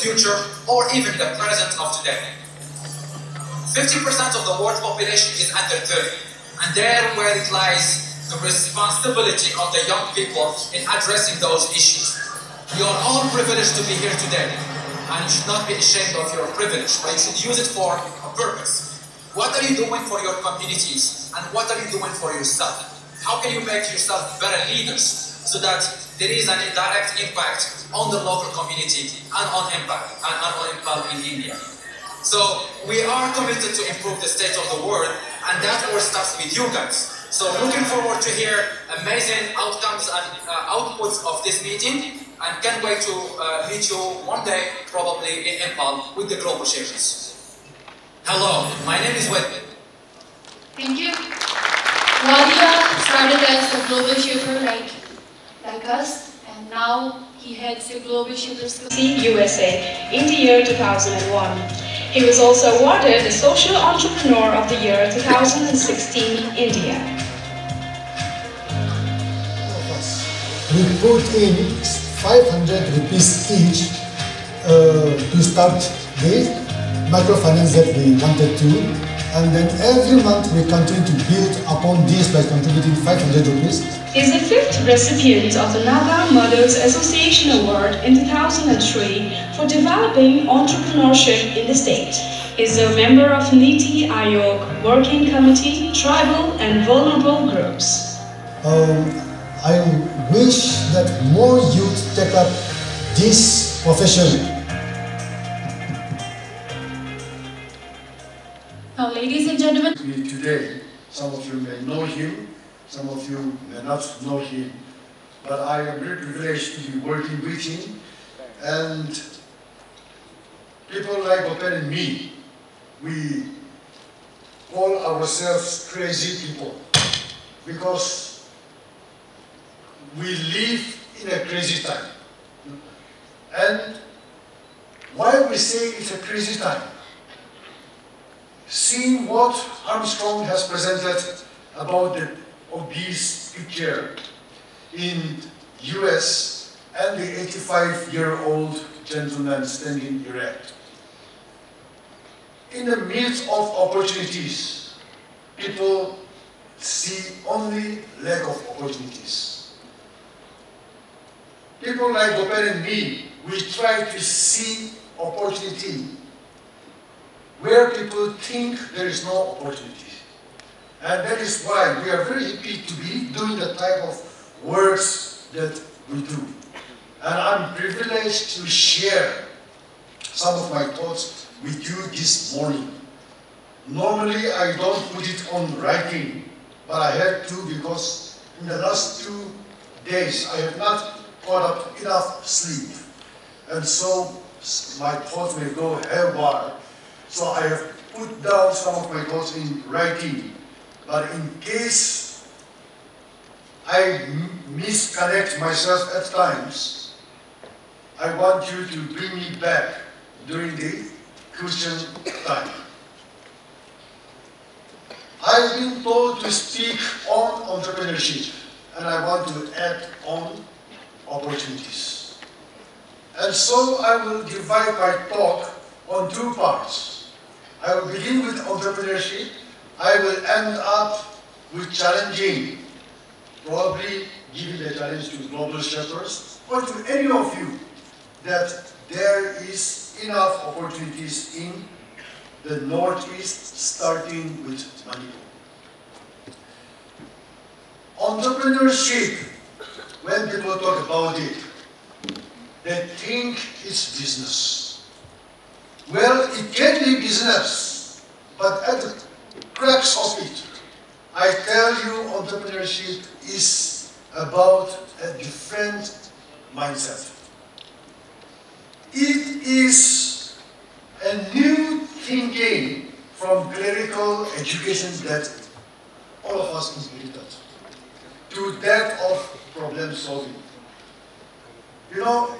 future or even the present of today. 50% of the world population is under 30, and there where it lies the responsibility of the young people in addressing those issues. You are all privileged to be here today, and you should not be ashamed of your privilege, but you should use it for a purpose. What are you doing for your communities, and what are you doing for yourself? How can you make yourself better leaders so that there is an indirect impact on the local community and on Imphal in India? So we are committed to improve the state of the world, and that all starts with you guys. So looking forward to hear amazing outcomes and outputs of this meeting, and can't wait to meet you one day, probably in Imphal, with the global shapers. Hello, my name is Wed. Thank you. Wadia started as a global shaper like us, and now he heads the Global Shapers USA in the year 2001. He was also awarded the Social Entrepreneur of the Year 2016 India. We put in 500 rupees each to start the microfinance that we wanted to, and then every month we continue to build upon this by contributing 500 rupees. He is the 5th recipient of the Naga Mothers Association Award in 2003 for developing entrepreneurship in the state. He is a member of Niti Aayog Working Committee, Tribal and Vulnerable Groups. I wish that more youth take up this profession. Now, ladies and gentlemen, today, some of you may know him, some of you may not know him, but I am very privileged to be working with him, and people like Open and me, we call ourselves crazy people because we live in a crazy time. And why we say it's a crazy time? Seeing what Armstrong has presented about the obese picture in US and the 85-year-old gentleman standing erect. In the midst of opportunities, people see only lack of opportunities. People like Gopal and me, we try to see opportunity where people think there is no opportunity. And that is why we are very happy to be doing the type of works that we do. And I'm privileged to share some of my thoughts with you this morning. Normally, I don't put it on writing, but I had to because in the last 2 days, I have not got up enough sleep. And so my thoughts may go haywire. So I have put down some of my thoughts in writing. But in case I misconnect myself at times, I want you to bring me back during the Christian time. I've been told to speak on entrepreneurship, and I want to add on opportunities. And so I will divide my talk on 2 parts. I will begin with entrepreneurship. I will end up with challenging, probably giving the challenge to global shepherds, or to any of you, that there is enough opportunities in the Northeast, starting with Manipur. Entrepreneurship, when people talk about it, they think it's business. Well, it can be business, but at the crux of it, I tell you, entrepreneurship is about a different mindset. It is a new thinking from clerical education that all of us inherited to that of problem solving. You know,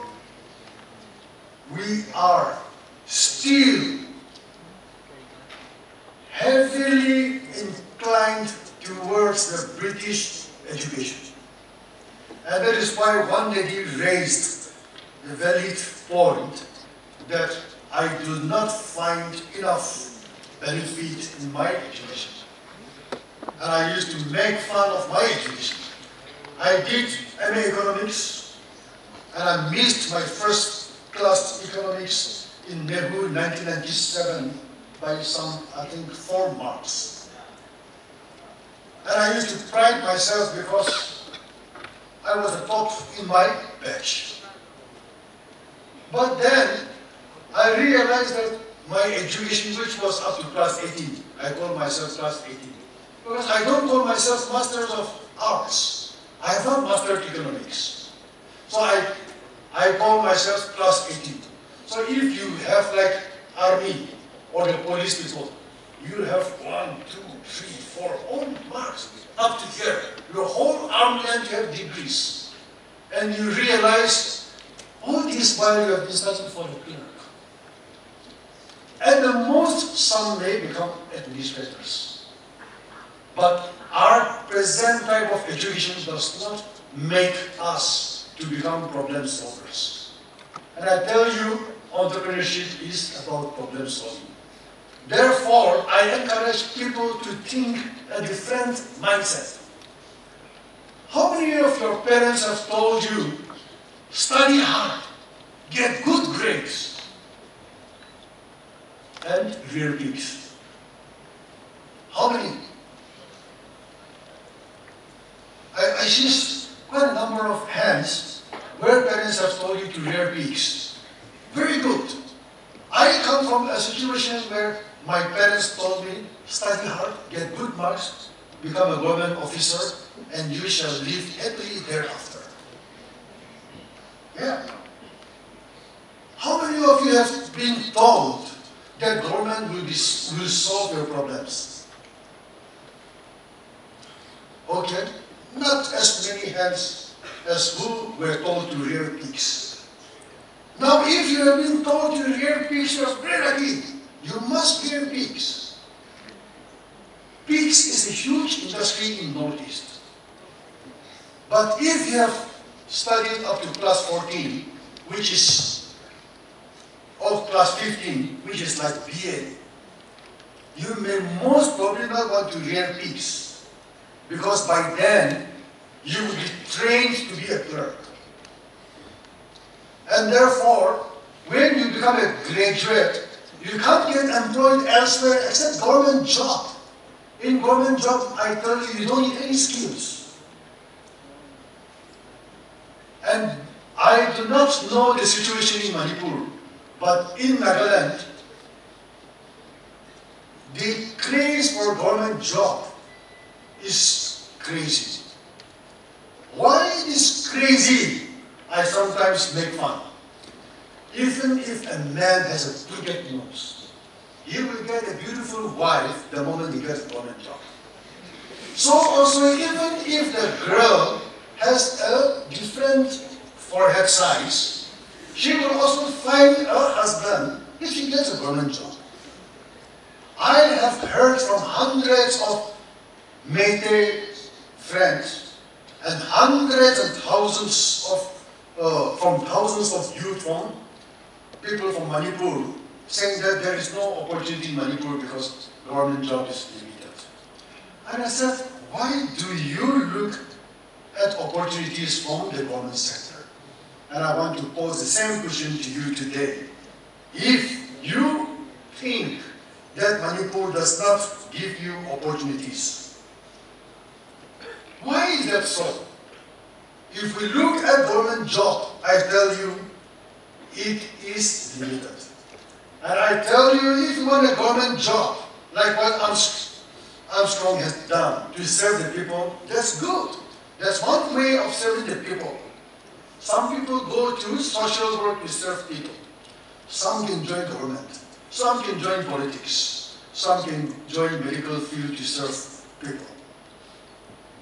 we are still heavily inclined towards the British education. And that is why one lady raised the valid point that I do not find enough benefit in my education. And I used to make fun of my education. I did MA Economics, and I missed my first class economics in Nehru 1997 by some, I think, 4 marks. And I used to pride myself because I was the top in my batch. But then I realized that my education, which was up to class 18, I call myself class 18. Because I don't call myself Masters of Arts. I have not mastered economics. So I call myself class 18. So if you have like army or the police people, you have 1, 2, 3, 4, all marks up to here. Your whole army and you have degrees. And you realize all this while you have been studying for the clerk. At the most, some may become administrators. But our present type of education does not make us to become problem solvers. And I tell you, entrepreneurship is about problem solving. Therefore, I encourage people to think a different mindset. How many of your parents have told you, study hard, get good grades, and rear pigs? How many? I see quite a number of hands where parents have told you to rear pigs. Very good. I come from a situation where my parents told me, study hard, get good marks, become a government officer, and you shall live happily thereafter. Yeah. How many of you have been told that government will solve your problems? Okay. Not as many hands as who were told to rear pigs. Now, if you have been told to rear pigs, you are very lucky. You must rear pigs. Pigs is a huge industry in Northeast. But if you have studied up to class 14, which is, or class 15, which is like BA, you may most probably not want to rear pigs. Because by then, you will be trained to be a clerk. And therefore, when you become a graduate, you can't get employed elsewhere except government job. In government job, I tell you, you don't need any skills. And I do not know the situation in Manipur, but in Nagaland, the craze for government job is crazy. Why it is crazy? I sometimes make fun. Even if a man has a crooked nose, he will get a beautiful wife the moment he gets a government job. So also, even if the girl has a different forehead size, she will also find her husband if she gets a government job. I have heard from hundreds of Métis friends and hundreds and thousands of, from thousands of youth from people from Manipur saying that there is no opportunity in Manipur because government job is limited. And I said, why do you look at opportunities from the government sector? And I want to pose the same question to you today. If you think that Manipur does not give you opportunities, why is that so? If we look at government job, I tell you, it is limited. And I tell you, if you want a government job, like what Armstrong has done to serve the people, that's good. That's one way of serving the people. Some people go to social work to serve people. Some can join government. Some can join politics. Some can join medical field to serve people.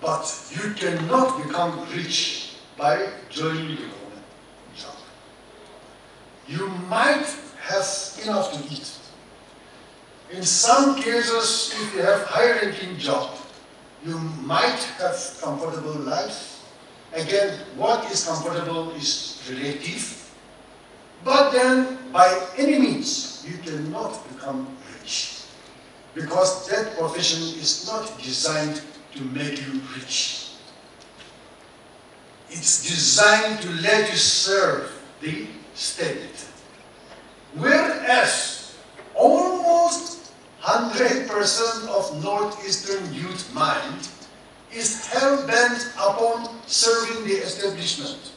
But you cannot become rich by joining the government job. You might have enough to eat. In some cases, if you have high-ranking job, you might have comfortable life. Again, what is comfortable is relative. But then, by any means, you cannot become rich. Because that profession is not designed to make you rich. It's designed to let you serve the state. Whereas, almost 100% of Northeastern youth mind is hell-bent upon serving the establishment.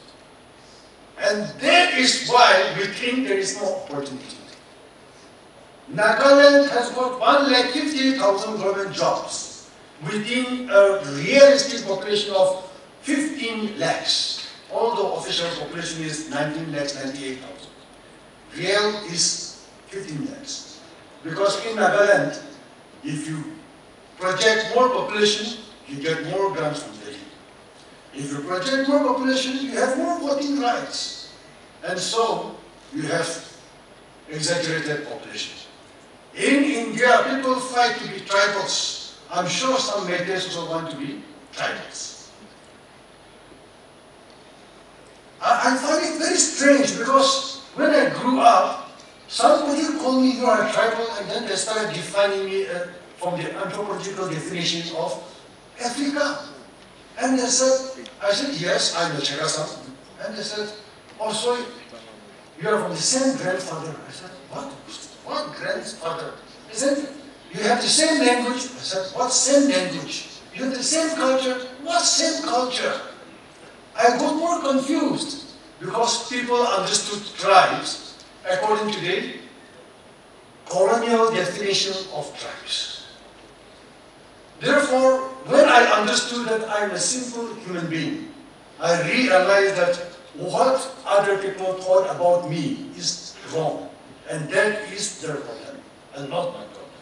And that is why we think there is no opportunity. Nagaland has got 150,000 government jobs within a realistic population of 15 lakhs, although official population is 19 lakhs, 98,000. Real is 15 lakhs. Because in Nagaland, if you project more population, you get more grants from Delhi. If you project more population, you have more voting rights. And so, you have exaggerated population. In India, people fight to be tribals. I'm sure some Metis also want to be tribals. I find it very strange because when I grew up, somebody called me, you are a tribal, and then they started defining me from the anthropological definition of Africa. And they said, I said, yes, I'm a Chekasan. And they said, oh, sorry, you are from the same grandfather. I said, what? What grandfather? They said, you have the same language. I said, what same language? You have the same culture. What same culture? I got more confused because people understood tribes according to the colonial definition of tribes. Therefore, when I understood that I'm a simple human being, I realized that what other people thought about me is wrong. And that is their problem, and not my problem.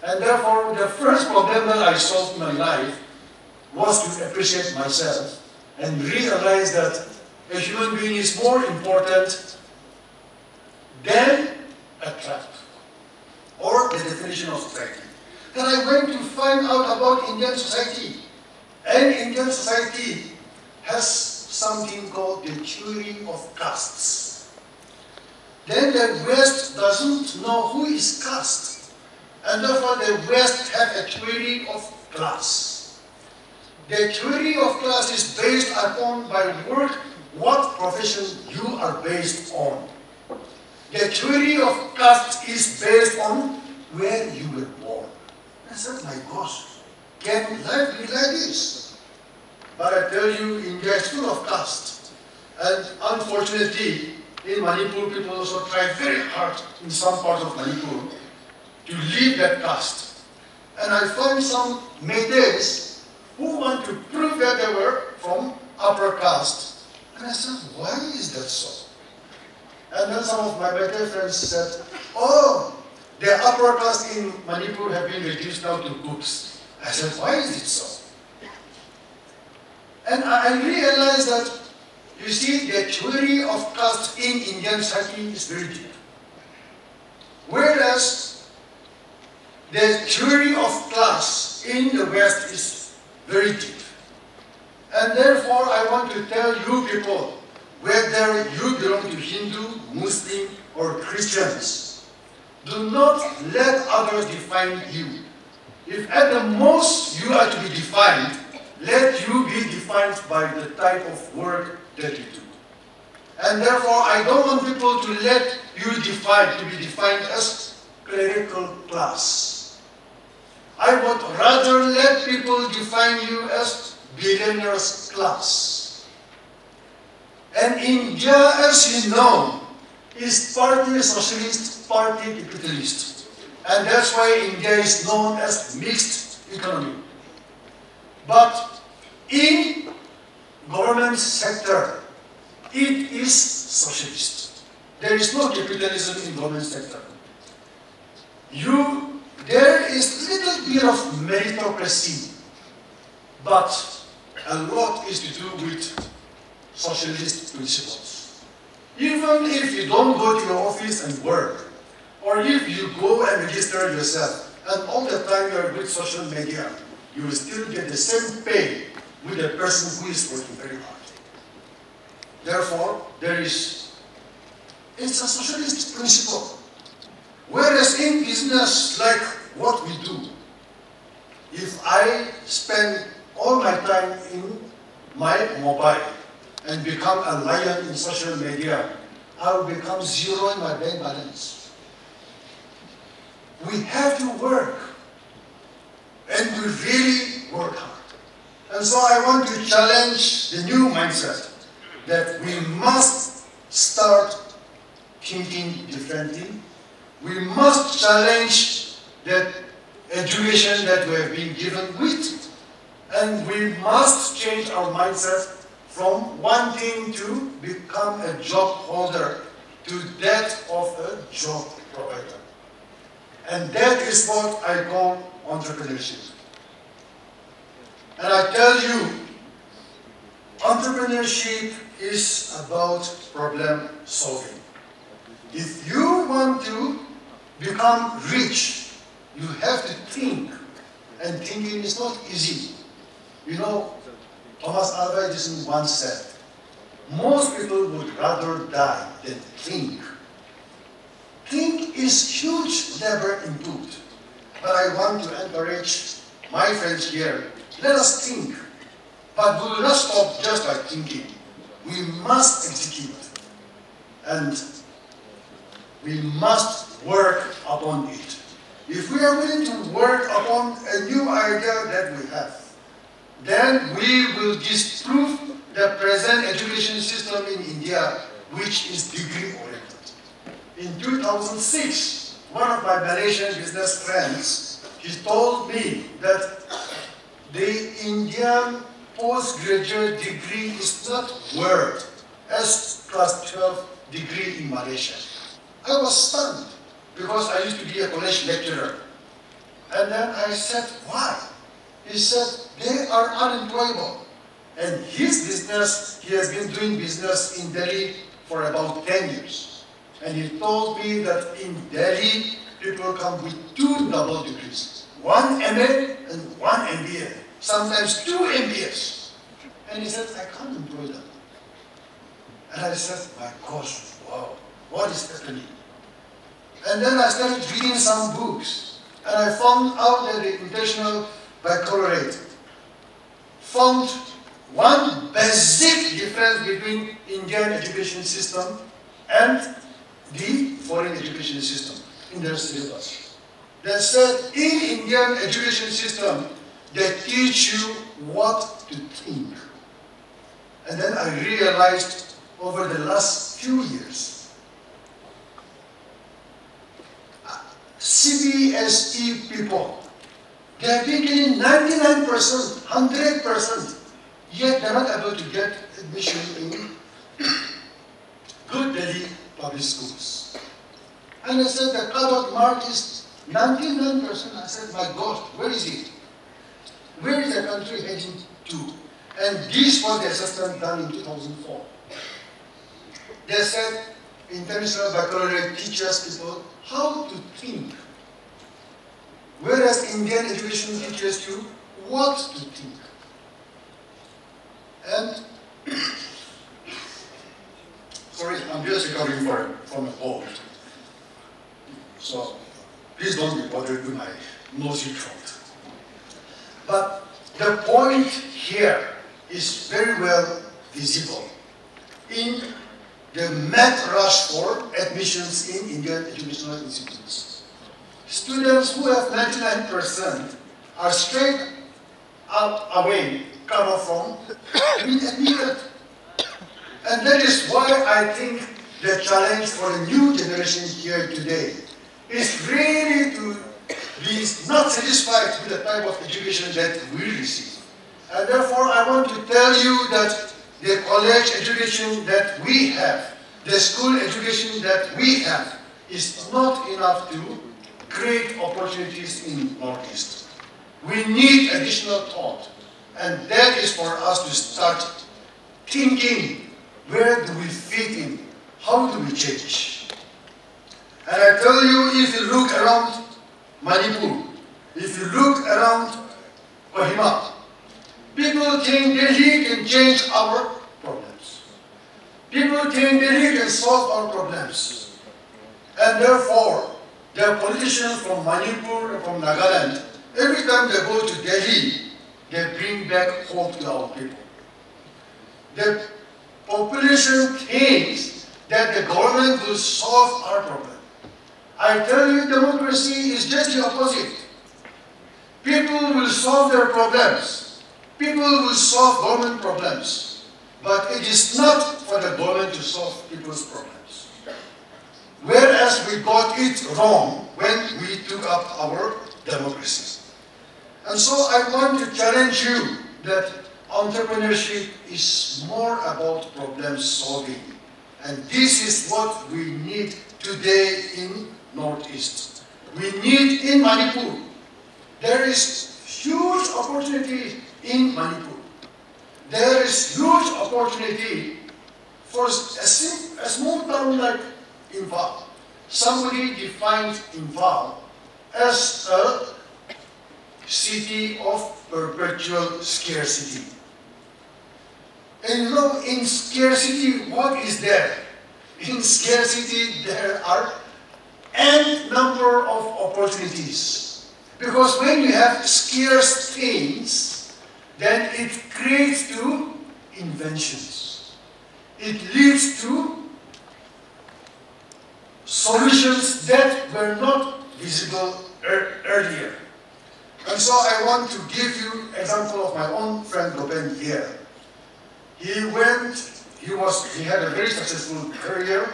And therefore, the first problem that I solved in my life was to appreciate myself and realize that a human being is more important than a tribe, or the definition of society. Then I went to find out about Indian society. And Indian society has something called the theory of castes. Then the West doesn't know who is caste. And therefore the West have a theory of class. The theory of class is based upon by work what profession you are based on. The theory of caste is based on where you were born. I said, my gosh, can life be like this? But I tell you, India is full of caste. And unfortunately, in Manipur, people also try very hard in some parts of Manipur to leave that caste. And I find some Metis who want to prove that they were from upper caste. And I said, why is that so? And then some of my Metis friends said, oh, the upper caste in Manipur have been reduced now to cooks. I said, why is it so? And I realized that, you see, the theory of caste in Indian society is very deep. Whereas the theory of class in the West is very deep. And therefore, I want to tell you people, whether you belong to Hindu, Muslim, or Christians, do not let others define you. If at the most you are to be defined, let you be defined by the type of work that you do. And therefore, I don't want people to let you be defined as clerical class. I would rather let people define you as billionaires class. And India, as you know, is partly socialist, partly capitalist. And that's why India is known as mixed economy. But in government sector, it is socialist. There is no capitalism in government sector. There is little bit of meritocracy, but a lot is to do with socialist principles. Even if you don't go to your office and work, or if you go and register yourself, and all the time you are with social media, you will still get the same pay with the person who is working very hard. Therefore, there is It's a socialist principle. Whereas in business, like what we do, if I spend all my time in my mobile and become a lion in social media, I will become zero in my bank balance. We have to work, and we really work hard. And so I want to challenge the new mindset that we must start thinking differently. We must challenge that education that we have been given with, and we must change our mindset from wanting to become a job holder to that of a job provider. And that is what I call entrepreneurship. And I tell you, entrepreneurship is about problem solving. If you want to become rich, you have to think. And thinking is not easy. You know, Thomas Alva Edison once said, most people would rather die than think. Think is huge labor input. But I want to encourage my friends here, let us think. But we will not stop just by thinking. We must execute. And we must work upon it. If we are willing to work upon a new idea that we have, then we will disprove the present education system in India, which is degree-oriented. In 2006, one of my Malaysian business friends, he told me that the Indian postgraduate degree is not worth as class 12 degree in Malaysia. I was stunned because I used to be a college lecturer. And then I said, why? He said, they are unemployable. And his business, he has been doing business in Delhi for about 10 years. And he told me that in Delhi, people come with 2 double degrees, 1 MA and 1 MBA, sometimes 2 MBAs. And he said, I can't employ them. And I said, my gosh, wow, what is happening? And then I started reading some books, and I found out that the International Baccalaureate found one basic difference between Indian education system and the foreign education system in their syllabus. They said in Indian education system, they teach you what to think. And then I realized over the last few years, CBSE people, they have been getting 99%, 100%, yet they're not able to get admission in good Delhi public schools. And I said the cutoff mark is 99%. I said, my God, where is it? Where is the country heading to? And this was the assessment done in 2004. They said International Baccalaureate teaches people how to think, whereas Indian education teaches you what to think. And sorry, I'm just recovering from a cold. So please don't be bothered with my nosy throat. But the point here is very well visible in the mad rush for admissions in Indian educational institutions. Students who have 99% are straight away cut off from being admitted. And that is why I think the challenge for the new generation here today is really to be not satisfied with the type of education that we receive. And therefore, I want to tell you that the college education that we have, the school education that we have, is not enough to create opportunities in Northeast. We need additional thought, and that is for us to start thinking, where do we fit in? How do we change? And I tell you, if you look around Manipur, if you look around Kohima, people think Delhi can change our problems. People think they can solve our problems. And therefore, the politicians from Manipur and from Nagaland, every time they go to Delhi, they bring back hope to our people. The population thinks that the government will solve our problem. I tell you, democracy is just the opposite. People will solve their problems. People will solve government problems. But it is not for the government to solve people's problems. Whereas we got it wrong when we took up our democracies. And so I want to challenge you that entrepreneurship is more about problem solving. And this is what we need today in Northeast. We need in Manipur. There is huge opportunity in Manipur. There is huge opportunity for a small town like Imphal. Somebody defined Imphal as a city of perpetual scarcity. And you know, in scarcity, what is there? In scarcity, there are n number of opportunities. Because when you have scarce things, then it creates to inventions. It leads to solutions that were not visible earlier. And so I want to give you an example of my own friend Lopen here. He had a very successful career,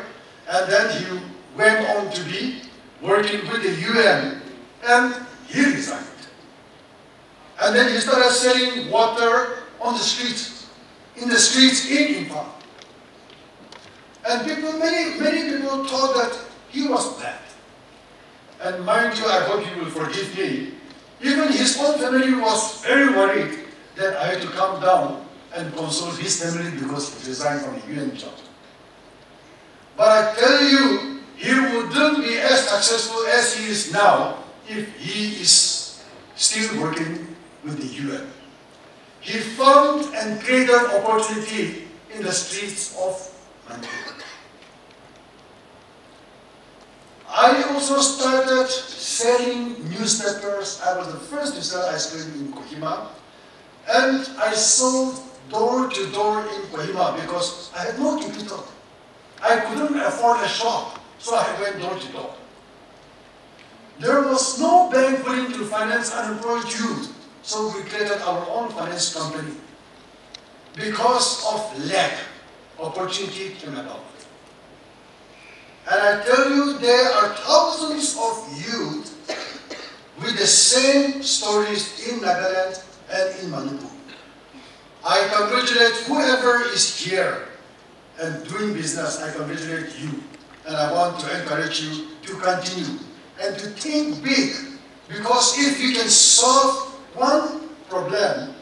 and then he went on to be working with the UN, and he resigned. And then he started selling water on the streets, in Imphal. And many people thought that he was bad. And mind you, I hope you will forgive me, even his own family was very worried that I had to come down and console his family because he resigned from the UN job. But I tell you, he wouldn't be as successful as he is now if he is still working with the UN. He found and created opportunity in the streets of Manipur. I also started selling newspapers. I was the first to sell ice cream in Kohima. And I sold door to door in Kohima because I had no capital. I couldn't afford a shop, so I went door to door. There was no bank willing to finance unemployed youth, so we created our own finance company. Because of lack, opportunity came about. And I tell you, there are thousands of youth with the same stories in Nagaland and in Manipur. I congratulate whoever is here and doing business. I congratulate you. And I want to encourage you to continue and to think big. Because if you can solve one problem,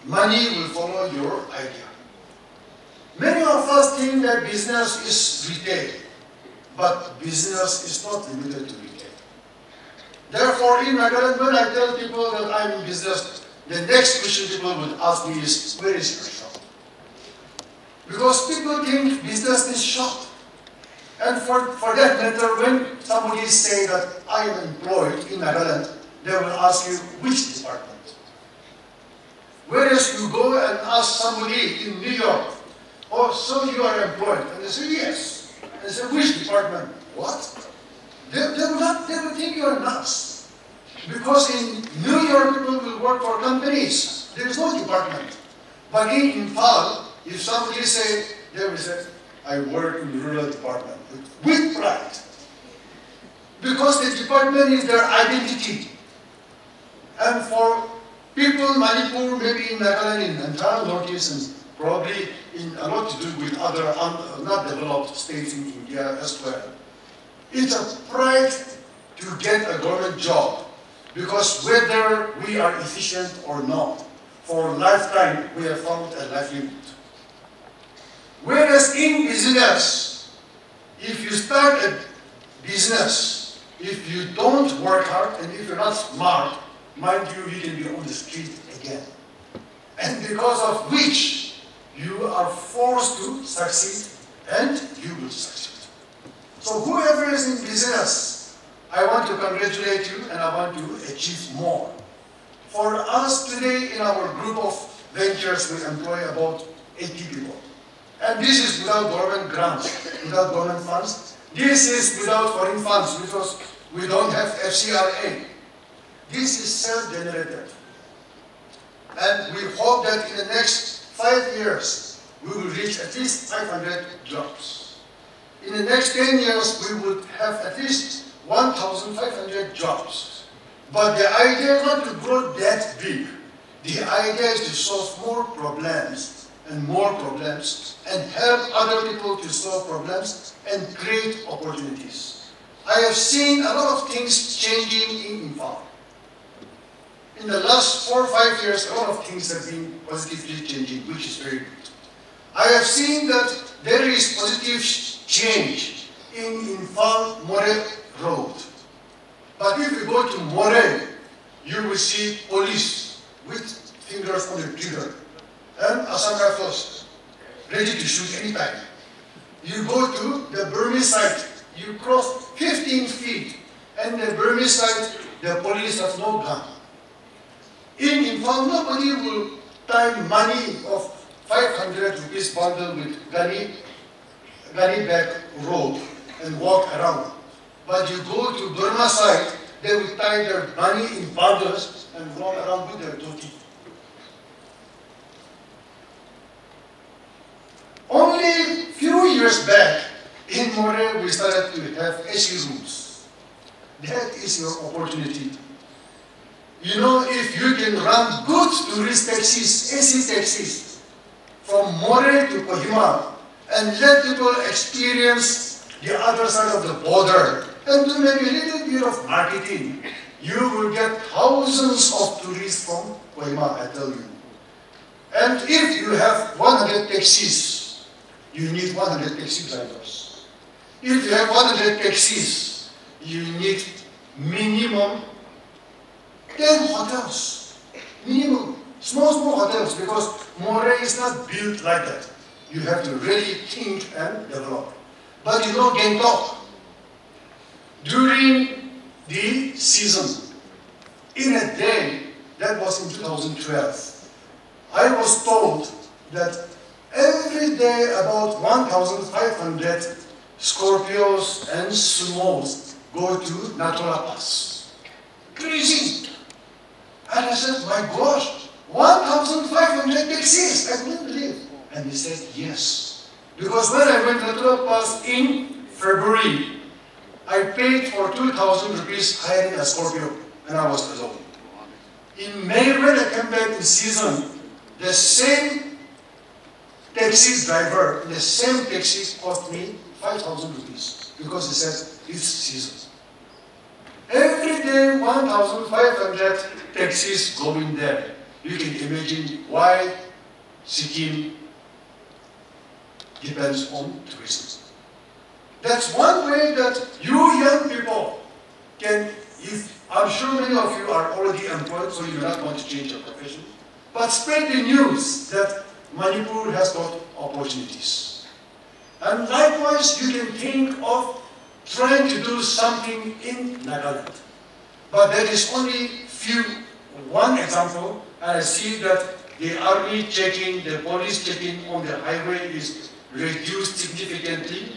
money will follow your idea. Many of us think that business is retail. But business is not limited to retail. Therefore, in Nagaland, when I tell people that I'm in business, the next question people would ask me is, where is your shop? Because people think business is shop. And for that matter, when somebody say that I am employed in Nagaland, they will ask you, which department? Whereas you go and ask somebody in New York, oh, so you are employed? And they say, yes. And they say, which department? What? They will think you are nuts. Because in New York, people will work for companies. There is no department. But in Imphal, if somebody say, they will say, I work in the rural department with pride. Because the department is their identity. And for people in Manipur, maybe in Nagaland, in entire Northeast, and probably in a lot to do with other not developed states in India as well. It's a pride to get a government job, because whether we are efficient or not, for a lifetime we have found a livelihood. Whereas in business, if you start a business, if you don't work hard and if you're not smart, mind you, you can be on the street again. And because of which, you are forced to succeed, and you will succeed. So whoever is in business, I want to congratulate you and I want to achieve more. For us today in our group of ventures, we employ about 80 people. And this is without government grants, without government funds. This is without foreign funds because we don't have FCRA. This is self-generated. And we hope that in the next 5 years, we will reach at least 500 jobs. In the next 10 years, we would have at least 1,500 jobs. But the idea is not to grow that big. The idea is to solve more problems and help other people to solve problems and create opportunities. I have seen a lot of things changing in Imphal. In the last 4 or 5 years, a lot of things have been positively changing, which is very good. I have seen that there is positive change in Imphal More Road. But if you go to More, you will see police with fingers on the trigger and assault rifles ready to shoot anytime. You go to the Burmese side, you cross 15 feet, and the Burmese side, the police have no gun. In Imphal, nobody will tie money of 500 rupees bundle with gunny bag rope and walk around. But you go to Burma side, they will tie their money in bundles and walk around with their dhoti. Only few years back, in More, we started to have AC rooms. That is your opportunity. You know, if you can run good tourist taxis, AC taxis, from More to Kohima, and let people experience the other side of the border, and do maybe a little bit of marketing, you will get thousands of tourists from Kohima, I tell you. And if you have 100 taxis, you need 100 taxi drivers. If you have 100 taxis, you need minimum 10 hotels. Minimum. Small hotels, because More is not built like that. You have to really think and develop. But you know, Gangtok, during the season, in a day, that was in 2012, I was told that every day about 1,500 Scorpios and Sumos go to Natura Pass. Crazy! And I said, my gosh, 1,500 taxis, I couldn't believe. And he said, yes. Because when I went to Natura Pass in February, I paid for 2,000 rupees hiring a Scorpio, and I was alone. In May, when I came back in season, the same taxi driver, the same taxi cost me 5,000 rupees because he says it's season. Every day, 1,500 taxis going there. You can imagine why Sikkim depends on tourism. That's one way that you young people can, I'm sure many of you are already employed, so you do not want to change your profession, but spread the news that Manipur has got opportunities. And likewise, you can think of trying to do something in Nagaland. But there is only one example, and I see that the army checking, the police checking on the highway is reduced significantly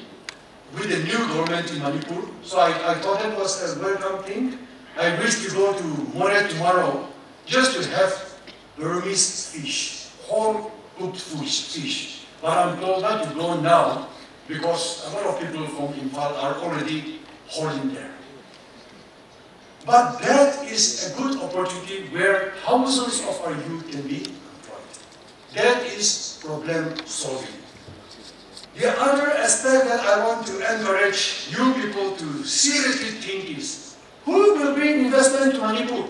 with the new government in Manipur. So I thought that was a welcome thing. I wish to go to More tomorrow just to have Burmese fish, whole cooked fish. But I'm told not to go now because a lot of people from Imphal are already holding there. But that is a good opportunity where thousands of our youth can be employed. That is problem solving. The other aspect that I want to encourage you people to seriously think is, who will bring investment to Manipur?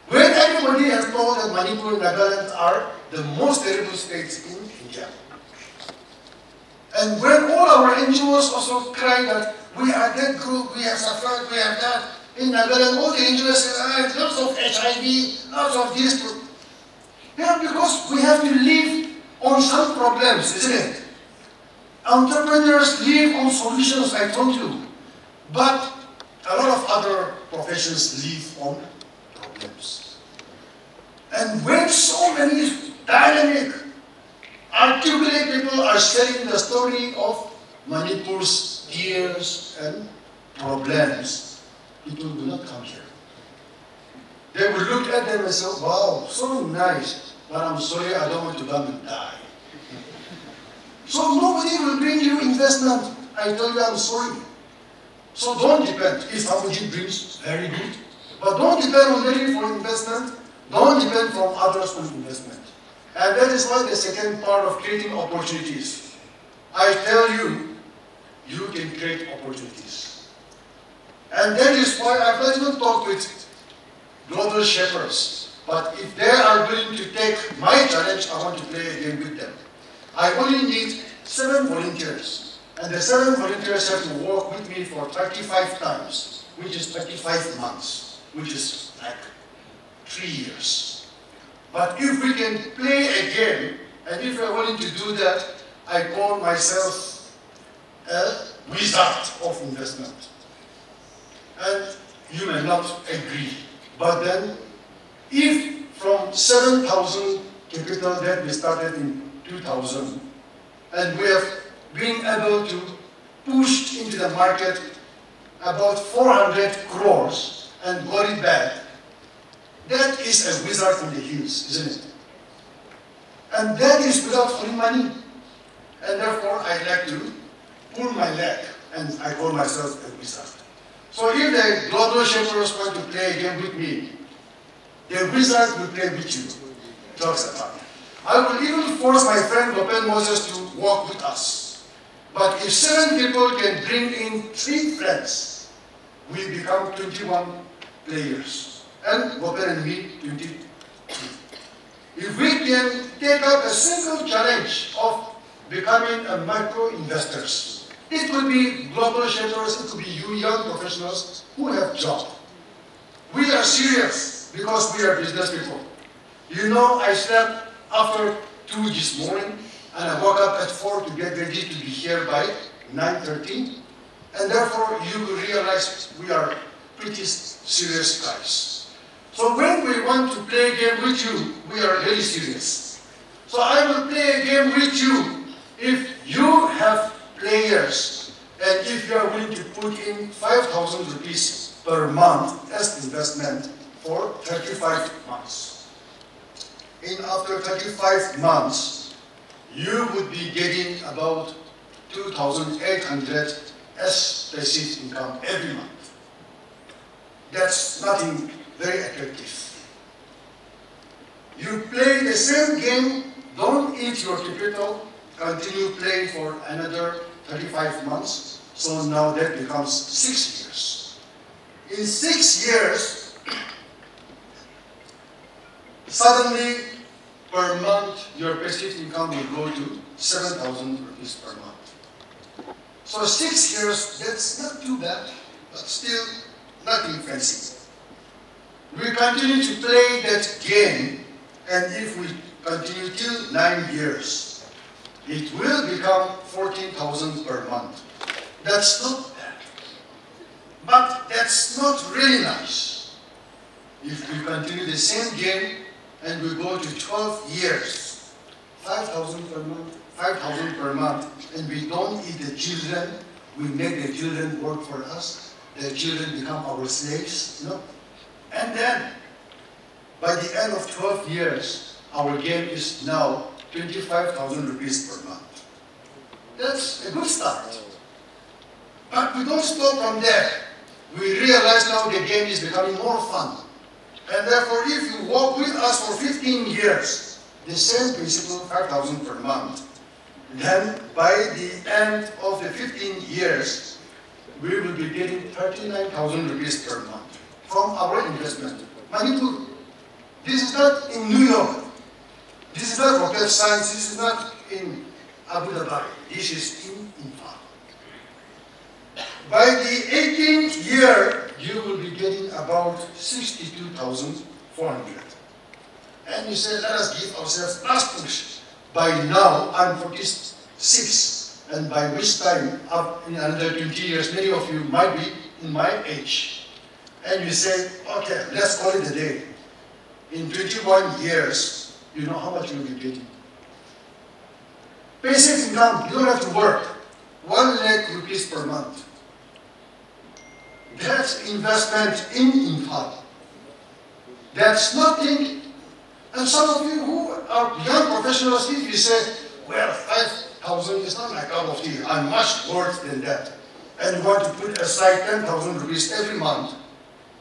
When everybody has told that Manipur and Nagaland are the most terrible states in India. And when all our NGOs also cry that we are that group, we have suffered, we have that, in Nagaland all the NGOs say, lots of HIV, lots of this. Yeah, because we have to live on some problems, isn't it? Entrepreneurs live on solutions, I told you. But a lot of other professions live on problems. And when so many dynamic, articulate people are sharing the story of Manipur's tears and problems, people will not come here. They will look at them and say, wow, so nice, but I'm sorry, I don't want to come and die. So nobody will bring you investment. I tell you, I'm sorry. So don't depend. If somebody brings, very good. But don't depend on them for investment. Don't depend from others for investment. And that is why the second part of creating opportunities. I tell you, you can create opportunities. And that is why I've not even talked with global shepherds. But if they are willing to take my challenge, I want to play a game with them. I only need 7 volunteers. And the 7 volunteers have to work with me for 35 times, which is 35 months, which is like 3 years. But if we can play a game, and if we're willing to do that, I call myself a wizard of investment. And you may not agree, but then if from 7,000 capital that we started in 2000, and we have been able to push into the market about 400 crores and got it back, that is a wizard from the hills, isn't it? And that is without free money. And therefore, I like to pull my leg, and I call myself a wizard. So if the global shepherds want to play a game with me, the wizard will play with you. Jokes apart. I will even force my friend Lopez Moses to walk with us. But if 7 people can bring in 3 friends, we become 21 players. And Lopez and me, 22. If we can take up a single challenge of becoming a micro-investors, it could be global shepherds, it could be you young professionals who have job. We are serious because we are business people. You know, I slept after 2 this morning, and I woke up at 4 to get ready to be here by 9:30. And therefore, you will realize we are pretty serious guys. So when we want to play a game with you, we are very serious. So I will play a game with you if you have players, and if you are willing to put in 5,000 rupees per month as investment for 35 months. After 35 months, you would be getting about 2,800 as passive income every month. That's nothing very attractive. You play the same game, don't eat your capital, continue playing for another 35 months, so now that becomes 6 years. In 6 years, suddenly per month your passive income will go to 7,000 rupees per month. So 6 years, that's not too bad, but still nothing fancy. We continue to play that game, and if we continue till 9 years, it will become 14,000 per month. That's not bad. But that's not really nice. If we continue the same game and we go to 12 years, 5,000 per month, 5,000 per month, and we don't eat the children, we make the children work for us, the children become our slaves, you know? And then, by the end of 12 years, our game is now 25,000 rupees per month. That's a good start. But we don't stop from there. We realize now the game is becoming more fun. And therefore, if you work with us for 15 years, the same principle, 5,000 per month, then by the end of the 15 years, we will be getting 39,000 rupees per month from our investment. Manipur, this is not in New York. This is not rocket science. This is not in Abu Dhabi. This is in Imphal. By the 18th year, you will be getting about 62,400. And you say, let us give ourselves last push. by now I'm 46, and by which time, up in another 20 years, many of you might be in my age. And you say, okay, let's call it a day. In 21 years, you know how much you'll be getting. Basic income, you don't have to work. 1 lakh rupees per month. That's investment in Imphal. That's nothing. And some of you who are young professionals, if you say, well, 5,000 is not my cup of tea, I'm much worse than that, and you want to put aside 10,000 rupees every month,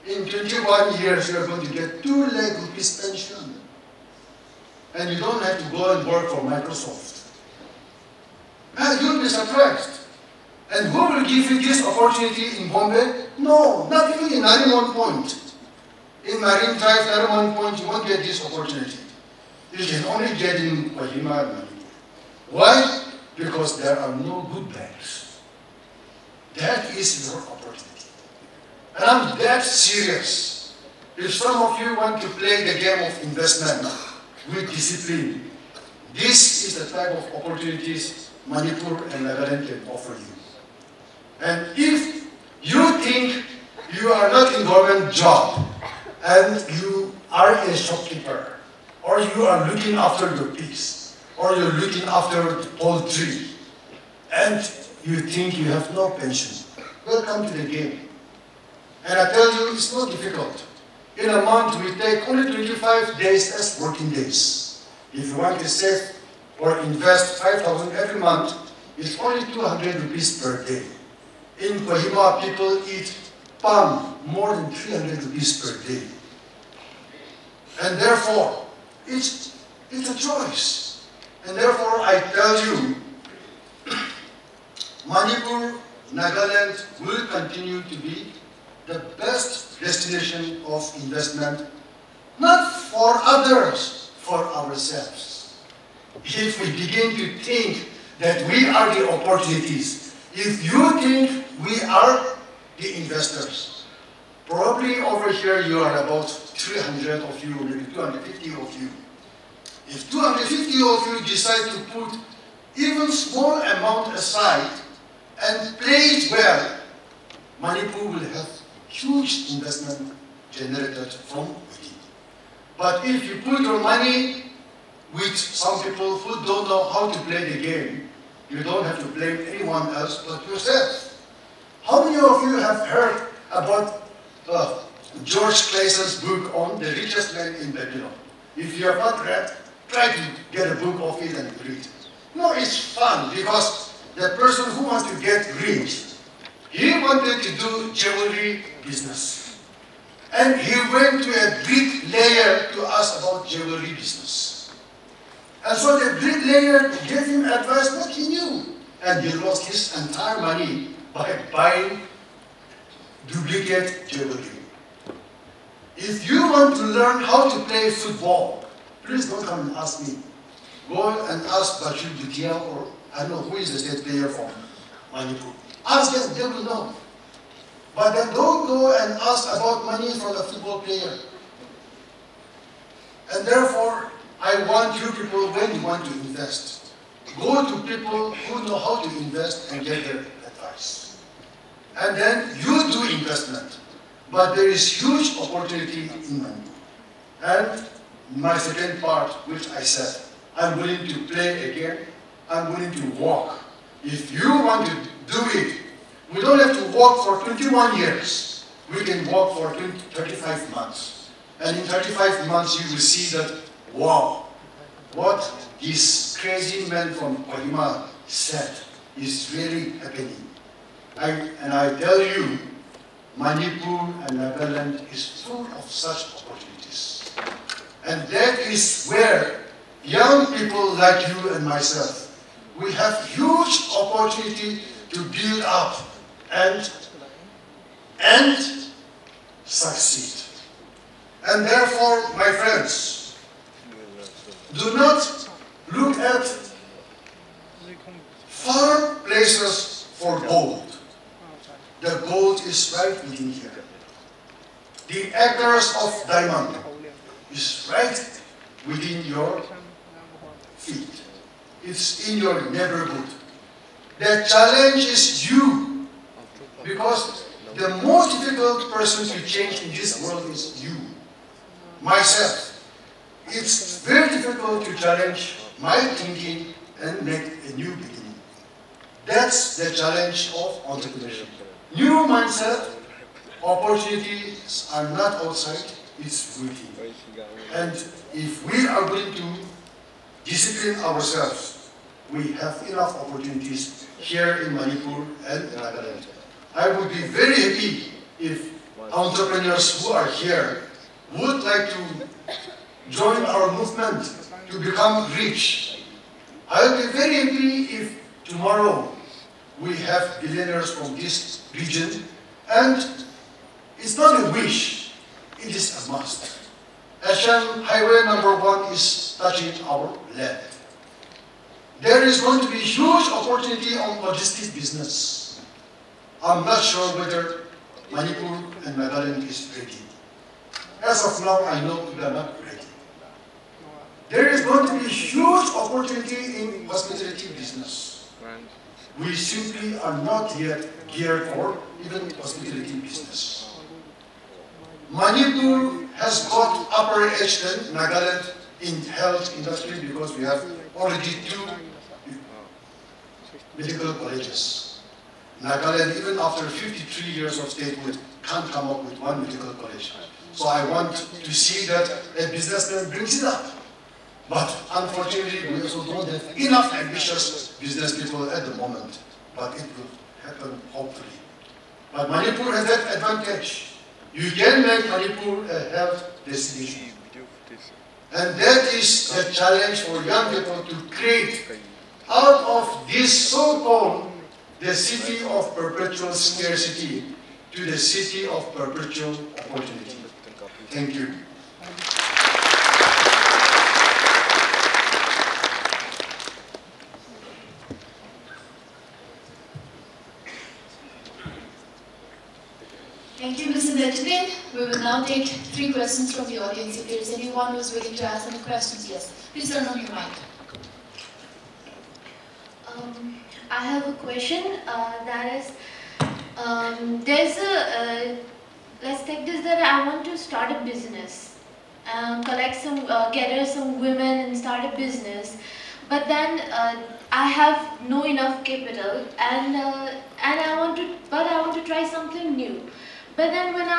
in 21 years you are going to get 2 lakh rupees pension. And you don't have to go and work for Microsoft. And you'll be surprised. And who will give you this opportunity in Bombay? No, not even in Nariman Point. In Marine Drive, Nariman Point, you won't get this opportunity. You can only get in Kohima and Manipur. Why? Because there are no good banks. That is your opportunity. And I'm that serious. If some of you want to play the game of investment with discipline, this is the type of opportunities Manipur and Nagaland can offer you. And if you think you are not in government job and you are a shopkeeper, or you are looking after your pigs, or you're looking after the poultry, and you think you have no pension, welcome to the game. And I tell you, it's not difficult. In a month, we take only 25 days as working days. If you want to save or invest 5,000 every month, it's only 200 rupees per day. In Kohima, people eat palm more than 300 rupees per day. And therefore, it's a choice. And therefore, I tell you, Manipur, Nagaland will continue to be the best destination of investment, not for others, for ourselves. If we begin to think that we are the opportunities, if you think we are the investors, probably over here you are about 300 of you, maybe 250 of you. If 250 of you decide to put even small amount aside and play it well, Manipur will have huge investment generated from within. But if you put your money with some people who don't know how to play the game, you don't have to blame anyone else but yourself. How many of you have heard about George Clayson's book on the richest man in Babylon? If you have not read, try to get a book of it and read. No, it's fun because the person who wants to get rich, he wanted to do jewelry business. And he went to a bricklayer to ask about jewelry business. And so the bricklayer gave him advice what he knew. And he lost his entire money by buying duplicate jewelry. If you want to learn how to play football, please don't come and ask me. Go and ask Bashir Bhutia, or I don't know who is the state player from Manipur. Ask them, they will know. But then don't go and ask about money from a football player. And therefore, I want you people, when you want to invest, go to people who know how to invest and get their advice. And then you do investment. But there is huge opportunity in Manipur. And my second part, which I said, I'm willing to play again, I'm willing to walk. If you want to do it, we don't have to walk for 21 years. We can walk for 35 months. And in 35 months, you will see that, wow, what this crazy man from Kohima said is really happening. And I tell you, Manipur and Nagaland is full of such opportunities. And that is where young people like you and myself, we have huge opportunity to build up and succeed. And therefore, my friends, do not look at far places for gold. The gold is right within here. The acres of diamond is right within your feet. it's in your neighborhood. The challenge is you, because the most difficult person to change in this world is you, myself. It's very difficult to challenge my thinking and make a new beginning. That's the challenge of entrepreneurship. New mindset, opportunities are not outside, it's within. And if we are going to discipline ourselves, we have enough opportunities here in Manipur and Nagaland. I would be very happy if entrepreneurs who are here would like to join our movement to become rich. I will be very happy if tomorrow we have billionaires from this region, and it's not a wish, it is a must. Asian Highway #1 is touching our land. There is going to be huge opportunity on logistics business. I'm not sure whether Manipur and Nagaland is ready. As of now, I know we are not ready. There is going to be huge opportunity in hospitality business. We simply are not yet geared for even hospitality business. Manipur has got upper edge than Nagaland in health industry because we have already 2 medical colleges. Nagaland, even after 53 years of statehood, can't come up with 1 medical college. So I want to see that a businessman brings it up. But unfortunately, we also don't have enough ambitious business people at the moment. But it will happen, hopefully. But Manipur has that advantage. You can make Manipur a health destination. And that is the challenge for young people to create out of this so-called the city of perpetual scarcity to the city of perpetual opportunity. Thank you. Thank you, Mr. Benjamin. We will now take 3 questions from the audience. If there is anyone who is willing to ask any questions, yes. Please turn on your mic. I have a question. That is, let's take this that I want to start a business, gather some women and start a business. But then I have no enough capital, and I want to try something new. But then when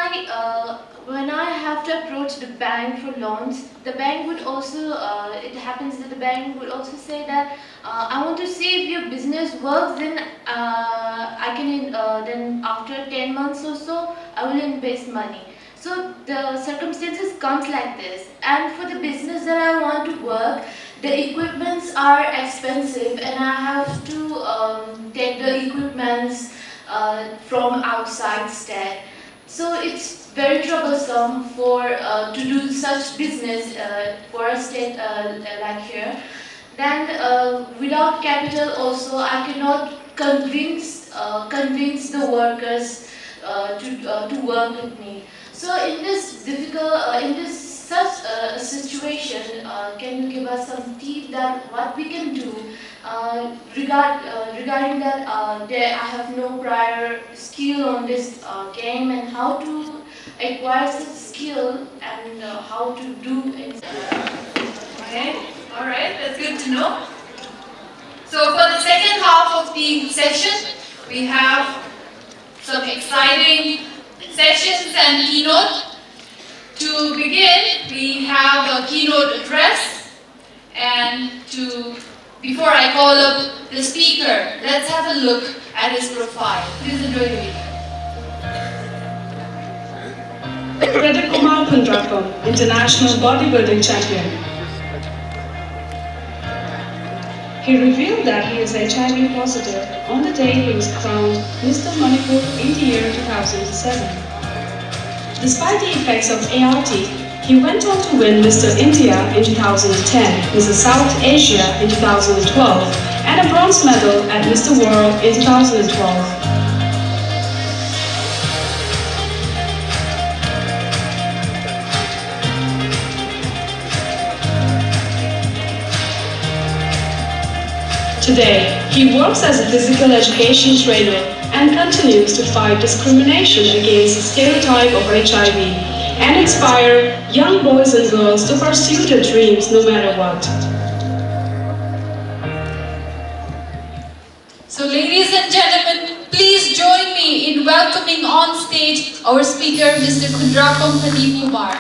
I have to approach the bank for loans, the bank would also, it happens that the bank would also say that I want to see if your business works, then I can, then after 10 months or so, I will invest money. So the circumstances comes like this, and for the business that I want to work, the equipments are expensive, and I have to take the equipments from outside state. So it's very troublesome for to do such business for a state like here. Then without capital also, I cannot convince the workers to work with me. So in this difficult, such a situation, can you give us some tips that what we can do regarding that I have no prior skill on this game, and how to acquire such skill and how to do it. Okay, alright, that's good to know. So for the second half of the session, we have some exciting sessions and keynote. To begin, we have a keynote address, and before I call up the speaker, let's have a look at his profile. Please enjoy the video. Pradeep Kumar Pundrapam, International Bodybuilding Champion. He revealed that he is HIV positive on the day he was crowned Mr. Manipur in the year 2007. Despite the effects of ART, he went on to win Mr. India in 2010, Mr. South Asia in 2012, and a bronze medal at Mr. World in 2012. Today, he works as a physical education trainer and continues to fight discrimination against the stereotype of HIV and inspire young boys and girls to pursue their dreams no matter what. So ladies and gentlemen, please join me in welcoming on stage our speaker, Mr. Kundrakam Pradeep Kumar.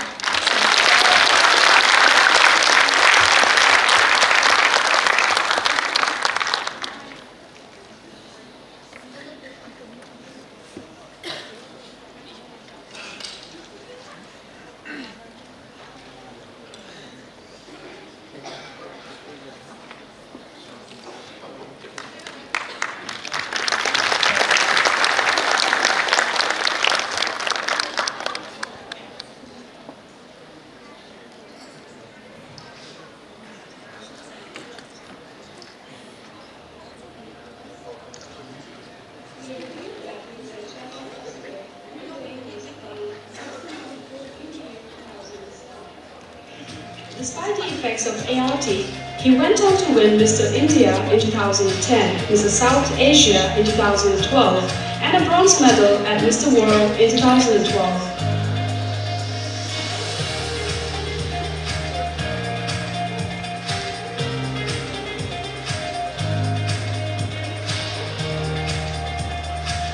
Despite the effects of ART, he went on to win Mr. India in 2010, Mr. South Asia in 2012, and a bronze medal at Mr. World in 2012.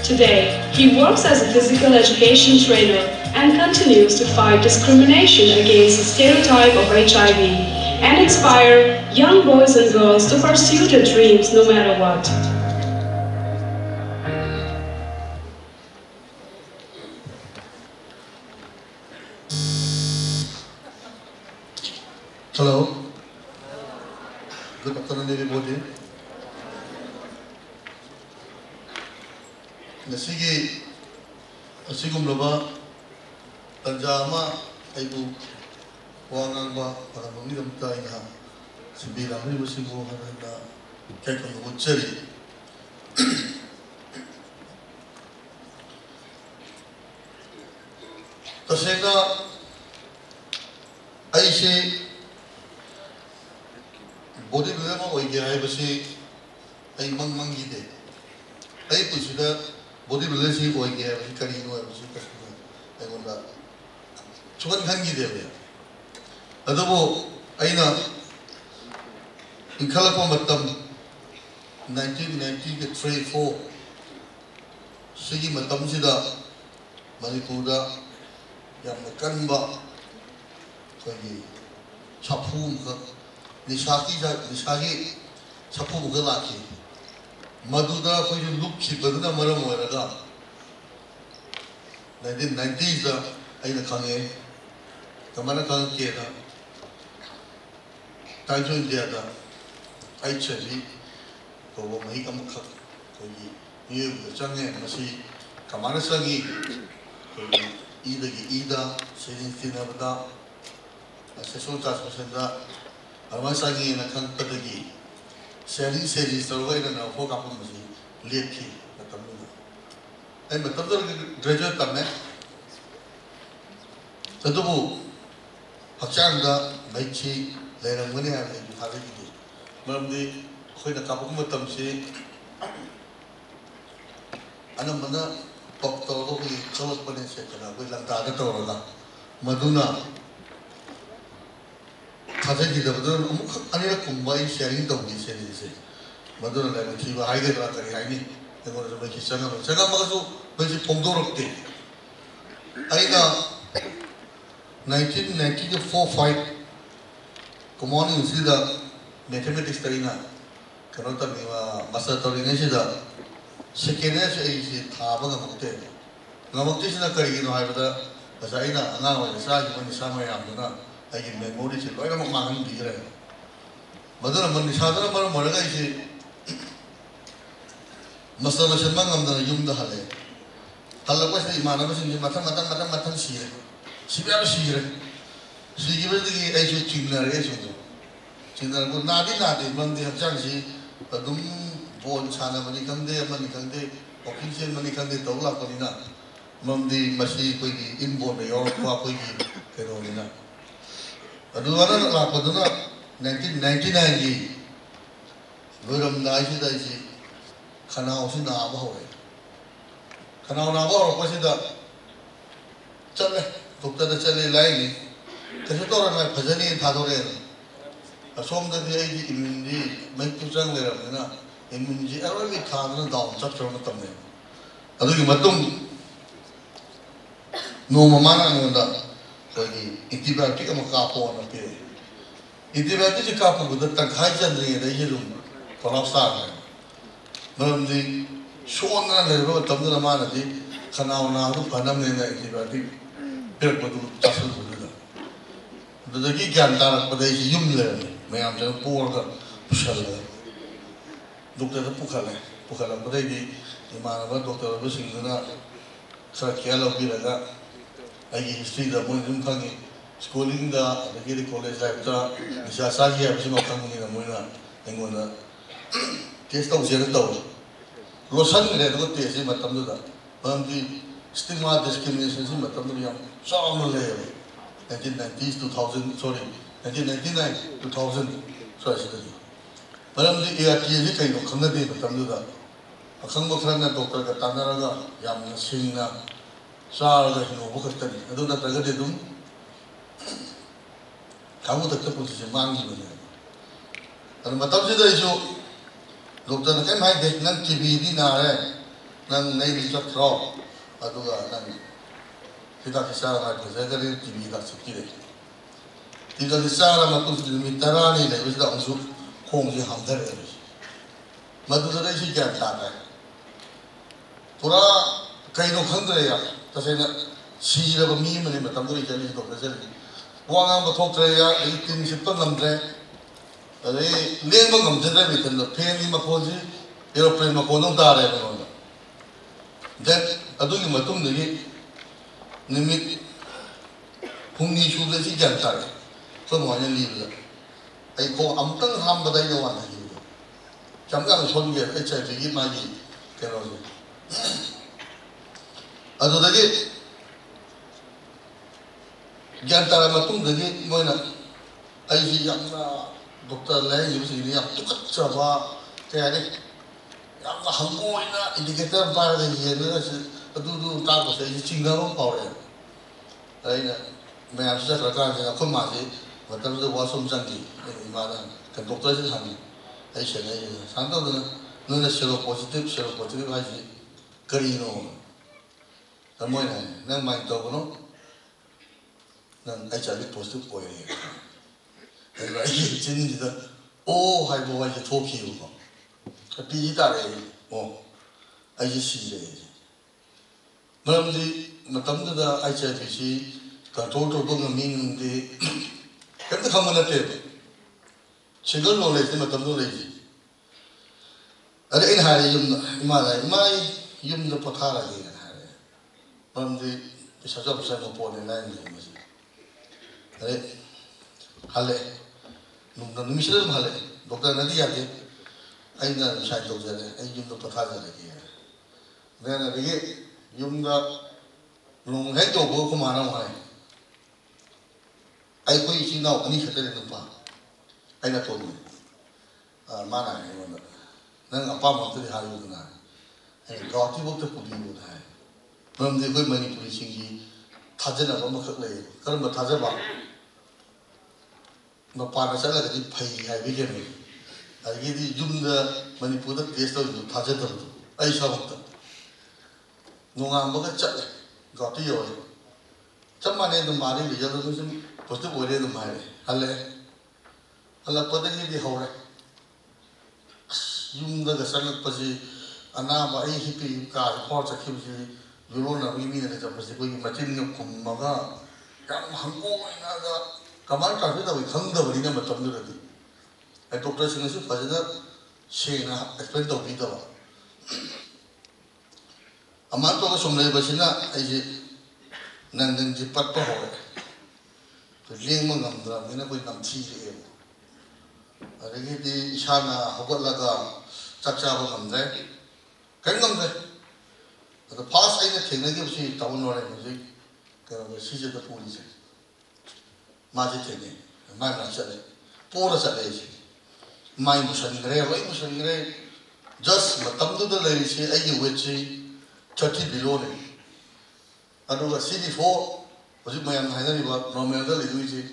Today, he works as a physical education trainer and continues to fight discrimination against the stereotype of HIV and inspire young boys and girls to pursue their dreams no matter what. Hello. Good afternoon, everybody. Nasigi asigumlaba tanjama aibu wangangba para mangidamta ina sibilang ni musigo hananda kay ko utsari tasena aise body level oige ai basi ai mangide ai pusida body relationship oige ai kari no ai basi kasna ai gonda chukan khangi debe adabo aina Imphal matam 1990 ke 3-4 sigi matam sida Manipura yang kanba kagi chapu ka nisaki chapu ka laki maduda koi look si baduna maram waraga 1990s da aina khange kamana kang ke da tajo india da ai chali ko mai kam khak ko yi change masi kamana sangi ko ida serin tinabda session transmission da arman sangi na kang padagi serin sarwai na ho ka pum masi lekhi matamna ai matamda graduate tamne tadu hakchangda maichi leirangmani ha le thadagi maramdi khoina kapuk matam se anamana top to ko khalak pane se kana ko langta da to ra maduna thadagi da badon amuk anira kumbai sharing to gi se ni se maduna la thi ba haide ra kari haini engor ba ki sana ma so ba si pongdorokte aina 1994-5 Kumani usida mathematics tarina kanota niwa master tarina sida second year se thaba ngamakte sina kari no haibada basaina anga wa sa ji mani sama yamduna ai memory se loina mangan digre madana mani sadana mar maraga ise master machine mangamdana yumda hale halakwa se imana basin matan sire Siapa sih? Sih kita ni, ayo cina re, cina ko nadi, mandi macam si, adum bon sana mani kande, oksigen mani kande, tahu lah kau ni na, mandi masih kau ni inborn ni, orang tua kau ni kero ni na. Aduh, mana nak kau tu na, 1999 ni, loiramdai si khanau si na ba hore khanau na ba hore pasida chale doctor da chale lai ni kaise to ran phajani thadore asom da di ai immune di mai tu chang le ram na immune ji early thadna down chap chom tam ne adu ki matum no mamana no da ko ni antibiotic am ka po na pe antibiotic ji ka po da ta khai jan ri da ji rum ko sa ne nam di shon na le ro tam da ma na di khanau na du phanam ne na antibiotic per ko du tasul du da da ki gyan ta ra pa da ji yum le me am ja por da pushal le doctor da pukhala pa da di ma ba doctor ba sing na sa kya lo bi la ai history da mo dum khangi schooling da the college life da nisha sa ji ab sima khangi na mo na engo na test to je da lo san le do te si matam da bam di stigma discrimination si matam da yam so mo le 1990s 2000 sorry 1999 2000 so is the bam di ya ti ji kai no khang na de matam da khang bo khran na doctor ka tanara ga yam na sing na sa ga no bu khat ni adu na taga de dum kamu tak tak pusi mang ni ne ar matam ji da jo doctor na kai mai de nan tv di na re nan nei ni chat ro adu ga nan kita kisah mai ko za ga tv da sikki de kita kisah ma tu mi tarani le wis da unsu khong ji ham dar re madu da ji kya ta hai pura kai no khang de ya ta se na si ra ba mi ma ne ma tam do ri jani to ka se wa nga ba thok tre ya ai tin si pa ngam tre ale le ma ngam je da mi tan lo phe ni ma ko ji aeroplane ma ko no ta re no da then adu ni ma tum ni nimit phung ni shu le si jan ta re so mo nya li la ai ko am tang ham ba dai no wa na ji cham ga son ge ai chai ji ma ji ke ro ji adu da ge jan ta ma tum da ge mo na ai ji yam na doctor le yu si ni yam tu ka cha ba ke ya ni yam na hang mo ina indicator ba da ji ne si adu du ta ko se ji ching na mo pa re ai na me am sa ra ka ji na ko ma ji ma tam de wa som sang ji ma na ka doctor ji sang ni ai se ne sang da no na se ro positive ba ji kari no ta mo na nang mai to no nang ai cha li positive ko ye ai ba ji jin ji da o hai bo wa ji to ki u ko ka pi ji ta re o ai ji si le maram ji matam da ai cha ji si ka to to bo ngam min de ka ta kham na te single knowledge matam do le ji are in hari yum ma la mai yum da patha la ji hari maram ji sa sa mo po ne la ni ma ji are hale nung na mi sel hale doctor na di ya ke ai na sa to ja le ai yum da patha ja le ji ne na de yum da nung hai to bo ko ma na mai ai ko i chi na ani kha te ne pa ai na to ni ma na ni ma nang apa ma te ha yu na ai ga ti bo te pu bi bu dai mam de ko mani pu sing ji tha je na ba ma khak le kar ma tha je ba ma pa na sa la ji phai hai bi je ni ai gi di jum da mani pu da test to tha je to ai sa ba ta no nga ma ga cha le ga ti yo cham ma ne du ma ri je lo sim po te bo re du ma re ala pa de ni di ho re yum da ga sang pa ji ana ba ai hi pi ka ho cha ki ji yu na wi mi ne cha pa ji ko ma chin ni kum ma ga kam hang ko na ga kaman ta da wi khang da wi ne ma tam da di ai doctor sing su pa ji da she na explain to bi da ba aman to ga som le ba sin na ai ji nan den ji pat pa ho to leng ma ngam da ne na ko nam thi ji e adagi di isana hogot laga chakcha ba ngam dai kan ngam dai the past ai na theng na gi si taun wa ne ji ka si je da puli se ma ji theng ne ma na sa le po ra sa le ji mai musangre loi musangre just matamdu da lai si ai weight si 30 below ne aduga CD4 hoji mayam haina ni ba normal da lai si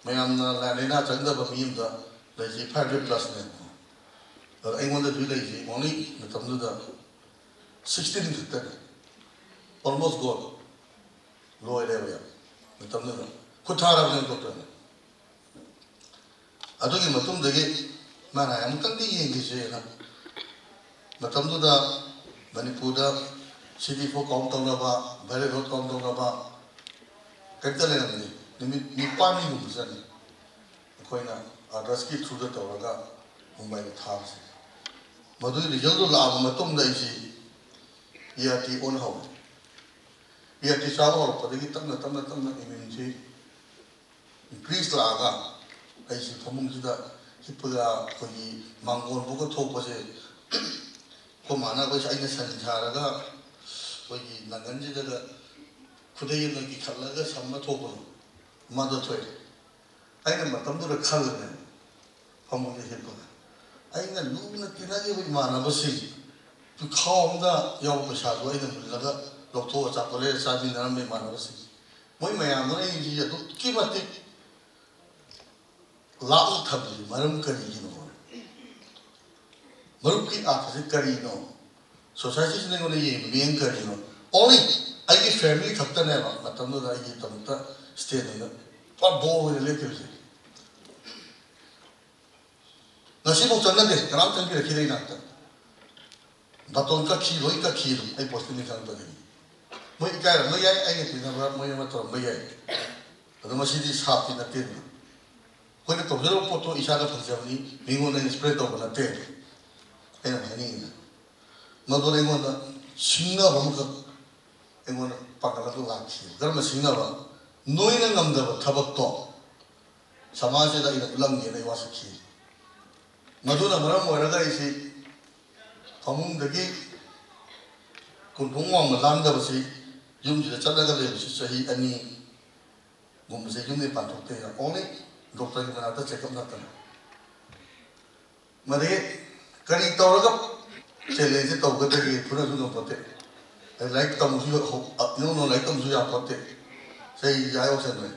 mayam na la lena changda ba miyum da lai si 500 plus ne ai wanda du lai si only matamdu da 16 thata almost gone low area matamdu da kuthara ne doctor adugi matum dagi mana yang tadi yang disini matamdu da Manipura CD4 kaum tahu napa Bali road kaum tahu napa kerja lain ni nipan ni bukan kau ina address ki through the tahu raga Mumbai ni thar se madu result tu lah matum da isi ia ti on hau ia ti sahaja pada kita tamna immunity increase lah aga isi pemung kita hipuga koi manggon buka thok pase ko mana ko sai na san tharaga koi nangan ji daga khudai na ki khalaga samma thok ma do thoi ai na matam do khal ne pemung ji hipuga ai na lu na tinagi bi mana basi tu khom da yaw pa sa do ai na laga lokto cha pole sa bi na me mana basi moi mayam na ai ji do ki mati lau thabi marum kari no marum ki athasi kari no society sine ngone ye meng kari no only ai family thakta ne ma matam no ai tamta stay ne pa bo ne le tirse nasi bo changna de karam chang ki rakhi dei na ta baton ka khi loi ka khi ai post ni khang ta de moi ka moi ai ti na ba moi ma to moi ai ado ma si di sa ti na te kau ni tahu jauh foto isyarat kerja ni minggu ni spread tahu mana teh, ini, madu ni mana singa bamu ke, mana pakalan tu lagi, kerana singa bam, noi ni ngam dah thabak to, sama saja dah ulang ni ni wasiki, madu na mana muara dah isi, kamu degi, kuntung orang malam dah basi, jum jadi cakap dah basi sahi ani, gum basi jum ni pantuk teh, only dokter yang mana check up nak mari kari tahu lagi challenge tahu kita ni pura sudah pate like tamu sudah no like tamu sudah pate saya jaya usaha ni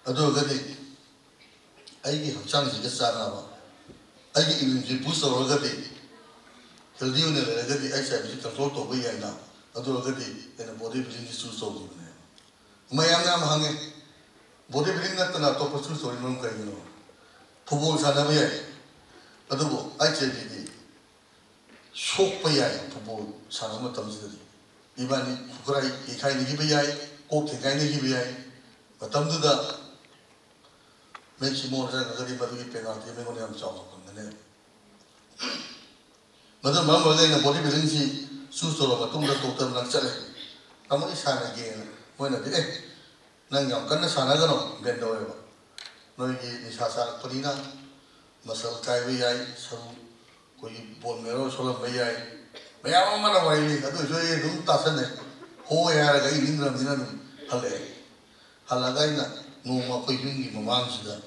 aduh kadi aigi hacang sih kesana apa aigi ini boost orang kadi healthy ni lah kadi aigi saya mesti control tu boleh na aduh kadi ini body building susah tu ni mayang nama hange body building na tu na to pasu sorry nom kaya no football sana bayar aduh bo ai ceri ni shock bayar football sana macam tu iban ni kurai ikai ni bayar kok ikai ni bayar macam tu dah maximum saya kali baru kita penalti mereka ni am jawab kan ni macam mana boleh na body building si susah lah macam tu doktor nak cakap kamu ni sana gini mana dia nang yang kan sana kan benda apa, noi ni sasa perina, masal kai bayai, saru, koi bone marrow solam bayai, bayar mana bayai, aduh jadi dum tasan ni, ho ya ada ini dalam ni halagai na, ngomong koi jungi mamang sudah,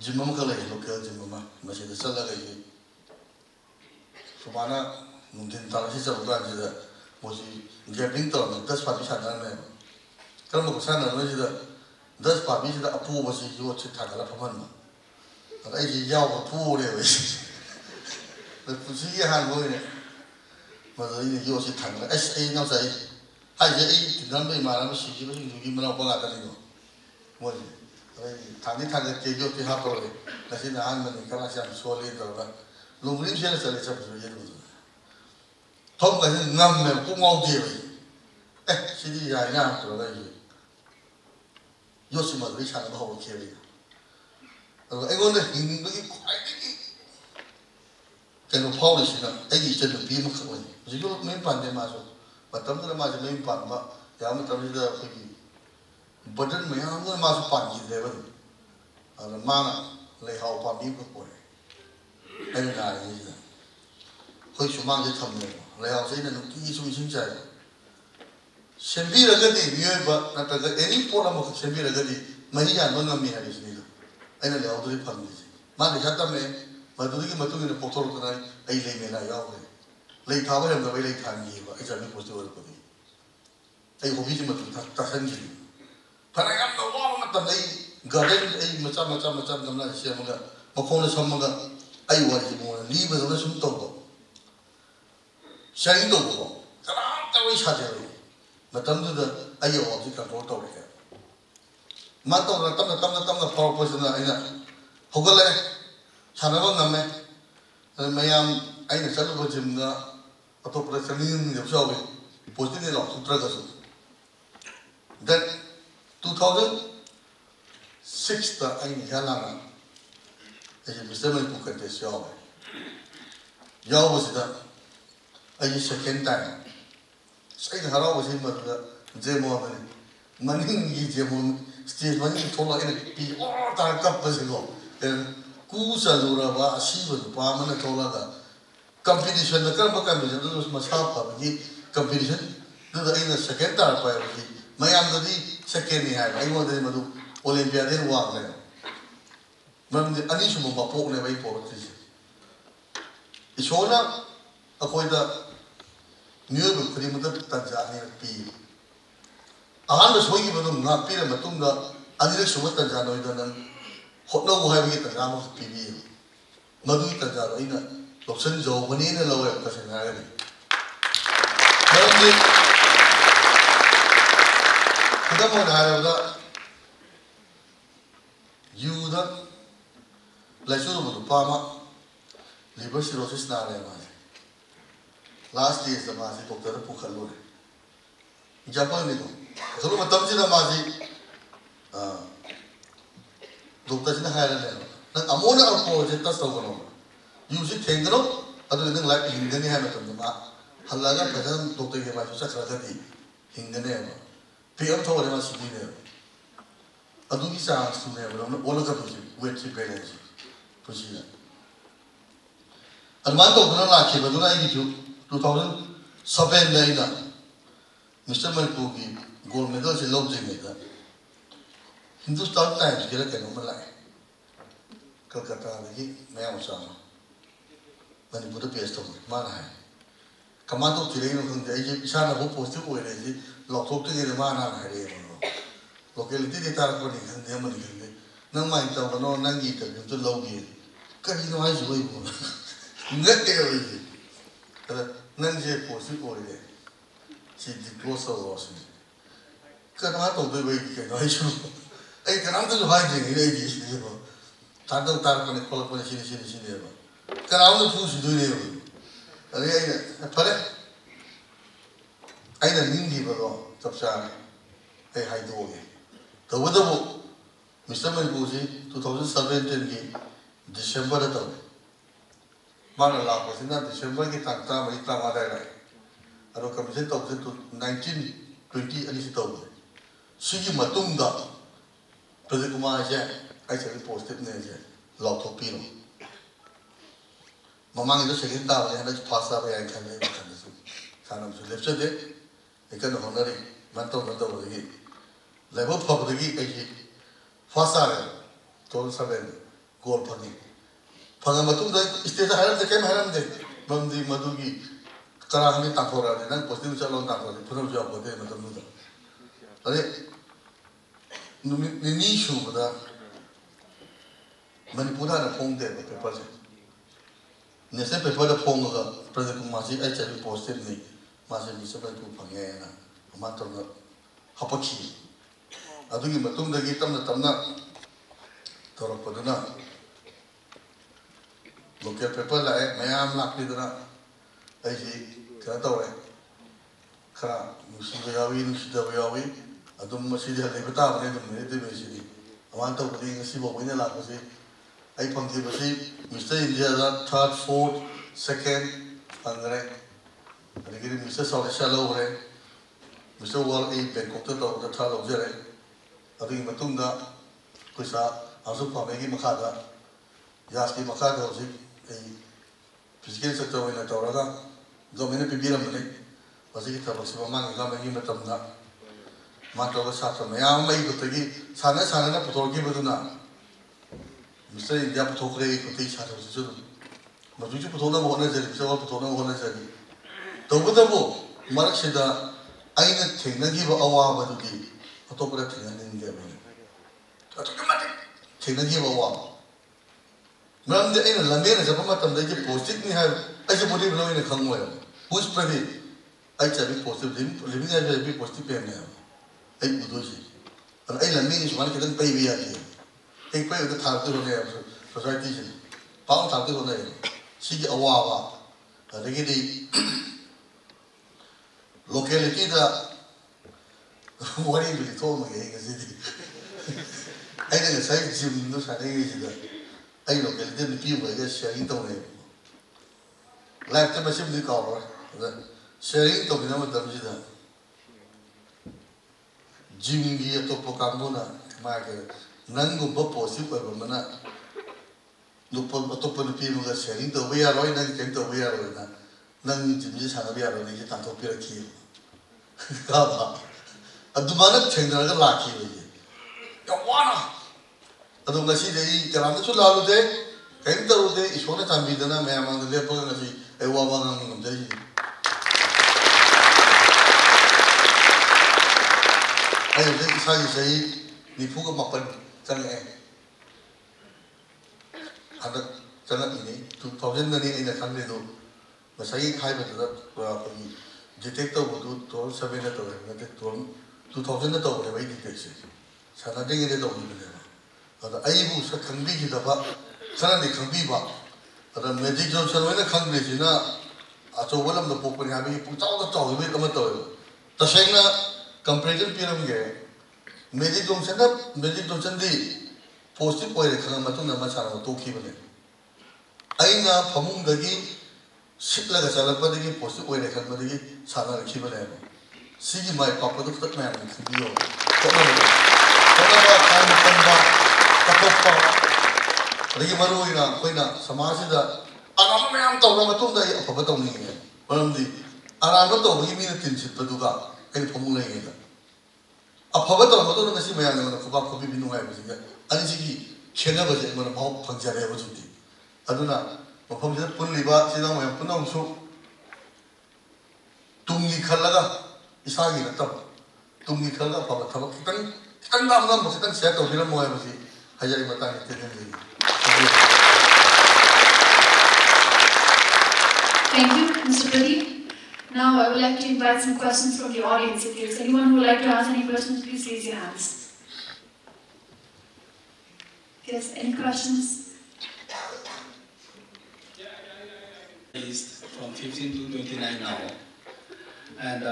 jimam kalau lokal jimam, masih ada salah lagi, semana mungkin tanah sih sebulan sudah, masih gaping tu, tas pagi sana ni. Kalau mau kesana, macam itu, 10 papi sudah apu masih jual cerita kalau paman, kalau ini jauh apu dia wes, bersih han boleh, macam ini jual cerita kalau SA nak saya, aja ini tidak boleh mana masih jual juga mana orang akan itu, boleh, tadi kerja tiap hari, nasi nahan mana kalau siapa soal itu apa, lumpuh siapa sahaja siapa sahaja itu, thom kasi ngam me ku ngau dia sidi ya ina to la yi yosima ri chan ba ho ke ri ai ngon ne hin bi kwai ki ke no phau ni sina ai gi chen bi ma kho ni ji yo me pan de ma so ba tam da ma je me pan ma ya ma tam da khu gi badan me ya ma so pan ji de ba ala ma na le hao pa bi ko ko ai na yi khoi chu ma je tham ne le hao sai na no ki su sin chai Sembi lagi ni, biar nak any pola macam sembi lagi, macam mana ngam ni hari ini, ayat le auto di pagi ni. ꯃꯥꯅ ꯆꯠꯇꯝꯃꯦ ꯃꯗꯨꯗꯒꯤ ꯃꯇꯨꯡ ꯏꯟꯅ ꯄꯣꯛꯊꯣꯔꯛꯇꯅ ꯑꯩ ꯂꯩ ꯃꯦꯂꯥ ꯌꯥꯎꯈ꯭ꯔꯦ ꯂꯩ ꯊꯥꯕ ꯍꯩꯔꯝꯗꯕ ꯑꯩ ꯂꯩ ꯊꯥꯍꯟꯈꯤꯕ ꯑꯩ ꯆꯥꯕꯤ ꯄꯣꯁꯇꯤ ꯑꯣꯏꯔꯛꯄꯗꯤ ꯑꯩ ꯍꯣꯕꯤꯁꯤ ꯃꯇꯨꯡ ꯇꯥꯁꯟꯈꯤꯕ ꯐꯅ ꯌꯥꯝꯅ ꯋꯥꯕ ꯃꯇꯝꯗ ꯑꯩ ꯒꯥꯔꯗꯦꯟ ꯑꯩ ꯃꯆꯥ ꯒꯝꯂꯥ ꯁꯦꯝꯃꯒ ꯃꯈꯣꯡꯗ ꯁꯝꯃꯒ ꯑꯩ ꯋꯥꯔꯤꯁꯤ ꯃꯉꯣꯟꯗ ꯂꯤꯕꯗꯧꯅ ꯁꯨꯝ ꯇꯧꯕ ꯁꯦꯌꯔꯤꯡ ꯇꯧꯕꯀꯣ ꯀꯅꯥꯝꯇ ꯋꯥꯔꯤ ꯁꯥꯖꯔꯣꯏ ꯃꯇꯝꯗꯨꯗ ꯑꯩ ꯑꯋꯥꯕꯁꯤ ꯀꯟꯇ꯭ꯔꯣꯜ ꯇꯧꯔꯛꯑꯦ ꯃꯥ ꯇꯧꯗꯅ ꯇꯞꯅ ꯐꯥꯎꯔꯛꯄꯁꯤꯅ ꯑꯩꯅ ꯍꯧꯒꯠꯂꯛꯑꯦ ꯁꯥꯟꯅꯕ ꯉꯝꯃꯦ ꯑꯗꯨ ꯃꯌꯥꯝ ꯑꯩꯅ ꯆꯠꯂꯨꯕ ꯖꯤꯝꯗ ꯑꯇꯣꯞꯄꯗ ꯆꯠꯅꯤꯡꯉꯕꯁꯨ ꯌꯥꯎꯏ ꯄꯣꯖꯤꯇꯤꯚꯂꯤ ꯂꯥꯎꯊꯣꯛꯇ꯭ꯔꯒꯁꯨ ꯗꯦꯠ 2006ꯗ ꯑꯩꯅ ꯏꯍꯥꯟ ꯍꯥꯟꯅ ꯑꯩꯁꯦ ꯃꯤꯁꯇꯔ ꯃꯅꯤꯄꯨꯔ ꯀꯟꯇꯦꯁ ꯌꯥꯎꯋꯦ ꯌꯥꯎꯕꯁꯤꯗ ꯑꯩꯁꯦ ꯁꯦꯀꯦꯟ ꯇꯥꯏꯝ ꯑꯩꯅ ꯍꯔꯥꯎꯕꯁꯤ ꯃꯗꯨꯗ ꯖꯦꯃꯣꯟꯗꯅꯤ ꯃꯅꯤꯡꯒꯤ ꯖꯦꯃꯣꯟ ꯁ꯭ꯇꯦꯖ ꯃꯅꯤꯡ ꯊꯣꯛꯂꯛꯑ ꯑꯩꯅ ꯄꯤ ꯇꯥꯔ ꯀꯞꯄꯁꯤꯀꯣ ꯀꯨ ꯆꯜꯂꯨꯔꯕ ꯑꯁꯤꯕ ꯅꯨꯄꯥ ꯑꯃꯅ ꯊꯣꯛꯂꯒ ꯀꯝꯄꯤꯇꯤꯁꯟꯗ ꯀꯔꯝꯕ ꯀꯝꯄꯤꯇꯤꯁꯟꯗꯨꯁꯨ ꯃꯁꯥ ꯐꯕꯒꯤ ꯀꯝꯄꯤꯇꯤꯁꯟꯗꯨꯗ ꯑꯩꯅ ꯁꯦꯀꯦꯟ ꯇꯥꯔꯛꯄ ꯍꯥꯏꯕꯁꯤ ꯃꯌꯥꯝꯗꯗꯤ ꯁꯦꯀꯦꯟꯅꯤ ꯍꯥꯏꯕ ꯑꯩꯉꯣꯟꯗꯗꯤ ꯃꯗꯨ ꯑꯣꯂꯦꯝꯄꯤꯌꯥꯗꯩ ꯋꯥꯡꯈ꯭ꯔꯦꯕ ꯃꯔꯝꯗꯤ ꯑꯅꯤꯁꯨꯕ ꯃꯄꯣꯛꯅꯦꯕ ꯑꯩ ꯄꯣꯔꯛꯇ꯭ꯔꯤꯁꯦ ꯏꯁꯣꯔꯅ ꯑꯩꯈꯣꯏꯗ ꯃꯤꯑꯣꯏꯕ ꯈꯨꯗꯤꯡꯃꯛꯇ ꯇꯟꯖꯥ ꯑꯅꯤꯔꯛ ꯄꯤꯌꯦ ꯑꯍꯥꯟꯕ ꯁꯣꯏꯈꯤꯕꯗꯨ ꯉꯥꯛꯄꯤꯔ ꯃꯇꯨꯡꯗ ꯑꯅꯤꯔꯛ ꯁꯨꯕ ꯇꯟꯖꯥ ꯅꯣꯏꯗ ꯅꯪ ꯍꯣꯠꯅꯧ ꯍꯥꯏꯕꯒꯤ ꯇꯟꯖꯥ ꯑꯃꯁꯨ ꯄꯤꯕꯤꯌꯦ ꯃꯗꯨꯒꯤ ꯇꯟꯖꯥꯗꯣ ꯑꯩꯅ ꯂꯧꯁꯤꯟꯖꯧꯕꯅꯦꯅ ꯂꯧꯋꯦꯕ ꯇꯁꯦꯡꯅ ꯍꯥꯏꯔꯒꯗꯤ ꯃꯔꯝꯗꯤ ꯈꯨꯗꯝ ꯑꯣꯏꯅ ꯍꯥꯏꯔꯕꯗ ꯌꯨꯗ ꯂꯥꯏꯆꯨꯔꯕ ꯅꯨꯄꯥ ꯑꯃ ꯂꯤꯚꯔ ꯁꯤꯔꯣꯁꯤꯁ ꯅꯥꯔꯦ ꯃꯥꯁꯦ ꯂꯥꯁ ꯁ꯭ꯇꯦꯖꯇ ꯃꯥꯁꯦ ꯗꯣꯛꯇꯔꯗ ꯄꯨꯈꯠꯂꯨꯔꯦ ꯑꯦꯛꯖꯥꯝꯄꯜꯅꯤꯀꯣ ꯄꯨꯈꯠꯂꯨ ꯃꯇꯝꯁꯤꯗ ꯃꯥꯁꯤ ꯗꯣꯛꯇꯔꯁꯤꯅ ꯍꯥꯏꯔꯅꯦꯕ ꯅꯪ ꯑꯃꯨꯛ ꯍꯟꯅ ꯑꯜꯀꯣꯍꯣꯜꯁꯦ ꯇꯆ ꯇꯧꯒꯅꯣ ꯌꯨꯁꯤ ꯊꯦꯡꯒꯅꯨ ꯑꯗꯨꯗꯤ ꯅꯪ ꯂꯥꯏꯐ ꯍꯤꯡꯒꯅꯤ ꯍꯥꯏꯕ ꯃꯇꯝꯗ ꯃꯥ ꯍꯜꯂꯛꯑꯒ ꯐꯖꯅ ꯗꯣꯛꯇꯔꯒꯤ ꯑꯦꯗꯚꯥꯏꯁꯇꯨ ꯆꯠꯈ꯭ꯔꯒꯗꯤ ꯍꯤꯡꯒꯅꯦꯕ ꯄꯦꯛ ꯑꯃ ꯊꯣꯛꯑꯗꯤ ꯃꯥ ꯁꯤꯗꯣꯏꯅꯦꯕ ꯑꯗꯨꯒꯤ ꯆꯥꯟꯁꯇꯨꯅꯦꯕ ꯑꯣꯜꯂꯛꯀꯗꯣꯏꯁꯦ ꯋꯦꯠꯁꯤ ꯕꯦꯂꯦꯟꯁꯁꯤ ꯄꯨꯟꯁꯤꯗ ꯑꯗꯨꯃꯥꯏꯅ ꯇꯧꯗꯨꯅ ꯂꯥꯛꯈꯤꯕꯗꯨꯅ ꯑꯩꯒꯤꯁꯨ 2007ꯗ ꯑꯩꯅ ꯃꯤꯁꯇꯔ ꯃꯅꯤꯄꯨꯔꯒꯤ ꯒꯣꯜड ꯃꯦꯗꯜꯁꯦ ꯂꯧꯗ꯭ꯔꯤꯉꯩꯗ ꯍꯤꯟꯗꯨꯁꯇꯥꯟ ꯇꯥꯏꯝꯁꯀꯤꯔ ꯀꯩꯅꯣꯝꯃ ꯂꯥꯛꯑꯦ ꯀꯜꯀꯇꯥꯗꯒꯤ ꯃꯌꯥꯝ ꯃꯆꯥ ꯑꯃ ꯃꯅꯤꯄꯨꯔꯗ ꯄꯦꯁ ꯇꯧꯕꯅꯤ ꯃꯥꯅ ꯍꯥꯏ ꯀꯃꯥꯏꯅ ꯇꯧꯊꯤꯔꯛꯏꯅꯣ ꯈꯪꯗꯦ ꯑꯩꯁꯦ ꯏꯁꯥꯅꯕꯨ ꯄꯣꯖꯤꯇꯤꯚ ꯑꯣꯏꯔꯦ ꯑꯩꯁꯦ ꯂꯥꯎꯊꯣꯛꯇ꯭ꯔꯤꯉꯩꯗ ꯃꯥꯅ ꯍꯥꯟꯅ ꯍꯥꯏꯔꯛꯑꯦꯕ ꯂꯣꯀꯦꯂꯤꯇꯤꯗꯒꯤ ꯇꯥꯔꯛꯄꯅꯤ ꯈꯪꯗꯦ ꯑꯃꯅꯤ ꯈꯪꯗꯦ ꯅꯪ ꯃꯥꯏꯅ ꯇꯧꯒꯅꯣ ꯅꯪꯒꯤ ꯏꯟꯇꯔꯚꯤꯌꯨꯗꯨ ꯂꯧꯒꯦ ꯀꯔꯤꯅꯣ ꯍꯥꯏꯁꯤꯕꯣ ꯑꯩꯕꯨ ꯉꯛꯑꯦꯕ ꯑꯩꯁꯦ ꯑꯗ ꯅꯪꯁꯦ ꯄꯣꯖꯤꯇꯤꯚ ꯑꯣꯏꯔꯦ ꯁꯤ ꯗꯤꯀ꯭ꯂꯣꯁ ꯇꯧꯔꯣ ꯁꯤꯅꯤ ꯀꯅꯥ ꯇꯧꯗꯣꯏꯕ ꯑꯩꯒꯤ ꯀꯩꯅꯣ ꯑꯩꯁꯨ ꯑꯩ ꯀꯅꯥꯝꯇꯁꯨ ꯍꯥꯏꯗ꯭ꯔꯤꯉꯩꯗ ꯑꯩꯗꯤ ꯁꯤꯅꯦꯕ ꯊꯥꯗꯧ ꯇꯥꯔꯛꯄꯅꯤ ꯈꯣꯠꯂꯛꯄꯅꯤ ꯁꯤꯅꯦꯕ ꯀꯅꯥꯝꯇ ꯐꯨꯁꯤꯗꯣꯏꯅꯦꯕ ꯑꯗꯩ ꯑꯩꯅ ꯐꯔꯦ ꯑꯩꯅ ꯅꯤꯡꯈꯤꯕꯗꯣ ꯆꯞ ꯆꯥꯔꯦ ꯑꯩ ꯍꯥꯏꯗꯣꯛꯑꯒꯦ ꯇꯧꯕꯇꯕꯨ ꯃꯤꯁꯇꯔ ꯃꯅꯤꯄꯨꯔꯁꯤ 2017ꯒꯤ ꯗꯤꯁꯦꯝꯕꯔꯗ ꯇꯧꯋꯦ ꯃꯥꯅ ꯂꯥꯛꯄꯁꯤꯅ ꯗꯤꯁꯦꯝꯕꯔꯒꯤ ꯇꯥꯡ 13, 14 ꯑꯗꯥꯏꯗ ꯂꯥꯛꯑꯦ ꯑꯗꯣ ꯀꯝꯄꯤꯇꯤꯁꯟ ꯇꯧꯕꯁꯤ 19, 20 ꯑꯅꯤꯁꯤ ꯇꯧꯕꯅꯦ ꯁꯤꯒꯤ ꯃꯇꯨꯡꯗ ꯄ꯭ꯔꯗꯤꯞ ꯀꯨꯃꯥꯔꯁꯦ ꯑꯩ ꯆꯠꯂꯤ ꯄꯣꯖꯤꯇꯤꯚꯅꯦꯁꯦ ꯂꯥꯎꯊꯣꯛꯄꯤꯔꯣ ꯃꯃꯥꯡꯒꯤꯗ ꯁꯦꯀꯦꯟ ꯇꯥꯕꯅꯤ ꯍꯟꯗꯛ ꯐꯥꯔꯁ ꯇꯥꯕ ꯌꯥꯏꯅ ꯈꯜꯂꯦ ꯑꯩ ꯋꯥꯈꯜꯗꯁꯨ ꯁꯥꯟꯅꯕꯁꯨ ꯂꯦꯞꯆꯗꯦ ꯑꯩ ꯀꯟꯅ ꯍꯣꯠꯅꯔꯤ ꯃꯥꯅ ꯇꯧꯕꯗꯒꯤ ꯂꯥꯏꯕꯛ ꯐꯕꯗꯒꯤ ꯑꯩꯁꯤ ꯐꯥꯔꯁ ꯇꯥꯔꯦ 2007ꯗ ꯒꯣꯜ ꯐꯪꯉꯤ ꯐꯪꯉ ꯃꯇꯨꯡꯗ ꯏꯁꯇꯦꯖꯇ ꯍꯥꯏꯔꯝꯗꯦ ꯀꯩꯝ ꯍꯥꯏꯔꯝꯗꯦ ꯃꯔꯝꯗꯤ ꯃꯗꯨꯒꯤ ꯀꯅꯥꯒꯅꯤ ꯇꯥꯟꯊꯣꯔꯛꯑꯗꯤ ꯅꯪ ꯄꯣꯖꯤꯇꯤꯚ ꯆꯠꯂꯣ ꯇꯥꯟꯊꯣꯔꯛꯑꯗꯤ ꯐꯨꯅꯕꯁꯨ ꯌꯥꯎꯄꯣꯠꯇꯦ ꯃꯇꯝꯗꯨꯗ ꯑꯗꯩ ꯅꯨꯃꯤꯠ ꯅꯤꯅꯤ ꯁꯨꯕꯗ ꯃꯅꯤꯄꯨꯔꯗ ꯍꯥꯟꯅ ꯐꯣꯡꯗꯦꯕ ꯄꯦꯄꯔꯁꯦ ꯅꯦꯁꯅꯦꯜ ꯄꯦꯄꯔꯗ ꯐꯣꯡꯉꯒ ꯄ꯭ꯔꯗꯤꯞ ꯀꯨꯃꯥꯔꯁꯤ ꯑꯩ ꯆꯠꯂꯤ ꯄꯣꯖꯤꯇꯤꯚꯅꯤ ꯃꯥꯁꯦ ꯃꯤꯁꯇꯔ ꯃꯅꯤꯄꯨꯔ ꯐꯪꯉꯦꯅ ꯑꯗꯨꯃꯥꯏꯅ ꯇꯧꯅ ꯍꯥꯞꯄꯛꯈꯤ ꯑꯗꯨꯒꯤ ꯃꯇꯨꯡꯗꯒꯤ ꯇꯞꯅ ꯇꯧꯔꯛꯄꯗꯨꯅ ꯂꯣꯀꯦꯜ ꯄꯦꯄꯔ ꯂꯥꯛꯑꯦ ꯃꯌꯥꯝ ꯂꯥꯛꯄꯤꯗꯨꯅ ꯑꯩꯁꯤ ꯀꯩꯅꯣ ꯇꯧꯔꯦ ꯈꯔ ꯅꯨꯡꯁꯤꯕ ꯌꯥꯎꯏ ꯅꯨꯡꯁꯤꯗꯕ ꯌꯥꯎꯏ ꯑꯗꯨꯝ ꯃꯁꯤꯗꯤ ꯂꯩꯕ ꯇꯥꯕꯅꯤ ꯑꯗꯨꯝ ꯃꯦꯔꯤꯠꯁꯤꯗꯤ ꯑꯗꯨꯃꯥꯏꯅ ꯇꯧꯕꯗꯤ ꯉꯁꯤꯐꯥꯎ ꯑꯩꯅ ꯂꯥꯛꯄꯁꯤ ꯑꯩ ꯐꯪꯈꯤꯕꯁꯤ ꯃꯤꯁꯇꯔ ꯏꯟꯗꯤꯌꯥꯗ 3rd, 4th, 2nd ꯐꯪꯈ꯭ರೆ ꯑꯗꯒꯤꯗꯤ ꯃꯤꯁꯇꯔ ꯁꯥꯎꯠ ꯑꯦꯁꯤꯌꯥ ꯂꯧꯈ꯭ꯔꯦ ꯃꯤꯁꯇꯔ ꯋꯥꯔꯜ ꯑꯩ ꯕꯦꯡꯀꯣꯛꯇ ꯇꯧꯕꯗ 3rd ꯂꯧꯖꯔꯦ ꯑꯗꯨꯒꯤ ꯃꯇꯨꯡꯗ ꯑꯩꯈꯣꯏ ꯑꯃꯁꯨꯡ ꯄꯥꯝꯕꯩꯒꯤ ꯃꯈꯥꯗ ꯌꯥꯁꯀꯤ ꯃꯈꯥꯗ ꯍꯧꯖꯤꯛ ꯑꯩ ꯐꯤꯖꯤꯀꯦꯜ ꯏꯟꯁꯇ꯭ꯔꯛꯇꯔ ꯑꯣꯏꯅ ꯇꯧꯔꯒ ꯒꯚꯔꯟꯃꯦꯟꯠꯅ ꯄꯤꯕꯤꯔꯝꯕꯅꯤ ꯍꯧꯖꯤꯛꯀꯤ ꯊꯕꯛꯁꯤ ꯃꯃꯥꯡꯒꯤ ꯒꯚꯔꯟꯃꯦꯟꯠꯒꯤ ꯃꯇꯝꯗ ꯃꯥ ꯇꯧꯔꯒ ꯁꯥꯇ꯭ꯔ ꯃꯌꯥꯝ ꯑꯃ ꯑꯩꯈꯛꯇꯒꯤ ꯁꯥꯟꯅ ꯄꯨꯊꯣꯔꯛꯈꯤꯕꯗꯨꯅ Mr. India Potokre could teach how to do. But you put on a one as a put on a one as a Tobutabo, Marxida, I didn't take the give a war to be a topper thing in India. Automatic. Take the give a war. Ram the in Lamin as a Pamatam, they posted me have as a body below in a Conwell. Who's private? I shall be posted him, living as a be posted pay now. I would do it. And I mean, one can pay me again. Take pay with the title on there for citation. Pound title on there. See a wawa. And they get the locality that what he really told me. I didn't say Jim, no, I didn't. I look at the people, I guess, sharing to me. Like the machine they call her. Sharing to me, no, the Jimmy at Topocamona, Margaret, Nango Bopo, Super Mana. No top of the people that sharing the way are and came to we are none Jimmy's Hanabiar and you can't appear a key. A Dumana change another lucky with you. Yawana! I don't see the Karamatu day, came to day, is one time with the name among the leopard and a woman on the day. I think it's how you say, the Puga Mapan, Tanakini, 2008 in the country, but I high with that detector would do 12 2000 over the way detection. Sanading it over the Abu can be the back, suddenly can be back. But the Magic Johnson when the country is not at all one of the Pope having put out the talk with Amato. The Shana comparison pyramid. Magic Johnson D. Posted by the Kanamatuna Masana, 2 Kibane. Aina Pamung Dagi, sit like a salapadi, posted by the Kanadi, Sana Kibane. See my papa, the man, Kibio. Rigimaruina, Quina, Samasida, Anam Tomatumda, Papatomini, Ramdi, Aramato, he mean a tinship Paduga, and Pomulaga. A Pavato, Madonna Simayan, and a Fabako Binu, and he can never get one of Panjare. I do not. Pumja Punliba, Sidam, and Punam so Tungi Kalaga, Isagi, the top. Tungi Kalaga, Papa, and number second set of Villamoyamasi, Hajari Matani. Thank you, Mr. Pradeep. Now I would like to invite some questions from the audience. If there's anyone who would like to ask any questions, please raise your hands. Yes, any questions? Is from 15 to 29 now. And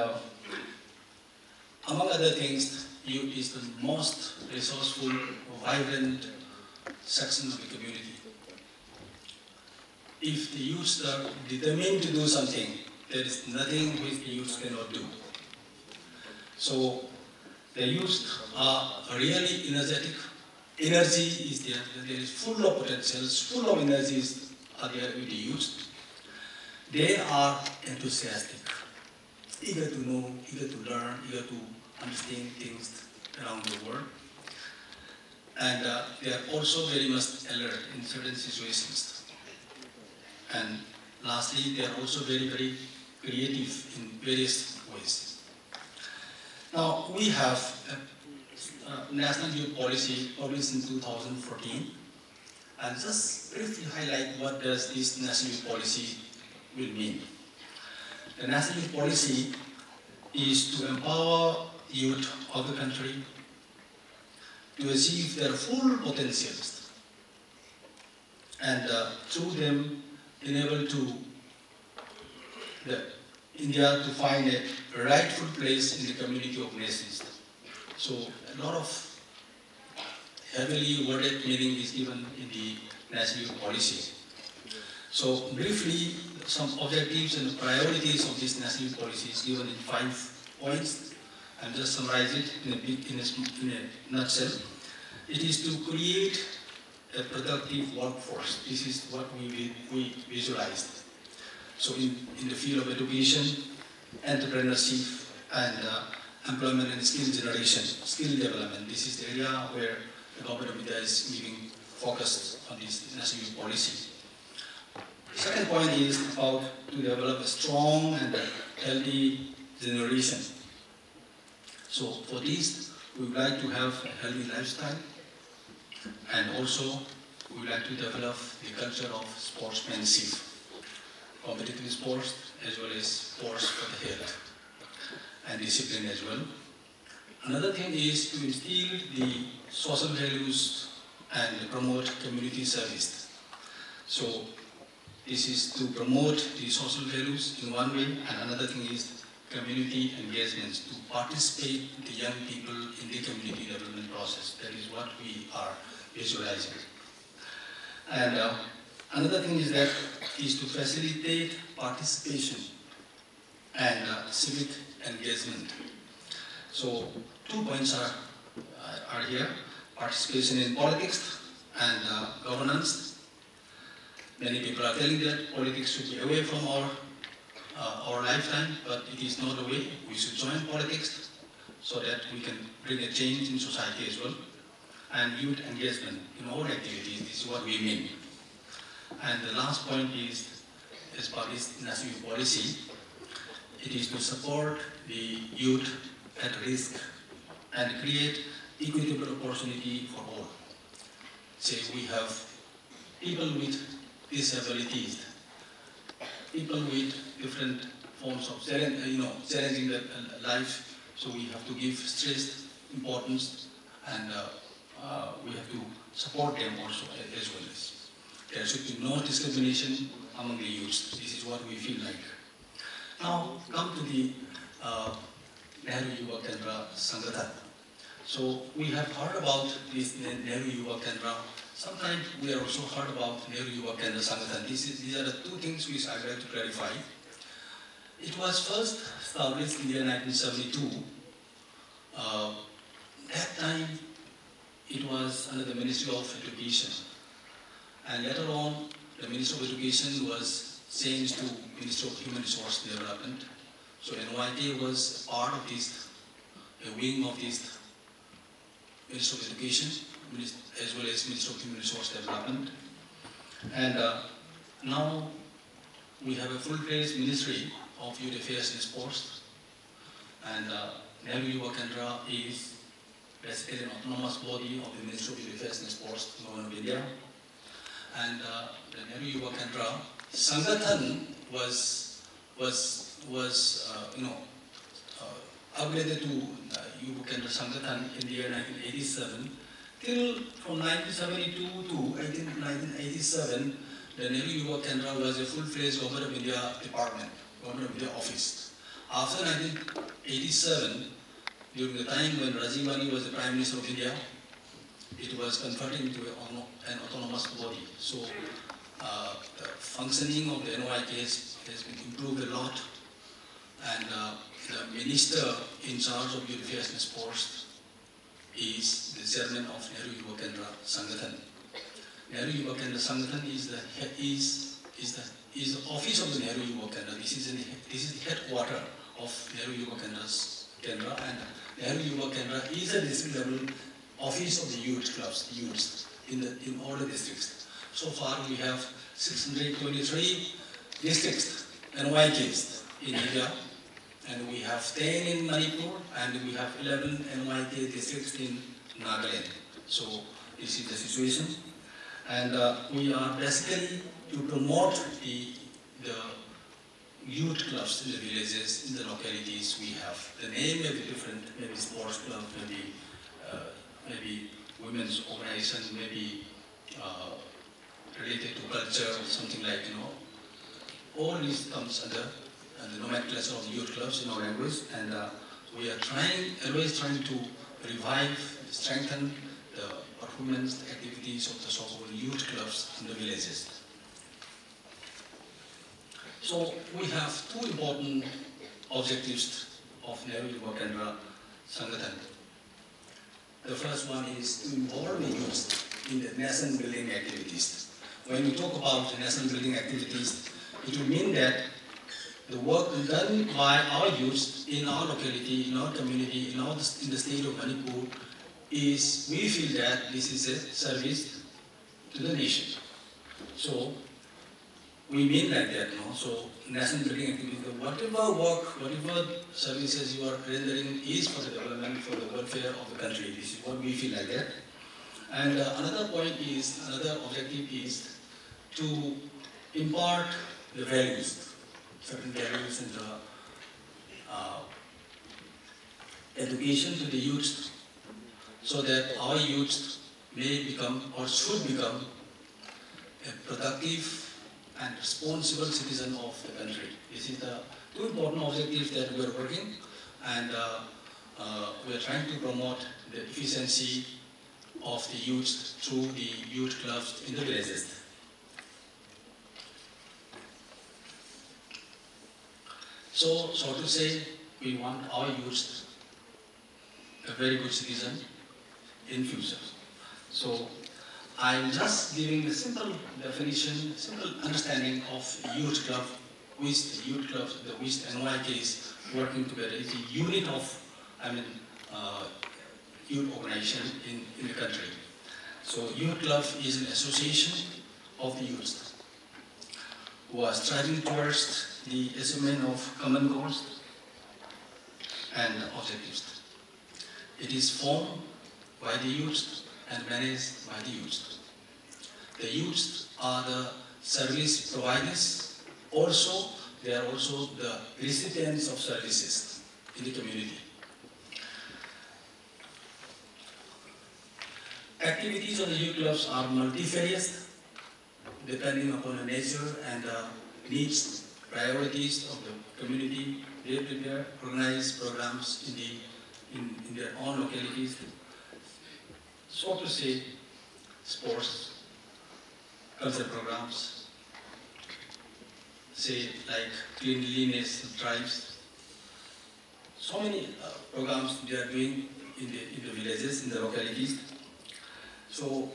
among other things, youth is the most resourceful, vibrant section of the community. If the youths are determined to do something, there is nothing which the youths cannot do. So the youths are really energetic. Energy is there. There is full of potentials, full of energies are there with the youths. They are enthusiastic, eager to know, eager to learn, eager to understand things around the world. And they are also very much alert in certain situations. And lastly, they are also very, very creative in various ways. Now, we have a national youth policy published in 2014. And just briefly highlight what does this national youth policy will mean. The national youth policy is to empower youth of the country to achieve their full potentials and through them enable to India to find a rightful place in the community of nations. So a lot of heavily worded meaning is given in the national youth policy. So briefly, some objectives and priorities of this national youth policy is given in 5 points. I'll just summarize it in a nutshell. It is to create a productive workforce. This is what we visualized. So in the field of education, entrepreneurship, and employment and skill generation, skill development. This is the area where the government of India is giving focused on this national youth policy. The second point is about to develop a strong and healthy generation. So for this, we would like to have a healthy lifestyle, and also we would like to develop the culture of sportsmanship, competitive sports as well as sports for the health and discipline as well. Another thing is to instill the social values and promote community service. So this is to promote the social values in one way, and another thing is community engagements, to participate the young people in the community development process. That is what we are visualizing. And another thing is to facilitate participation and civic engagement. So 2 points are here: participation in politics and governance. Many people are telling that politics should be away from our lifetime, but it is not a way. We should join politics so that we can bring a change in society as well. And youth engagement in all activities, this is what we mean. And the last point is, as part of this national youth policy, it is to support the youth at risk and create equitable opportunity for all. Say we have people with disabilities, people with different forms of challenging life, so we have to give stressed importance, and we have to support them also as well as. There should be no discrimination among the youths. This is what we feel like. Now come to the Nehru Yuva Kendra Sangathan. So we have heard about this Nehru Yuva Kendra. Sometimes we have also heard about Nehru Yuva Kendra Sangathan. These are the two things which I would like to clarify. It was first established in the year 1972. That time it was under the Ministry of Education. And later on, the Ministry of Education was changed to Ministry of Human Resource Development. So NYT was part of this, a wing of this Ministry of Education, as well as Ministry of Human Resource Development. And now we have a full-fledged Ministry of Youth Affairs and Sports. And Nehru Yuva Kendra is basically an autonomous body of the Ministry of Youth Affairs and Sports, Government of India. And the Nehru Yuva Kendra Sangathan was upgraded to Yuva Kendra Sangathan in the year 1987. Till from 1972 to 1987, the Nehru Yuva Kendra was a full-fledged Government of India department, Government of India office. After 1987, during the time when Rajiv Gandhi was the Prime Minister of India, it was converted into an autonomous body. So the functioning of the NYK has been improved a lot, and the minister in charge of youth affairs and sports is the chairman of Nehru Yuva Kendra Sangathan. Nehru Yuva Kendra Sangathan is the office of the Nehru Yuva Kendra. This is the headquarter of Nehru Yuva Kendra, and Nehru Yuva Kendra is a district level office of the youth clubs, the youths in all the districts. So far we have 623 districts, NYKs in India, and we have 10 in Manipur, and we have 11 NYK districts in Nagaland. So this is the situation, and we are basically to promote the youth clubs in the villages, in the localities we have. The name may be different, maybe sports club, maybe women's organization, maybe related to culture, something like, all these comes under the nomenclature of youth clubs in our language, and we are always trying to revive, strengthen the performance, the activities of the so-called youth clubs in the villages. So we have two important objectives of Nehru Yuva Kendra Sangathan. The first one is to involve the youth in the nation building activities. When we talk about nation building activities, it will mean that the work done by our youth in our locality, in our community, in the state of Manipur is, we feel that this is a service to the nation. So we mean like that, no? So nation building activities, whatever work, whatever services you are rendering is for the development, for the welfare of the country. This is what we feel like that. And another point is, another objective is to impart the values, certain values in the education to the youth, so that our youth may become or should become a productive and responsible citizen of the country. This is the two important objectives that we are working, and we are trying to promote the efficiency of the youth through the youth clubs in the villages. So to say, we want our youth a very good citizen in future. So I'm just giving a simple definition, simple understanding of youth club, which the youth clubs, the which NYKs working together is a unit of, youth organization in the country. So youth club is an association of the youth who are striving towards the achievement of common goals and objectives. It is formed by the youth and managed by the youth. The youth are the service providers. Also, they are also the recipients of services in the community. Activities of the youth clubs are multifarious, depending upon the nature and the needs, priorities of the community. They prepare organized programs in their own localities. So to say, sports, cultural programs, say like cleanliness drives. So many programs they are doing in the villages, in the localities. So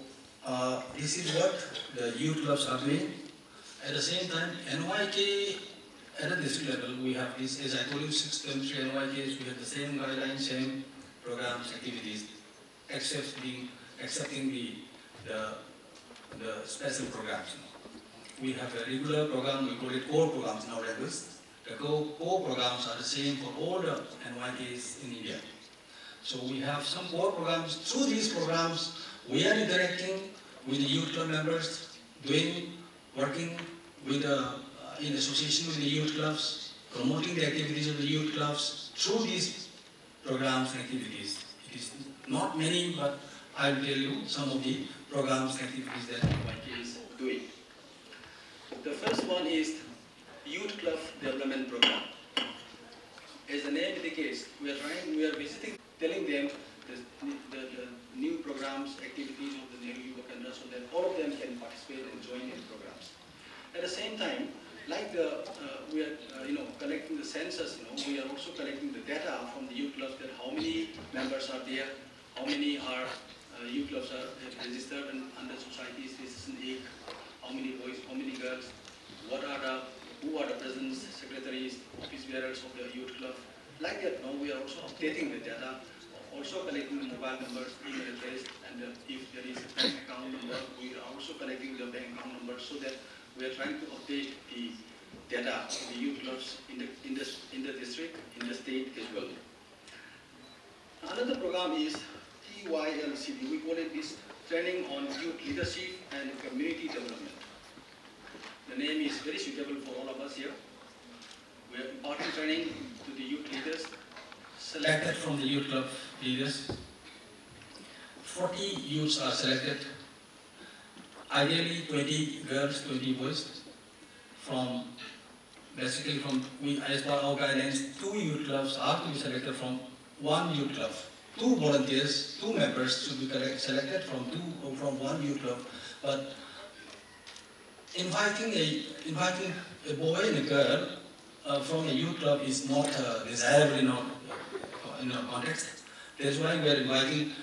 this is what the youth clubs are doing. At the same time, NYK at the district level, we have this, as I told you, 6 country NYKs, we have the same guidelines, same programs, activities, accepting the special programs. We have a regular program, we call it core programs nowadays. The core programs are the same for all the NYKs in India. So we have some core programs. Through these programs, we are interacting with the youth club members, working with in association with the youth clubs, promoting the activities of the youth clubs through these programs and activities. It is not many, but I will tell you some of the programs and activities that NYK is doing. The first one is Youth Club Development Program. As the name indicates, we are visiting, telling them the new programs, activities of the new Yuva Kendra, so that all of them can participate and join in programs. At the same time, like we are collecting the census, we are also collecting the data from the youth clubs, that how many members are there, how many are youth clubs are registered under societies, registration age, how many boys, how many girls, who are the presidents, secretaries, office bearers of the youth club. Like that, now we are also updating the data, also collecting the mobile numbers, email address, and if there is a bank account number, we are also collecting the bank account number, so that we are trying to update the data of the youth clubs in the district, in the state as well. Another program is TYLCD. We call it this Training on Youth Leadership and Community Development. The name is very suitable for all of us here. We are imparting training to the youth leaders, selected from the youth club leaders. 40 youths are selected. Ideally 20 girls, 20 boys. Basically as per our guidelines, 2 youth clubs are to be selected from 1 youth club. 2 volunteers, 2 members should be selected from 1 youth club. But inviting a boy and a girl from a youth club is not desirable in our context. That's why we are inviting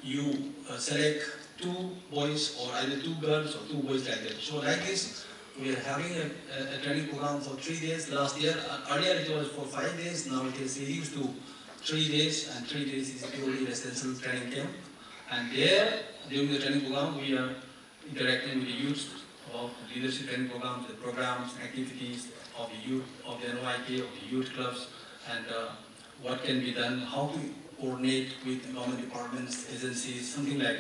you select 2 boys or either 2 girls or 2 boys like that. So like this, we are having a training program for 3 days. Last year, earlier it was for 5 days. Now it is reduced to 3 days, and 3 days is purely residential training camp. And there, during the training program, we are interacting with the youth about leadership training programs, the programs, activities of the youth, of the NYK, of the youth clubs, and what can be done, how to coordinate with government departments, agencies, something like,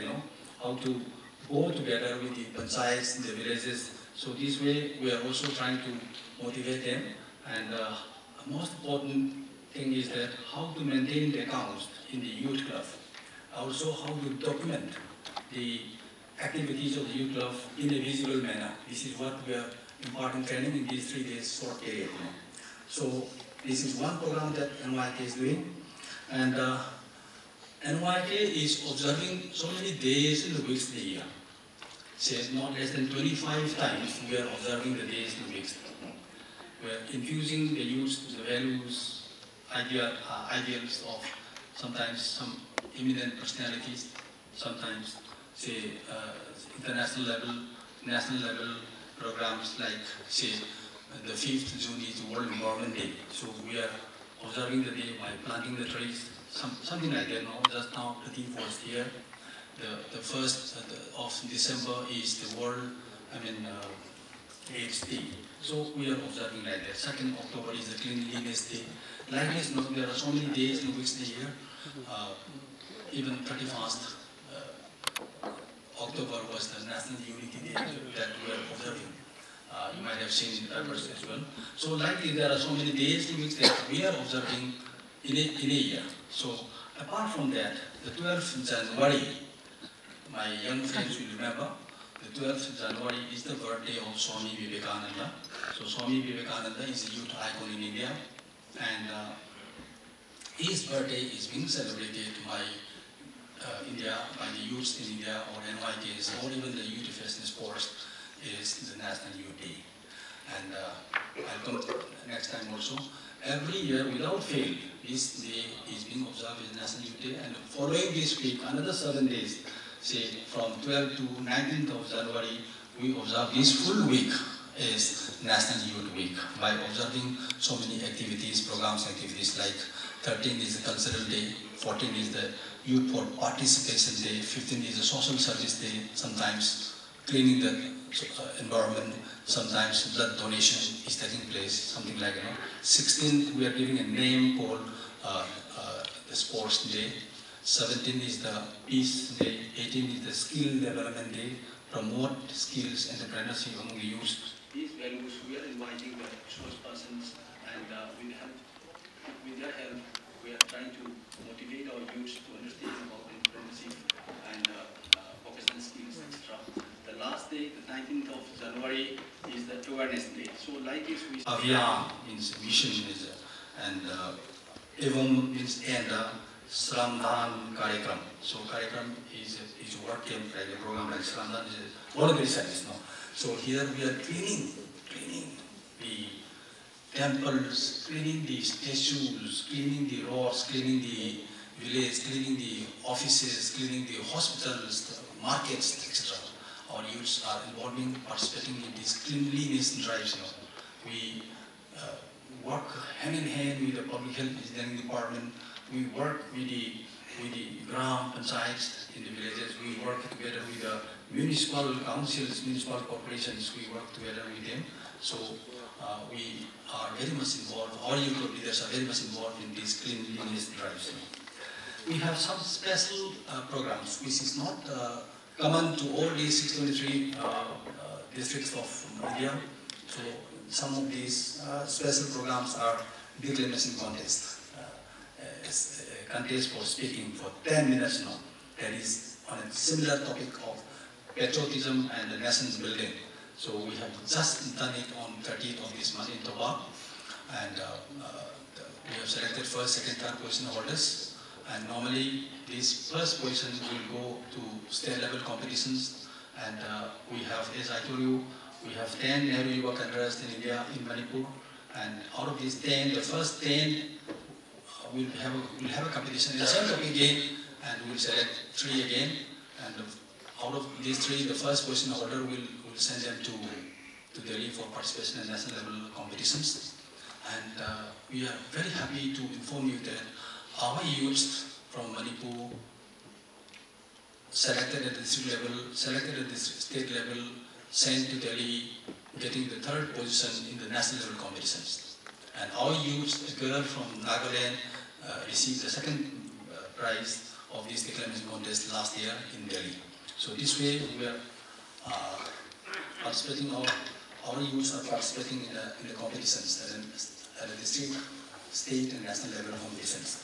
how to go together with the panchayats in the villages. So this way, we are also trying to motivate them. And the most important thing is that how to maintain the accounts in the youth club. Also, how to document the activities of the youth club in a visible manner. This is what we are imparting training in these 3 days short period. So this is one program that NYK is doing. And NYK is observing so many days in the weeks of the year. Say not less than 25 times we are observing the days in the weeks. We are infusing the youth, the values, ideals of sometimes some eminent personalities, sometimes say international level, national level programs like say the 5th June is World Environment Day. So we are observing the day by planting the trees, something like that. Just now the theme was here. The 1st of December is the World, AIDS Day. So we are observing like that. 2nd October is the Cleanliness Day. Like this, there are so many days in which the year. Even 31st October was the National Unity Day that we are observing. You might have seen in papers as well. So likely there are so many days in which that we are observing in a year. So apart from that, the 12th January, my young friends will remember, the 12th January is the birthday of Swami Vivekananda. So Swami Vivekananda is a youth icon in India, and his birthday is being celebrated by India, by the youths in India, or NYKs, or even the Youth Fest in Sports is the National Youth Day. And I'll come next time also. Every year, without fail, this day is being observed as National Youth Day, and following this week, another 7 days, say from 12th to 19th of January, we observe this full week as National Youth Week by observing so many activities, programs, activities like 13th is the Cultural Day, 14th is the Youth for Participation Day, 15th is the Social Service Day, sometimes cleaning the environment, sometimes blood donation is taking place, something like 16th we are giving a name called the Sports Day, 17th is the Peace Day, 18th is the Skill Development Day, promote skills and entrepreneurship among the youth. These values we are inviting the spokespersons, and with their help we are trying to motivate our youth to understand about entrepreneurship and vocational skills, etc. The last day, the 19th of January, is the Awareness Day. So like this, we Avyan means mission is, and Evam means and Shramdhan Karyakram. So Karyakram is a work camp, like a program like Shramdhan is a voluntary service now. So here we are cleaning the temples, cleaning the statues, cleaning the roads, cleaning the village, cleaning the offices, cleaning the hospitals, the markets, etc. Our youths are participating in these cleanliness drives. We work hand in hand with the public health engineering department. We work with the gram panchayats in the villages. We work together with the municipal councils, municipal corporations. We work together with them. So we are very much involved. All youth leaders are very much involved in these cleanliness drives. We have some special programs, which is not common to all these 623 districts of India. So some of these special programs are declamation contest. Contest for speaking for 10 minutes now. That is on a similar topic of patriotism and the nation's building. So we have just done it on 30th of this month in Toba, and we have selected first, second, third position holders. And normally this first position will go to state level competitions, and we have, as I told you, we have 10 Nehru Yuva Kendras in India, in Manipur, and out of these 10, the first 10 we'll have a competition in the same topic again, and we'll select 3 again, and out of these 3, the first position holder will send them to Delhi for participation in national level competitions. And we are very happy to inform you that our youths from Manipur, selected at the district level, selected at the state level, sent to Delhi, getting the 3rd position in the national level competitions. And our youth, a girl from Nagaland, received the 2nd prize of this declamation contest last year in Delhi. So this way we are participating, our youths are participating in the competitions at the district, state and national level competitions.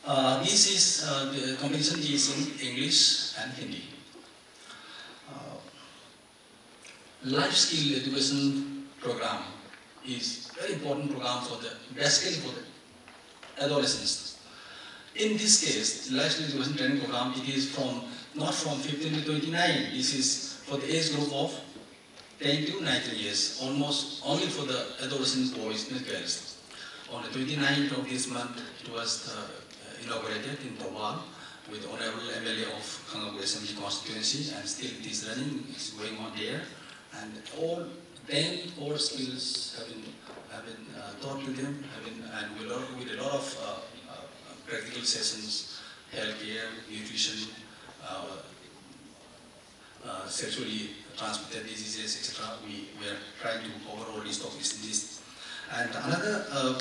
The competition is in English and Hindi. Life skill education program is very important program for basically for the adolescents. In this case, life skill education training program, it is not from 15 to 29. This is for the age group of 10 to 19 years, almost only for the adolescent boys and girls. On the 29th of this month, it was inaugurated in Tawal with Honorable MLA of Kangapur Assembly constituency, and still it is running, it's going on there. And all 10 core skills have been taught to them, and with a lot of practical sessions, healthcare, nutrition, sexually transmitted diseases, etc. We are trying to cover all these topics in this. And another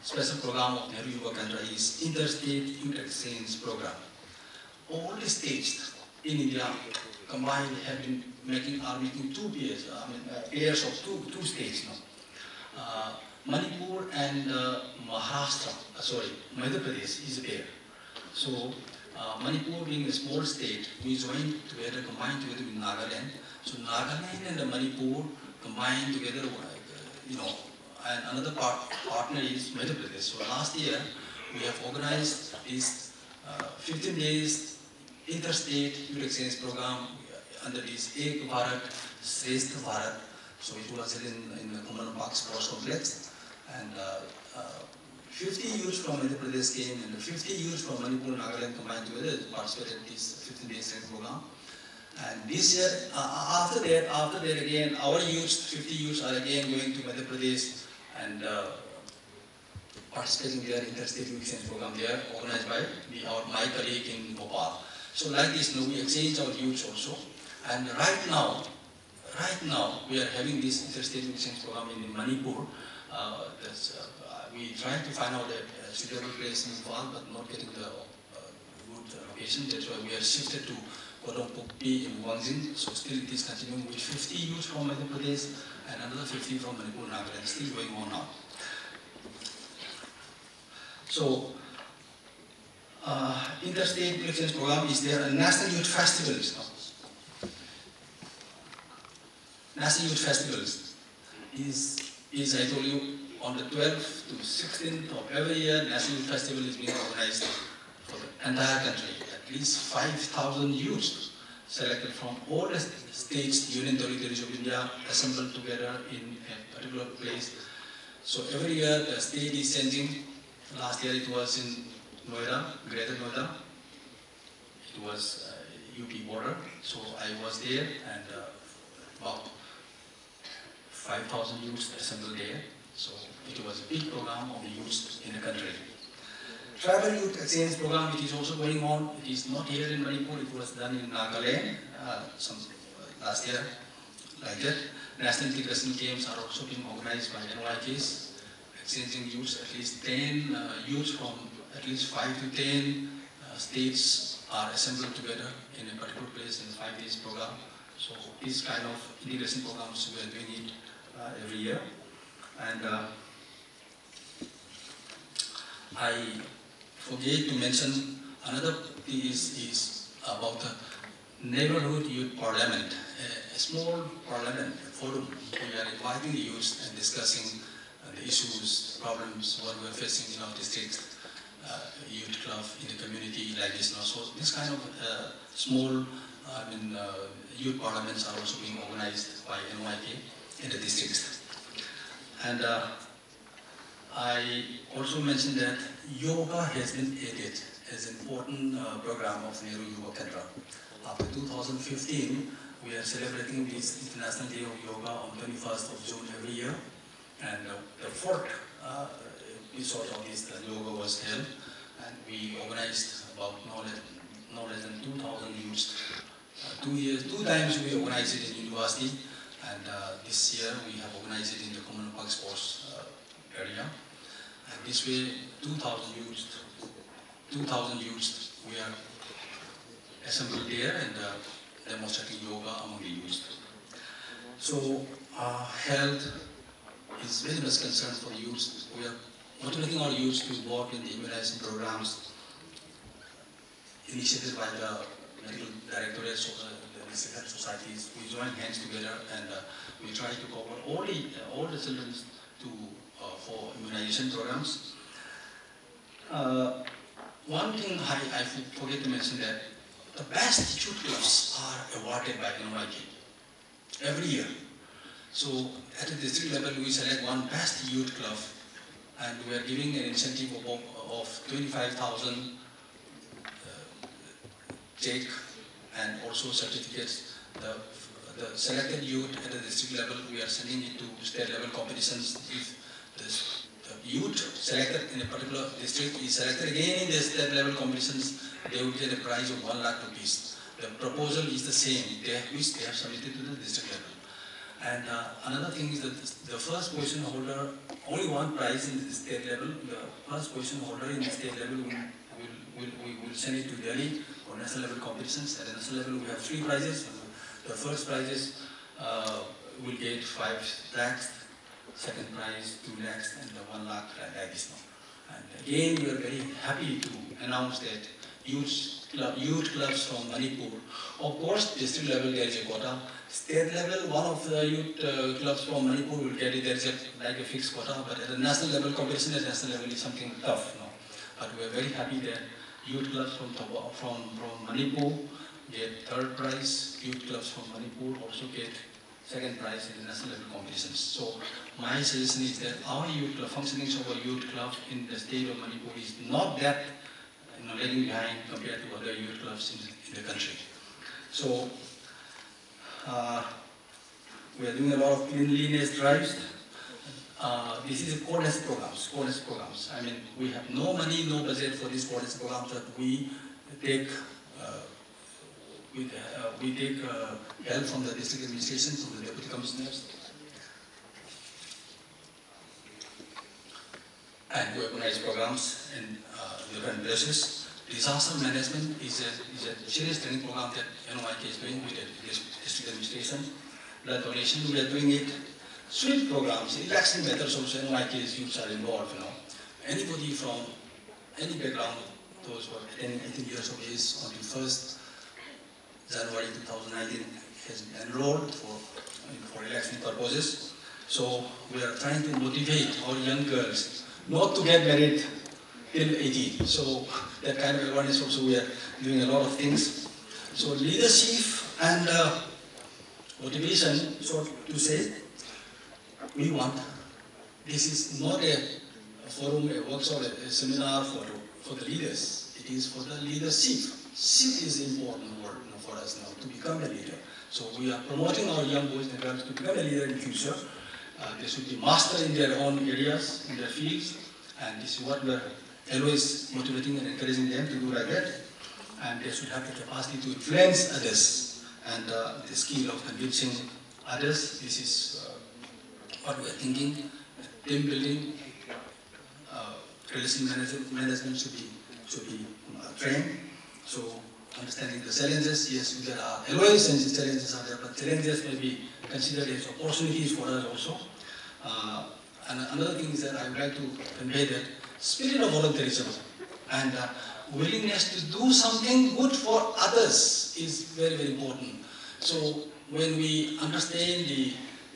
special program of Nehru Yuva Kendra is Interstate Youth Exchange Program. All the states in India combined have been making 2 pairs, pairs of two states now. Manipur and Madhya Pradesh is a pair. So Manipur being a small state, we joined together, combined together with Nagaland. So Nagaland and Manipur combined together, and another partner is Madhya Pradesh. So last year, we have organized this 15 days interstate youth exchange program under this Ek Bharat, Zest Bharat. So it was held in the Kumran Park Sports Complex. And 50 youths from Madhya Pradesh came, and 50 youths from Manipur and Nagaland combined together to participate in this 15 days training program. And this year, after that again, our youths, 50 youths are again going to Madhya Pradesh and participating in their interstate youth exchange program there, organized by my colleague in Bhopal. So like this, we exchange our youths also. And right now, we are having this interstate youth exchange program in Manipur. We try to find out a suitable place in Imphal, but not getting the good location. That's why we are shifted to Kodongpokpi in Wangjing. So still it is continuing with 50 youths from Madhya Pradesh and another 50 from Manipur and Nagaland, still going on now. So, interstate youth exchange program is there, and National Youth Festivals now. National Youth Festivals is I told you, on the 12th to 16th of every year, National Youth Festival is being organized for the entire country. At least 5,000 youths selected from all the states, union territories of India, assembled together in a particular place. So every year the state is changing. Last year it was in Noida, Greater Noida. It was UP border. So I was there, and about 5,000 youths assembled there. So it was a big program of the youths in the country. Tribal Youth Exchange Program, it is also going on. It is not here in Manipur, it was done in Nagaland last year, like that. National integration games are also being organized by NYKs, exchanging youths, at least 10 youths from at least 5 to 10 states are assembled together in a particular place in a 5 days program. So these kind of integration programs, we are doing it every year. And I forget to mention another thing is about the Neighborhood Youth Parliament, a small parliament forum. We are inviting the youth and discussing the issues, problems, what we are facing in our district, youth club in the community like this. So this kind of small youth parliaments are also being organized by NYK in the districts. And I also mentioned that yoga has been added as an important program of Nehru Yuva Kendra. After 2015, we are celebrating this International Day of Yoga on 21st of June every year. And the fourth episode of this yoga was held, and we organized about no less than 2,000 youths. 2 times we organized it in university, and this year we have organized it in the Common Park Sports area. And this way, 2,000 youths we are assembled there and demonstrating yoga among the youth. So health is very much concerned for youth. We are motivating our youth to work in the immunization programs initiated by the medical directorates of the district health societies. We join hands together and we try to cover all the children for immunization programs. One thing I forget to mention that the best youth clubs are awarded by NYK every year. So at the district level, we select one best youth club, and we are giving an incentive of 25,000 check and also certificates. The selected youth at the district level, we are sending it to state level competitions. If the youth selected in a particular district is selected again in the state level competitions, they will get a prize of 1 lakh rupees. The proposal is the same, which they have submitted to the district level. And another thing is that the first position holder, only one prize in the state level. The first position holder in the state level we will send it to Delhi for national level competitions. At the national level we have 3 prizes. The first prizes will get 5 lakhs, second prize 2 lakhs, and the 1 lakh like this now. And again we are very happy to announce that youth clubs from Manipur. Of course, district level there is a quota. State level, one of the youth clubs from Manipur will get it. There is like a fixed quota, but at the national level competition, at national level is something tough. No? But we are very happy that youth clubs from Manipur get 3rd prize. Youth clubs from Manipur also get 2nd prize in the national level competitions. So my suggestion is that our youth club, functioning of our youth club in the state of Manipur is not that lagging behind compared to other youth clubs in the country. So we are doing a lot of cleanliness drives. This is coordinated programs. I mean, we have no money, no budget for these coordinated programs, but we take help from the district administration, from the deputy commissioners, and we organize programs in different places. Disaster management is a serious training program that NYK is doing with the district administration. Blood donation, we are doing it. Sweep programs, relaxing methods also NYK's youths are involved. Anybody from any background, those who are 18 years of age on the 1st January 2019 has been enrolled for relaxing purposes. So we are trying to motivate our young girls not to get married till 18. So that kind of awareness also, we are doing a lot of things. So leadership and motivation, so to say, we want, this is not a forum, a workshop, a seminar for the leaders. It is for the leadership. Ship is an important word for us now, to become a leader. So we are promoting our young boys and girls to become a leader in the future. They should be master in their own areas, in their fields, and this is what we are always motivating and encouraging them to do like that. And they should have the capacity to influence others and the skill of convincing others. This is what we are thinking. Team building, relationship management should be trained. So understanding the challenges, yes, there are always challenges are there, but challenges may be considered as opportunities for us also. And another thing is that I would like to convey that spirit of volunteerism and willingness to do something good for others is very, very important. So when we understand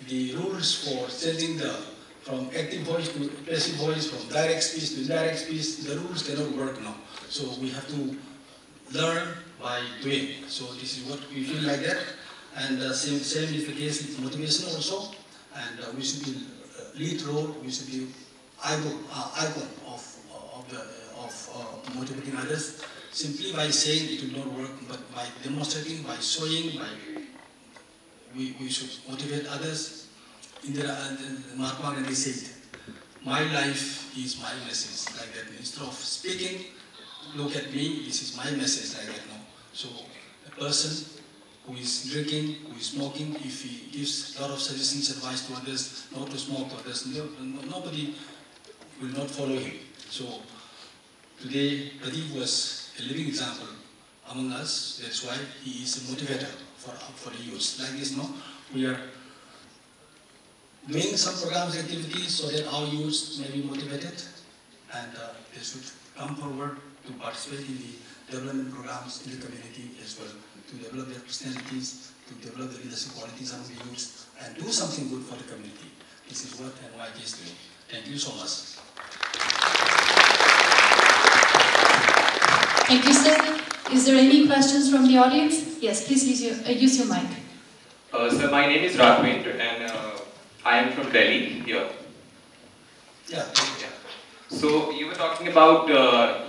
the rules for changing from active voice to passive voice, from direct speech to indirect speech, the rules cannot work now. So we have to learn by doing. So this is what we feel like that. And same is the case with motivation also. And we should be lead role, we should be icon of motivating others. Simply by saying it will not work, but by demonstrating, by showing, we should motivate others. Mahatma Gandhi said, "My life is my message," like that. Instead of speaking, look at me, this is my message like that, no? So a person who is drinking, who is smoking, if he gives a lot of suggestions, advice to others, not to smoke to others, nobody will not follow him. So today, Pradeep was a living example among us. That's why he is a motivator for the youth. Like this, no? We are doing some programs, activities, so that our youth may be motivated and they should come forward to participate in the development programs in the community as well, to develop their personalities, to develop the leadership qualities among the youth, and do something good for the community. This is what NYK is doing. Thank you so much. Thank you, sir. Is there any questions from the audience? Yes, please use your mic. Sir, my name is Raghvendra and I am from Delhi here. Yeah. So you were talking about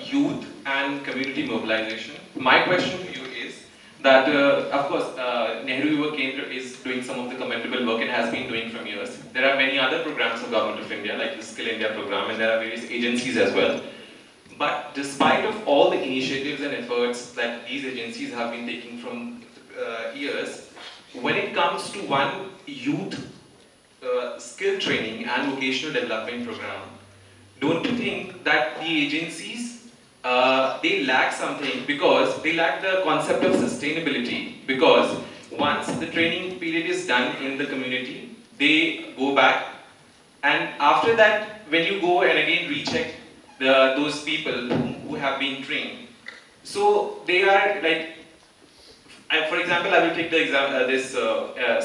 youth and community mobilization. My question to you is that, of course, Nehru Yuva Kendra is doing some of the commendable work and has been doing from years. There are many other programs of Government of India, like the Skill India program, and there are various agencies as well. But despite of all the initiatives and efforts that these agencies have been taking from years, when it comes to one youth skill training and vocational development program, don't you think that the agencies, they lack something because they lack the concept of sustainability? Because once the training period is done in the community, they go back, and after that, when you go and again recheck those people who have been trained, so they are like, for example, I will take the this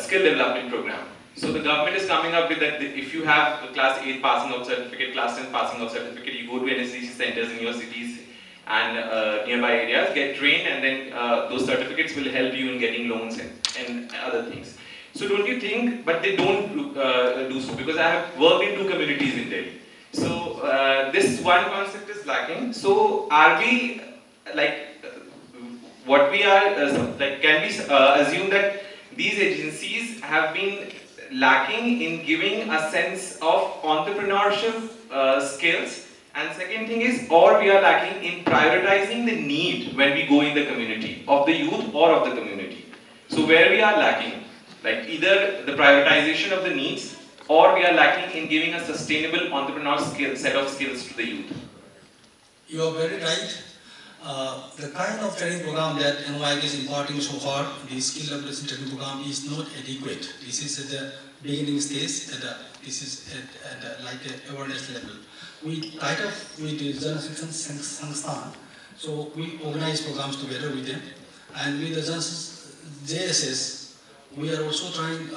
skill development program. So the government is coming up with that if you have a class 8 passing out certificate, class 10 passing out certificate, you go to NSCC centers in your cities and nearby areas, get trained, and then those certificates will help you in getting loans and other things. So don't you think, but they don't do so, because I have worked in 2 communities in Delhi. So this one concept is lacking. So are we like, what we are, like, can we assume that these agencies have been lacking in giving a sense of entrepreneurship skills, and second thing is, or we are lacking in prioritizing the need when we go in the community of the youth or of the community. So where we are lacking, like either the prioritization of the needs, or we are lacking in giving a sustainable entrepreneur set of skills to the youth. You are very right. The kind of training program that NYK is imparting so far, the skill acquisition training program, is not adequate. This is at the beginning stage, this is at like an awareness level. We tied up with the Jana Shikshan Sansthan, so we organize programs together with them, and with the JSS, we are also trying to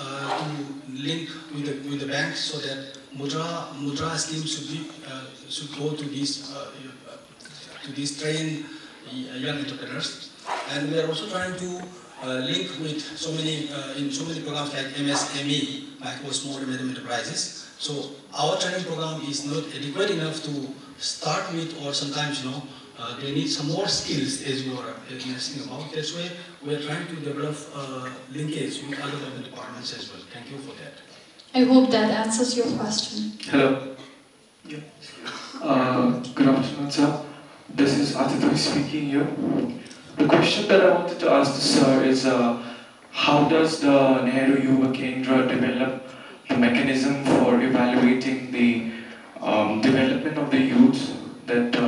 link with the banks so that mudra schemes should go to these trained young entrepreneurs, and we are also trying to link with so many programs like MSME, micro, small and medium enterprises. So our training program is not adequate enough to start with, or sometimes they need some more skills, as you are asking about. That's why we are trying to develop linkage with other government departments as well. Thank you for that. I hope that answers your question. Hello. Yeah. Good afternoon, sir. This is Aditya speaking here. The question that I wanted to ask the sir is, how does the Nehru Yuva Kendra develop the mechanism for evaluating the development of the youth, that the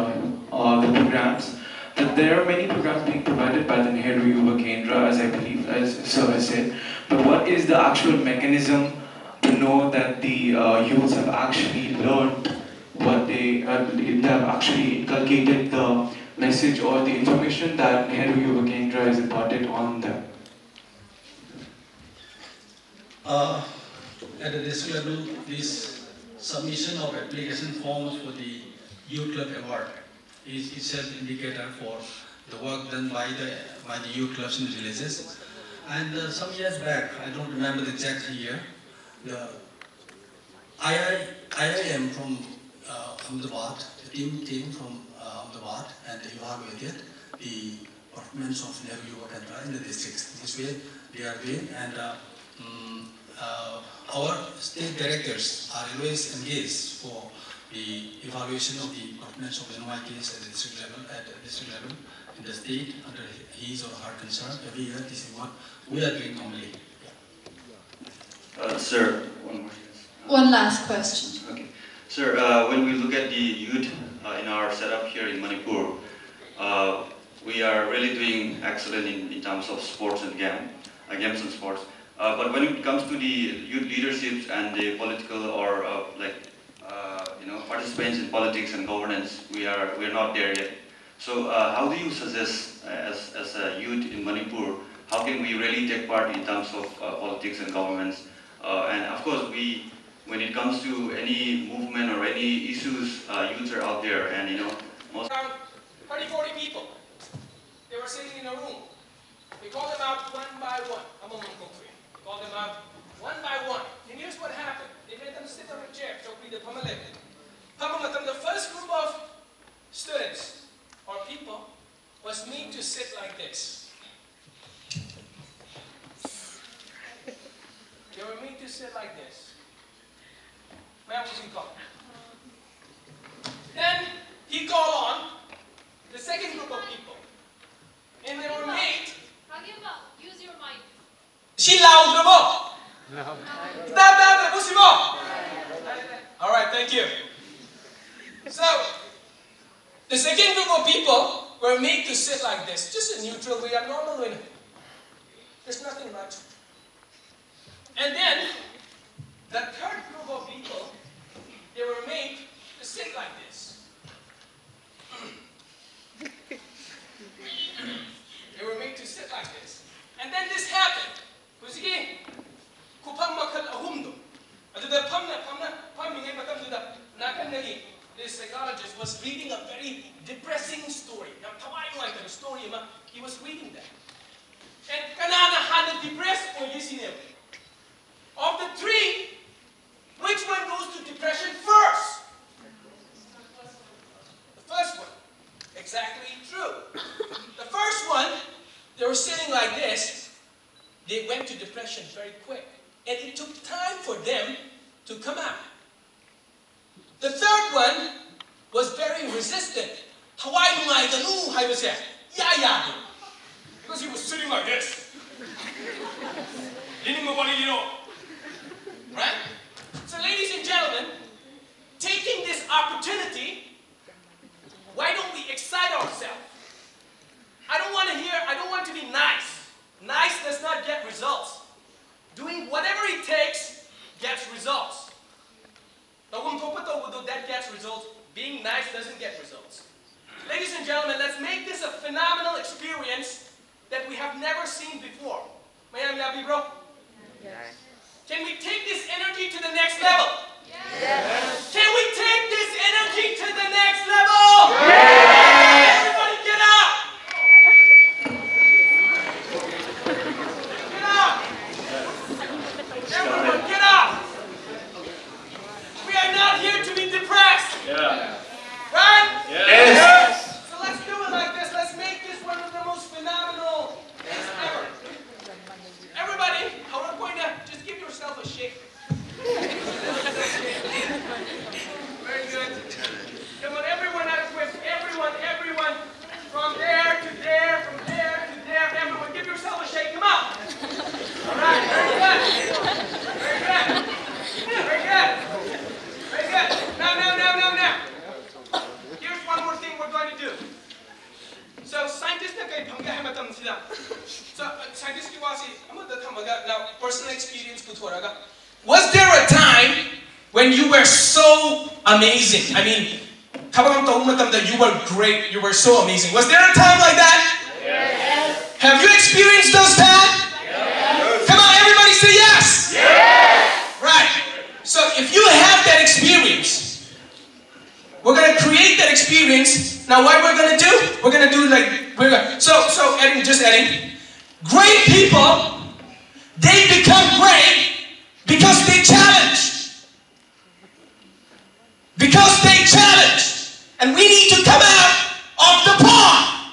programs, that there are many programs being provided by the Nehru Yuva Kendra, as I believe, as sir has said, but what is the actual mechanism to know that the youths have actually learned what they have actually inculcated the message or the information that Nehru Yuva Kendra is imparted on them? At the district level, this submission of application forms for the Youth Club Award is itself an indicator for the work done by the youth clubs in the villages. And some years back, I don't remember the exact year, the IIM from Ahmedabad, the team from Ahmedabad, and evaluated the performance of Nehru Yuva Kendra in the districts. This way they are doing, and our state directors are always engaged for the evaluation of the performance of NYKs at the district level, at at a district level, in the state, under his or her concern, every year, this is what we are doing normally. Sir, one more. One last question. Okay. Sir, when we look at the youth in our setup here in Manipur, we are really doing excellent in terms of sports and games and sports. But when it comes to the youth leaderships and the political or participants in politics and governance, we are not there yet. So how do you suggest, as a youth in Manipur, how can we really take part in terms of politics and governments? And of course, when it comes to any movement or any issues, youths are out there, and most. Around 30, 40 people. They were sitting in a room. We called them out one by one. We called them out one by one. And here's what happened. They made them sit on a chair. So we did the first group of students or people was made to sit like this. They were made to sit like this. Then he called on the second group of people. And they were made. Use your mic. She loud no. All right, thank you. So, the second group of people were made to sit like this, just a neutral way, a normal way. There's nothing much. And then, the third group of people, they were made to sit like this. They were made to sit like this. And then this happened. This psychologist was reading a very depressing story. He was reading that. And kanana had a depressed of the three, which one goes to depression first? The first one. Exactly true. The first one, they were sitting like this. They went to depression very quick. And it took time for them to come out. The third one was very resistant. Because he was sitting like this. Right? So ladies and gentlemen, taking this opportunity, why don't we excite ourselves? I don't want to be nice. Nice does not get results. Doing whatever it takes gets results. That gets results. Being nice doesn't get results. Ladies and gentlemen, let's make this a phenomenal experience that we have never seen before. Bro? Yes. Can we take this energy to the next level? Yes. Can we take this energy to the next level? Yes. Everybody get up! Get up! Everyone get up! We are not here to be depressed. Yeah. Right? Yes. So let's do it like this. Let's make this one of the most phenomenal things ever. Everybody, I want to point out, just give yourself a shake. Very good. Come on, everyone, I request everyone, from there to there, from there to there, everyone, give yourself a shake. Come on. All right, very good. Very good. Very good. Very good. Now. Here's one more thing we're going to do. So, scientists now, personal experience. Was there a time when you were so amazing? I mean, you were great, you were so amazing. Was there a time like that? Yes. Have you experienced those times? Yes. Come on, everybody say yes. Yes. Right. So if you have that experience, we're going to create that experience. Now what we're going to do? We're going to do like, so adding. Great people, they become great because they challenge. Because they challenge. And we need to come out of the pond.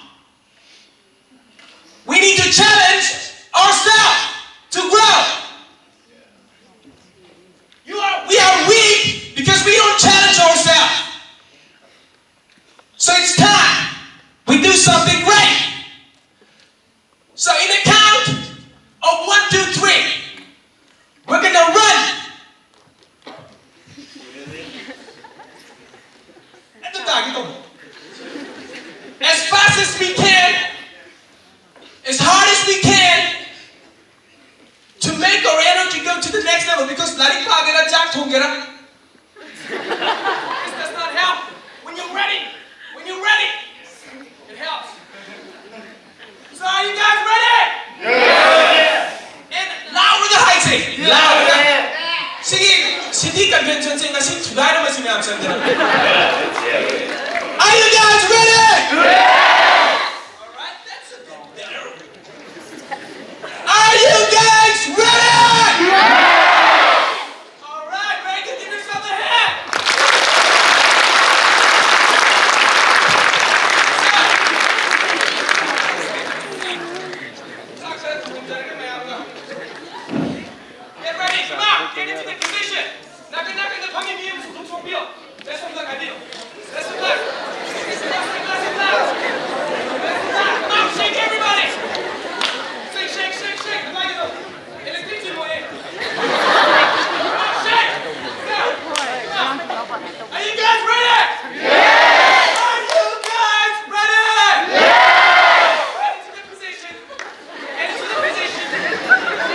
We need to challenge ourselves to grow. We are weak because we don't challenge ourselves. So it's time. we can, as hard as we can, to make our energy go to the next level. Because this does not help. When you're ready, it helps. So are you guys ready? Yeah. And louder the high say. Louder. City convention saying I see today no messing up something. Are you guys ready? Yeah. All right, that's a bit better. Are you guys ready? Yeah. All right, very good. Give yourself a hand. Get ready, come on, get into the position. Knock the pumping beams, look for wheel. That's what I do. That's the left. Come on, shake everybody. Shake. I like it though. And let's get you more in. Come on, shake. Go. Come on. Are you guys ready? Yeah. Are you guys ready? Yeah. Get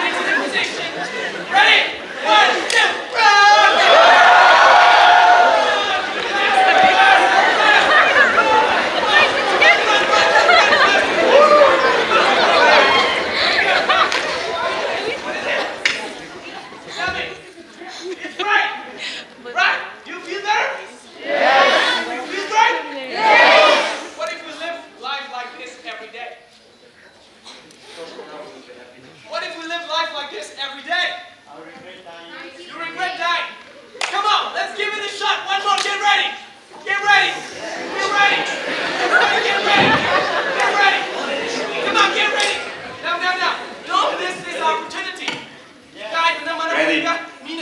into the position. Ready? 1, 2, run! Tell me, it's right. Right? You feel better? Yes. You feel right? Yes. What if we live life like this every day? What if we live life like this every day? You regret dying. Come on, let's give it a shot. One more. Get ready. Get ready. Get ready. Everybody get ready. Get ready. Come on, get ready. Now. Don't miss this opportunity. Guys, no matter what you got, forget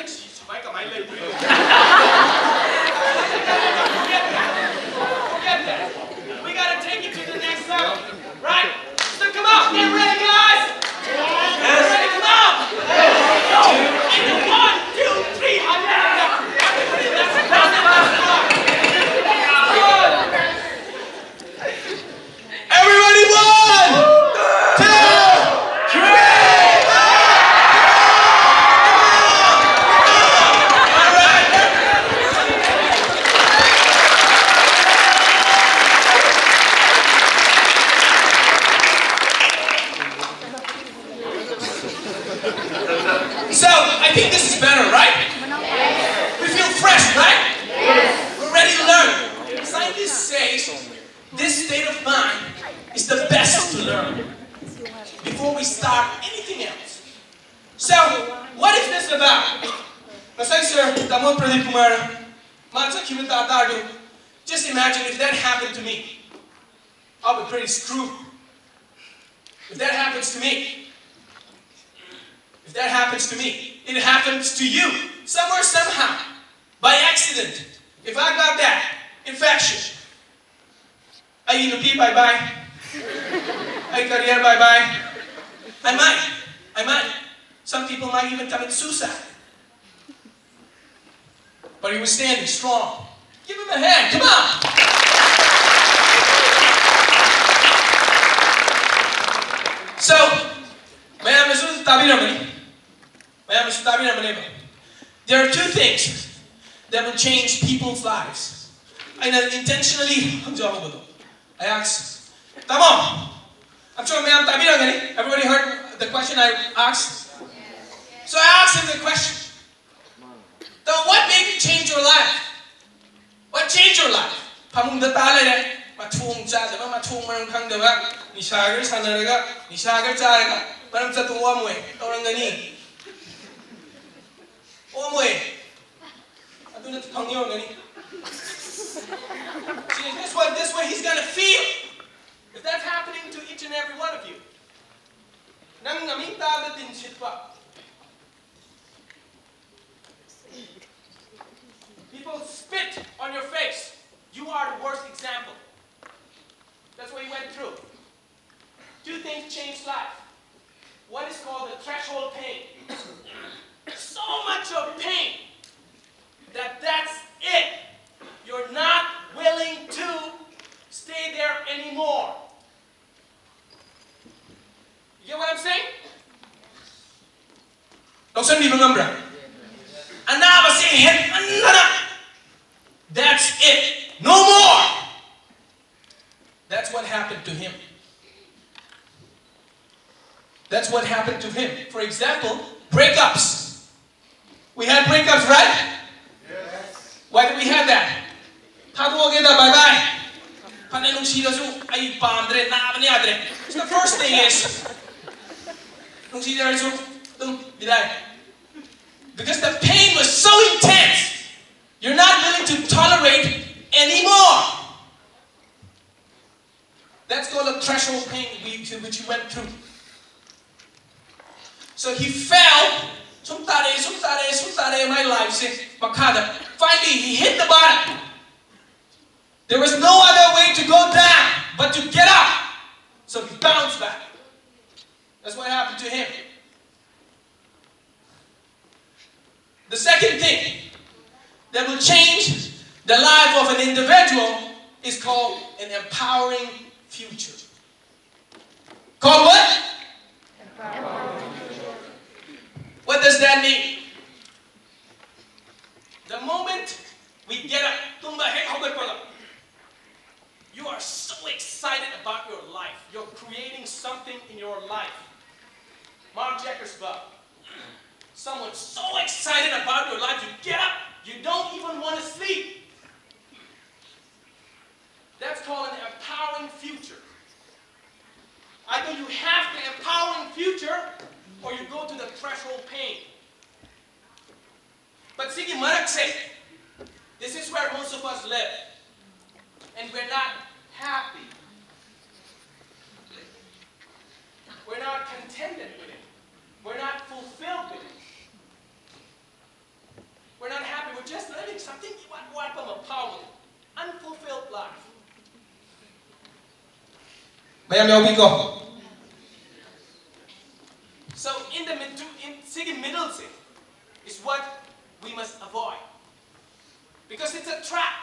that. We gotta take it to the next level. Right? So come on, get ready, guys. Get ready, come on. 1, 2, 3. Everybody, 1, 2, 3. So, I think this is better, right? We feel fresh, right? We're ready to learn. Scientists say this state of mind is the best to learn before we start anything else. So, what is this about? Just imagine if that happened to me. I'll be pretty screwed. If that happens to me, it happens to you, somewhere, somehow, by accident. If I got that infection, I eat bye-bye, I career bye-bye, I might. Some people might even commit suicide. But he was standing strong. Give him a hand, come on! So, there are two things that will change people's lives. I intentionally, I asked, Tamo! I'm sure everybody heard the question I asked? So I asked him the question. What made you change your life? What changed your life? This way he's gonna feel. If that's happening to each and every one of you. People spit on your face. You are the worst example. That's what you went through. Two things changed life. What is called the threshold pain. So much of pain that that's it. You're not willing to stay there anymore. That's it. No more. That's what happened to him. That's what happened to him. For example, breakups. We had breakups, right? Yes. Why did we have that? Bye-bye. So the first thing is, because the pain was so intense, you're not willing to tolerate anymore. That's called a threshold pain which you went through. So he fell. My life. Finally, he hit the bottom. There was no other way to go down but to get up. So he bounced back. That's what happened to him. The second thing that will change the life of an individual is called an empowering future. Called what? Empowering. What does that mean? The moment we get up, you are so excited about your life. You're creating something in your life. Mark Zuckerberg. Someone's so excited about your life, you get up, you don't even want to sleep. That's called an empowering future. Either you have the empowering future, or you go to the threshold pain. But Sigi Marak said, this is where most of us live. And we're not happy. We're not contented with it. We're not fulfilled with it. We're not happy. We're just living something from a power, unfulfilled life. So in the middle is what we must avoid. Because it's a trap.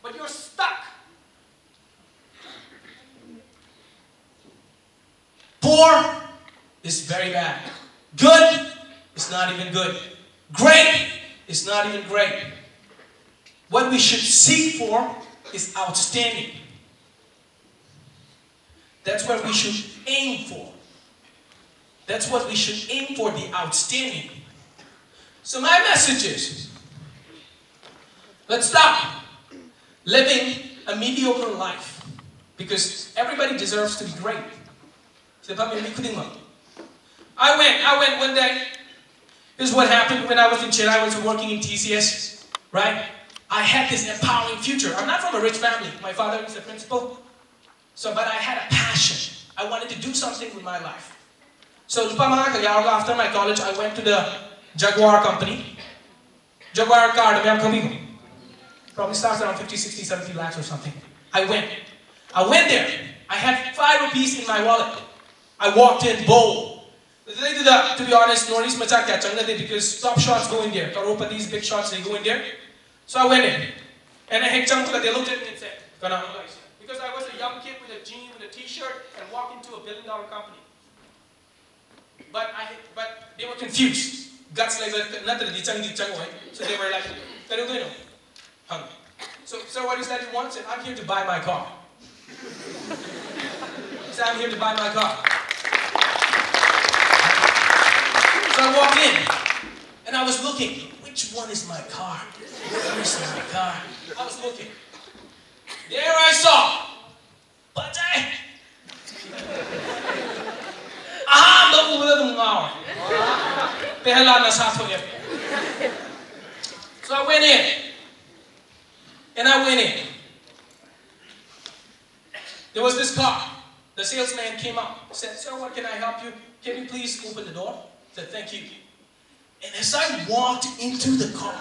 But you're stuck. Poor is very bad. Good is not even good. Great is not even great. What we should seek for is outstanding. That's what we should aim for. That's what we should aim for, the outstanding. So my message is, let's stop living a mediocre life, because everybody deserves to be great. I went one day. This is what happened when I was in Chile. I was working in TCS, right? I had this empowering future. I'm not from a rich family. My father is a principal. But I had a passion. I wanted to do something with my life. So after my college, I went to the Jaguar company. Jaguar car, probably starts around 50, 60, 70 lakhs or something. I went there. I had 5 rupees in my wallet. I walked in bold. To be honest, nobody's much because top shots go in there. Karopatis, big shots, they go in there. So I went in. And they looked at me and said, because I was a young kid with a jean, with a t-shirt, and walked into a $1 billion company. But they were confused. Guts like that. So they were like, so what is that you want? I said, I'm here to buy my car. So I'm here to buy my car. So I walked in, and I was looking, which one is my car? Where is my car? I was looking. There I saw. Bajai. Aha, I'm So I went in. And I went in. There was this car. The salesman came up. Said, sir, what can I help you? Can you please open the door? I said, thank you. And as I walked into the car,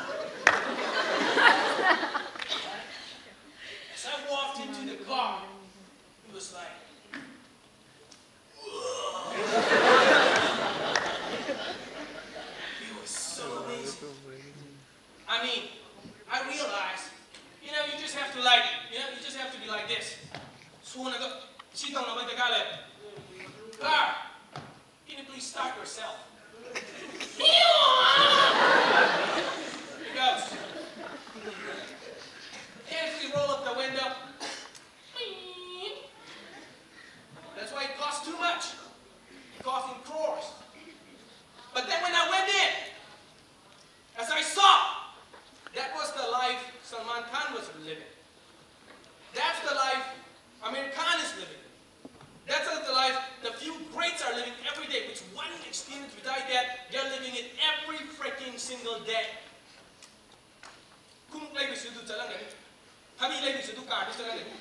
it was like, it was so amazing. I mean, I realized, you just have to you just have to be like this. Car, Can you please start yourself? Here goes. Carefully roll up the window. That's why it costs too much. It costs in crores. But then when I went in, as I saw, that was the life Salman Khan was living. That's the life Amir Khan is living. That's the life the few greats are living every day, which one experience which I get, they're living it every freaking single day. Conclave is to do Jalangani. Hami lady is to do card, is Jalangani.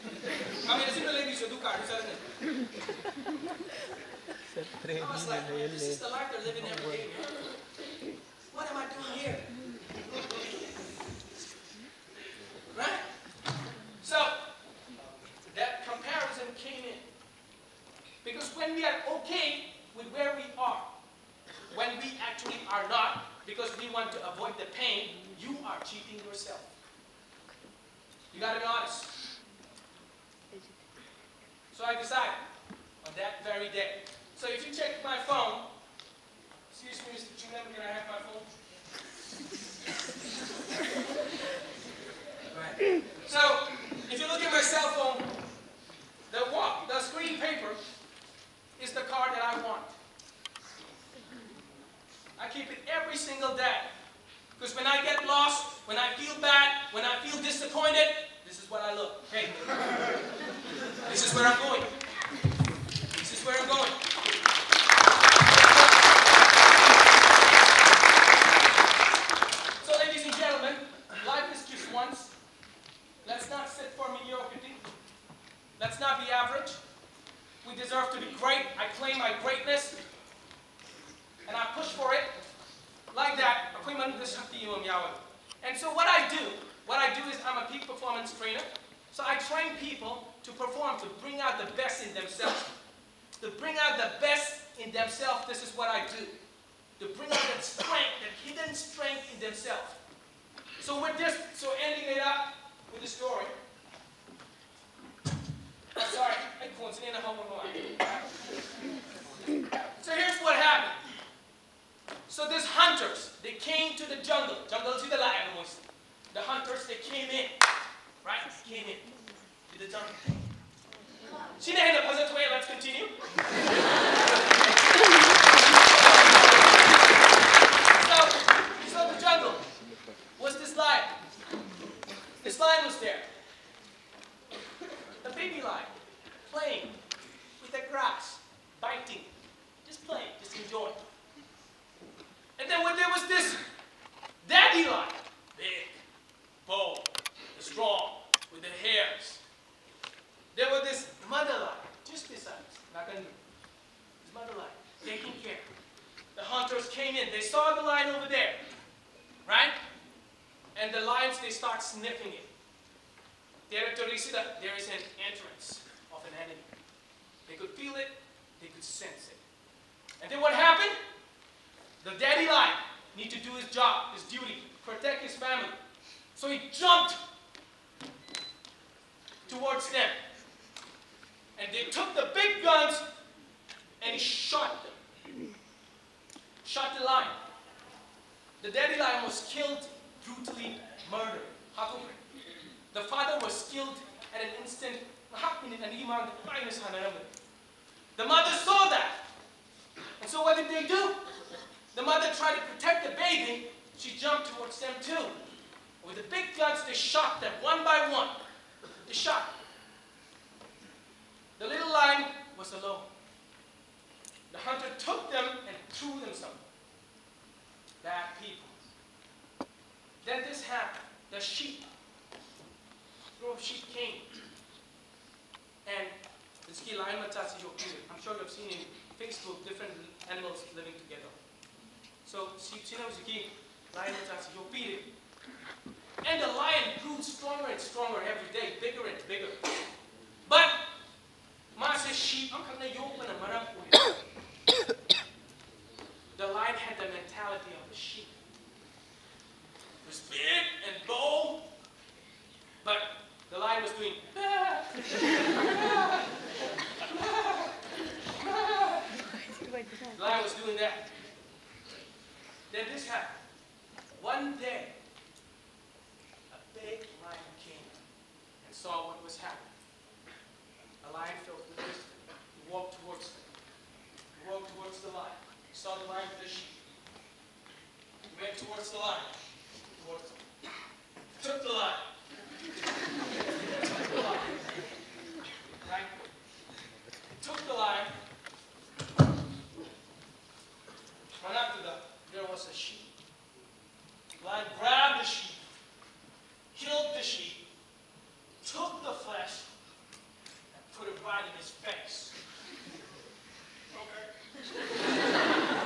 Hami is lady is to do card, is Jalangani. I was like, this is the life they're living every day. What am I doing here? Right? So, that comparison came in. Because when we are okay with where we are, when we actually are not, because we want to avoid the pain, you are cheating yourself. You gotta be honest. So I decided on that very day. So if you check my phone, excuse me, Mr. Chingham, can I have my phone? Right. So if you look at my cell phone, the screen paper is the card that I want. I keep it every single day. Because when I get lost, when I feel bad, when I feel disappointed, this is what I look. Hey, this is where I'm going. This is where I'm going. So ladies and gentlemen, life is just once. Let's not sit for mediocrity. Let's not be average. We deserve to be great. I claim my greatness. And I push for it. Like that. And so what I do is I'm a peak performance trainer. So I train people to perform, to bring out the best in themselves. To bring out the best in themselves, this is what I do. To bring out that strength, that hidden strength in themselves. So with this, so ending it up with a story. Oh, sorry, I can't see So here's what happened. So these hunters, they came to the jungle. Jungle to the animals. The hunters, they came in. Right? Came in to the jungle. Let's continue. So the jungle was this lion. This lion was there. The baby lion playing with the grass, biting, just playing, just enjoying. And then when there was this daddy lion, big, bold, strong, with the hairs. There was this mother lion, just beside us, this mother lion, taking care. The hunters came in, they saw the lion over there, right? And the lions, they start sniffing it. There is an entrance of an enemy. They could feel it, they could sense it. And then what happened? The daddy lion need to do his job, his duty, protect his family. So he jumped towards them. And they took the big guns and he shot them. Shot the lion. The daddy lion was killed, brutally murdered. The father was killed at an instant. The mother saw that. And so what did they do? The mother tried to protect the baby. She jumped towards them too. With the big guns, they shot them one by one. They shot. The little lion was alone. The hunter took them and threw them somewhere. Bad people. Then this happened. The sheep. Group of sheep came. And this key lion, I'm sure you've seen in Facebook different animals living together. So sheep was a key lion. And the lion grew stronger and stronger every day, bigger and bigger. But Ma's sheep, the lion had the mentality of the sheep. It was big and bold, but the lion was doing the lion was just happened. A lion fell to the distance. He walked towards it. He walked towards the lion. He saw the lion with the sheep. He went towards the lion. Took the lion. Took the lion. Right? Took the lion. Right after that, there was a sheep. The lion grabbed the sheep, killed the sheep, took the flesh, and put it right in his face. Okay?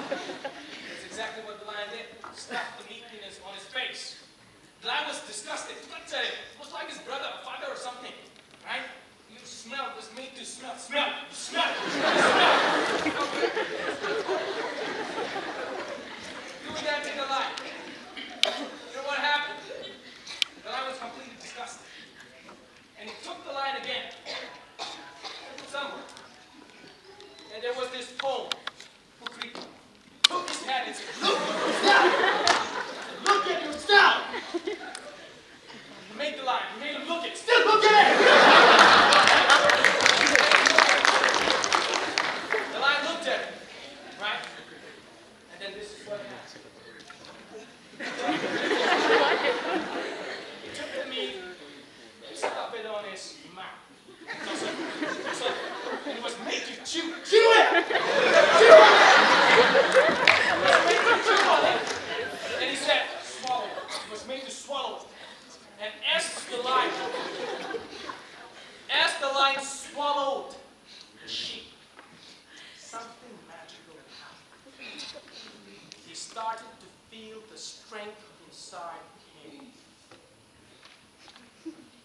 That's exactly what the lion did. Stuffed the meat on his face. The lion was disgusted. He looked at it. It was like his brother or father or something. Right? You smell, it was made to smell. Smell! Smell! Smell! Doing that to the lion. You know what happened? The lion was completely disgusted. And he took the lion again. Somewhere. And there was this pole. Who took his head and said, "Look! Stop! Look at you! Stop!" He made the lion. He made him look at it. Still look at it! The lion looked at it. Right? And then this is what happened. He took the meat and stuffed it on his mouth. So he was making chew. Chew it! Chew it! And he said, swallow it. He was made to swallow it. And as the lion swallowed the sheep, something magical happened. He started to feel the strength inside him.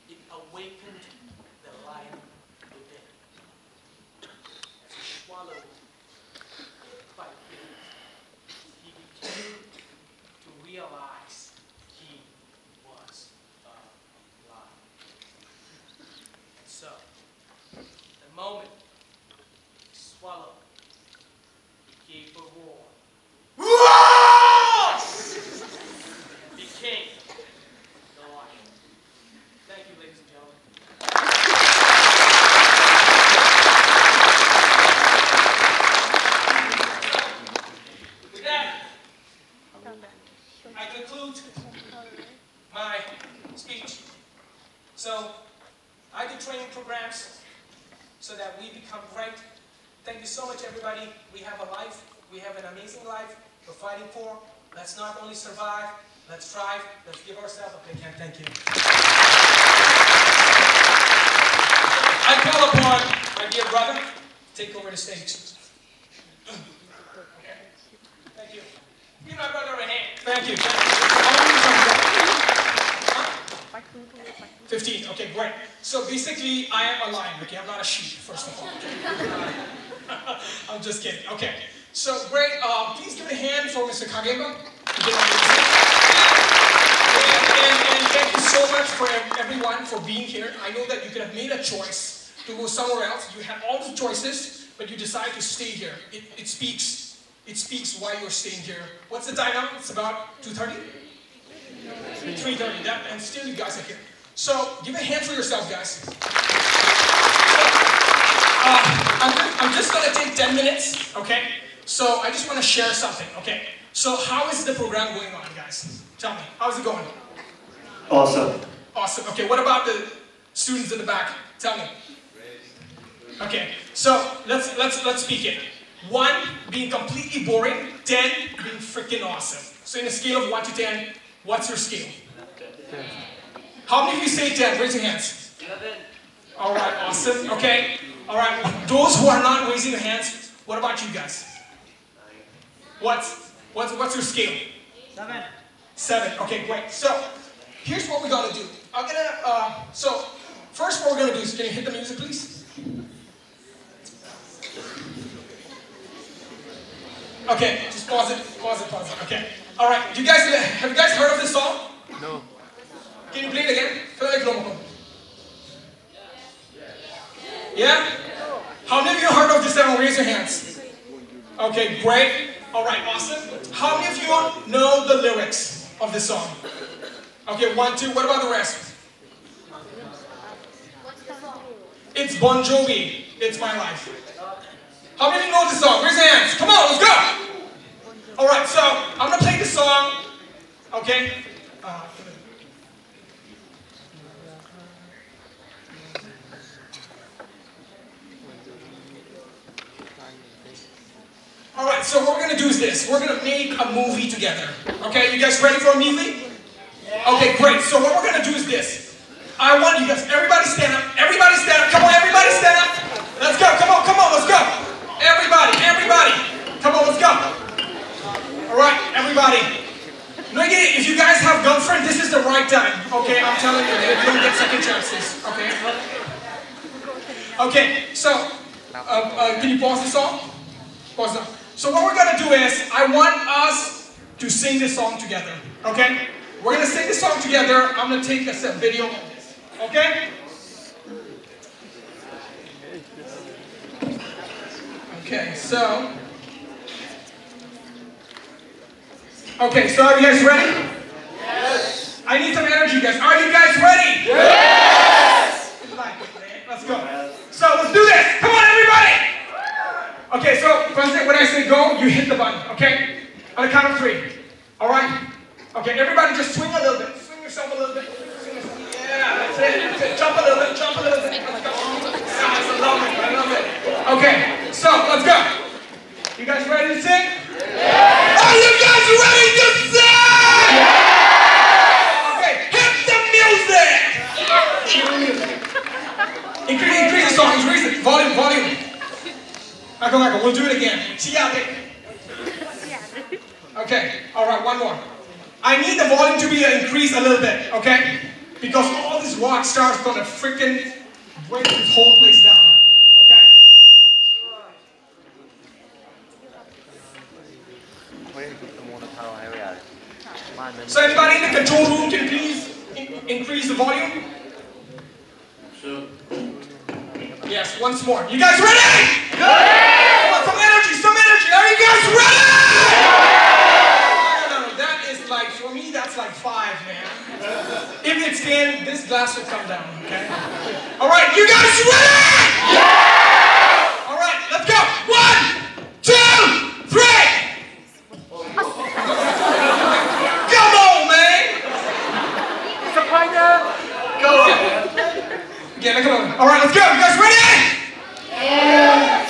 It awakened the lion within. As he swallowed bit by bit, he began to realize he was alive. And so, the moment he swallowed, he gave a roar. And became the lion. Thank you, ladies and gentlemen. With that, I conclude my speech. So, I do training programs so that we become great. Thank you so much, everybody. We have a life. We have an amazing life we're fighting for. Let's not only survive, let's thrive. Let's give ourselves a big hand. Thank you. I call upon my dear brother to take over the stage. Okay. Thank you. Give my brother a hand. Thank you. Huh? 15. Okay, great. So basically, I am a lion. Okay, I'm not a sheep, first of all. Okay. I'm just kidding. Okay. So great. Please give a hand for Mr. Kageba. And thank you so much for everyone for being here. I know that you could have made a choice to go somewhere else. You had all the choices, but you decided to stay here. It speaks why you're staying here. What's the time now? It's about 2:30? 3:30. And still you guys are here. So give a hand for yourself, guys. I'm just going to take 10 minutes, okay? So I just want to share something, okay? So how is the program going on, guys? Tell me, how's it going? Awesome. Awesome. Okay, what about the students in the back? Tell me. Okay, so let's speak it. 1 being completely boring, 10 being freaking awesome. So in a scale of 1 to 10, what's your scale? 10. How many of you say 10? Raise your hands. 11. All right, awesome. Okay. All right, those who are not raising your hands, what about you guys? 9. What's your scale? 7. 7. Okay, great. So here's what we're gonna do. I'm gonna so first what we're gonna do is, can you hit the music, please? Okay, just pause it. Okay. All right. Have you guys heard of this song? No. Can you play it again? Yeah? How many of you heard of this song? Raise your hands. Okay, great. All right, awesome. How many of you know the lyrics of this song? Okay, 1, 2. What about the rest? It's Bon Jovi. It's My Life. How many of you know this song? Raise your hands. Come on, let's go. All right, so I'm gonna play this song. Okay. All right, so what we're gonna do is this. We're gonna make a movie together. Okay, you guys ready for a movie? Okay, great. So what we're gonna do is this. I want you guys, everybody stand up. Everybody stand up. Come on, everybody stand up. Let's go. Come on, let's go. Everybody. Come on, let's go. All right, everybody. No, if you guys have girlfriend, this is the right time. Okay, I'm telling you, you don't get second chances. Okay. Okay. So, can you pause the song? Pause it. So what we're gonna do is, I want us to sing this song together. Okay? We're gonna sing this song together. I'm gonna take a video of this. Okay? Okay, so. Okay, so are you guys ready? Yes. I need some energy, guys. Are you guys ready? Yes. Let's go. So let's do this. Come on, everybody. Okay, so when I say go, you hit the button. Okay? On the count of 3. All right? Okay, everybody just swing a little bit. Swing yourself a little bit. Yeah, that's it. Jump a little bit. Let's go. I love it. Okay, so let's go. You guys ready to sing? Yeah. Are you guys ready to sing? Yeah. Okay, hit the music. Increase the song. Increase it. Volume. Michael, we'll do it again. Okay, all right, one more. I need the volume to be increased a little bit, okay? Because all these rock stars gonna freaking break this whole place down, okay? So everybody in the control room, can you please increase the volume? Sure. Yes, once more. You guys ready? Yeah! Come on, some energy. Are you guys ready? Yeah! No. That is like, for me, that's like 5, man. If it's 10, this glass will come down, okay? All right, you guys ready? Yeah! All right, let's go. 1, 2, 3. Come on, man. Disappointed. Go on. Yeah, come on. All right, let's go. You guys ready? Yeah.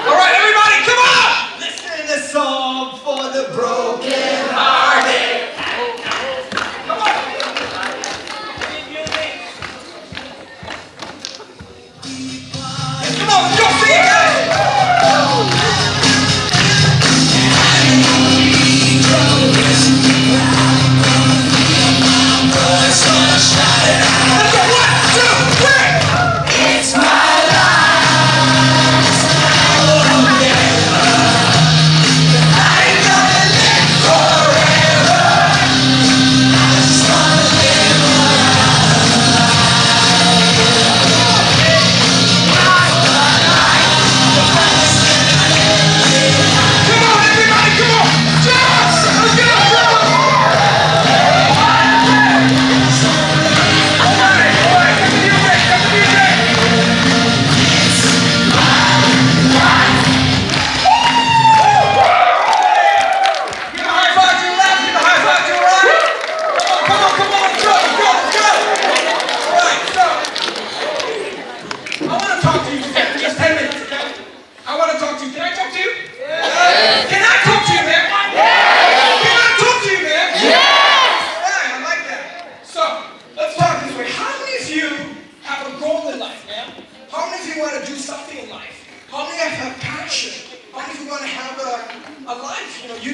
All right, everybody, come on. Listen to this song for the broken hearted. Come on. Yeah, come on, let's go sing it, guys. It's my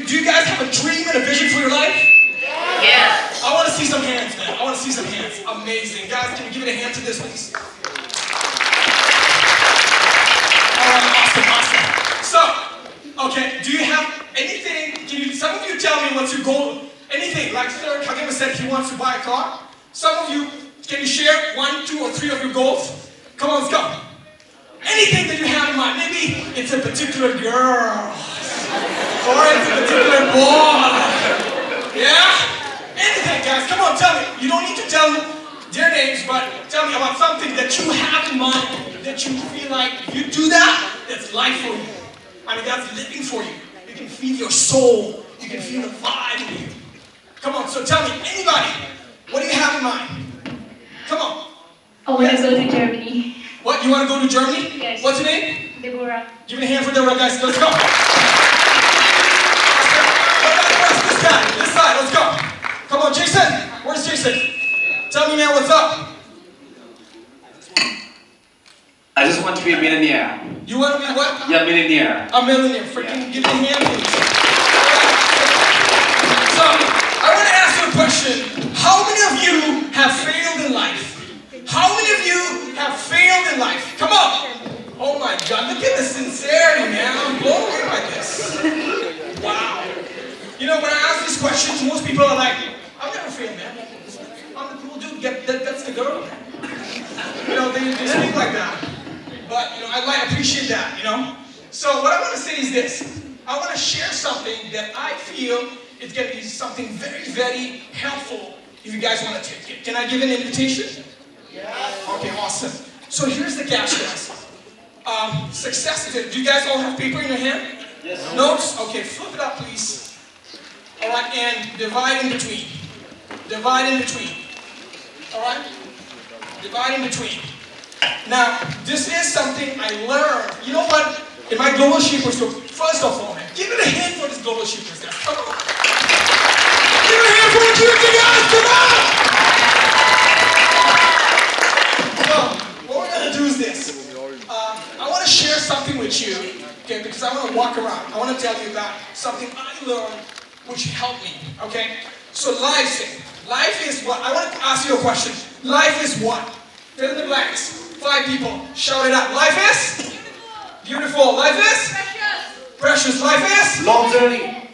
Do you guys have a dream and a vision for your life? Yes. I want to see some hands, man. I want to see some hands. Amazing. Guys, can you give it a hand to this, please? All right, awesome. So, okay, do you have anything, some of you tell me what's your goal? Anything, like Sir Kagema said he wants to buy a car. Some of you, can you share 1, 2, or 3 of your goals? Come on, let's go. Anything that you have in mind. Maybe it's a particular girl. Or it's a particular boy. Yeah? Anything, guys. Come on, tell me. You don't need to tell their names, but tell me about something that you have in mind that you feel like if you do that, that's life for you. I mean, that's living for you. You can feel your soul. You can feel the vibe in you. Come on, so tell me, anybody, what do you have in mind? Come on. I want to go to Germany. What, you want to go to Germany? Yes. What's your name? Deborah. Give me a hand for Deborah, guys. Let's go. What about the rest of this guy? This side, let's go. Come on, Jason. Where's Jason? Tell me, man, what's up? I just want to be a millionaire. You want to be what? Yeah, millionaire. A millionaire. Freaking give me a hand, please. So, I want to ask you a question. How many of you have failed in life? How many of you have failed in life? Come on. Oh my God, look at the sincerity, man. I'm blown away by this. Wow. You know, when I ask these questions, most people are like, I've never failed, man. I'm the cool dude. That's the girl. You know, they speak like that. But, you know, I appreciate that, you know. So what I want to say is this. I want to share something that I feel it's going to be something very, very helpful if you guys want to take it. Can I give an invitation? Yeah. Okay, awesome. So here's the catch, guys. Success is it. Do you guys all have paper in your hand? Yes. Notes? Okay, flip it up, please. All right, and divide in between. Divide in between. All right? Divide in between. Now, this is something I learned. You know what? In my Global Shapers group, first of all, man, give it a hand for this Global Shapers, guys. Come on. Give it a hand for the community, guys. Come on. So, what we're going to do is this. I want to share something with you, okay, because I want to walk around. I want to tell you about something I learned which helped me, okay? So, life is what? I want to ask you a question. Life is what? Fill in the blanks. 5 people. Shout it out. Life is? Beautiful. Life is? Precious. Life is? Long journey.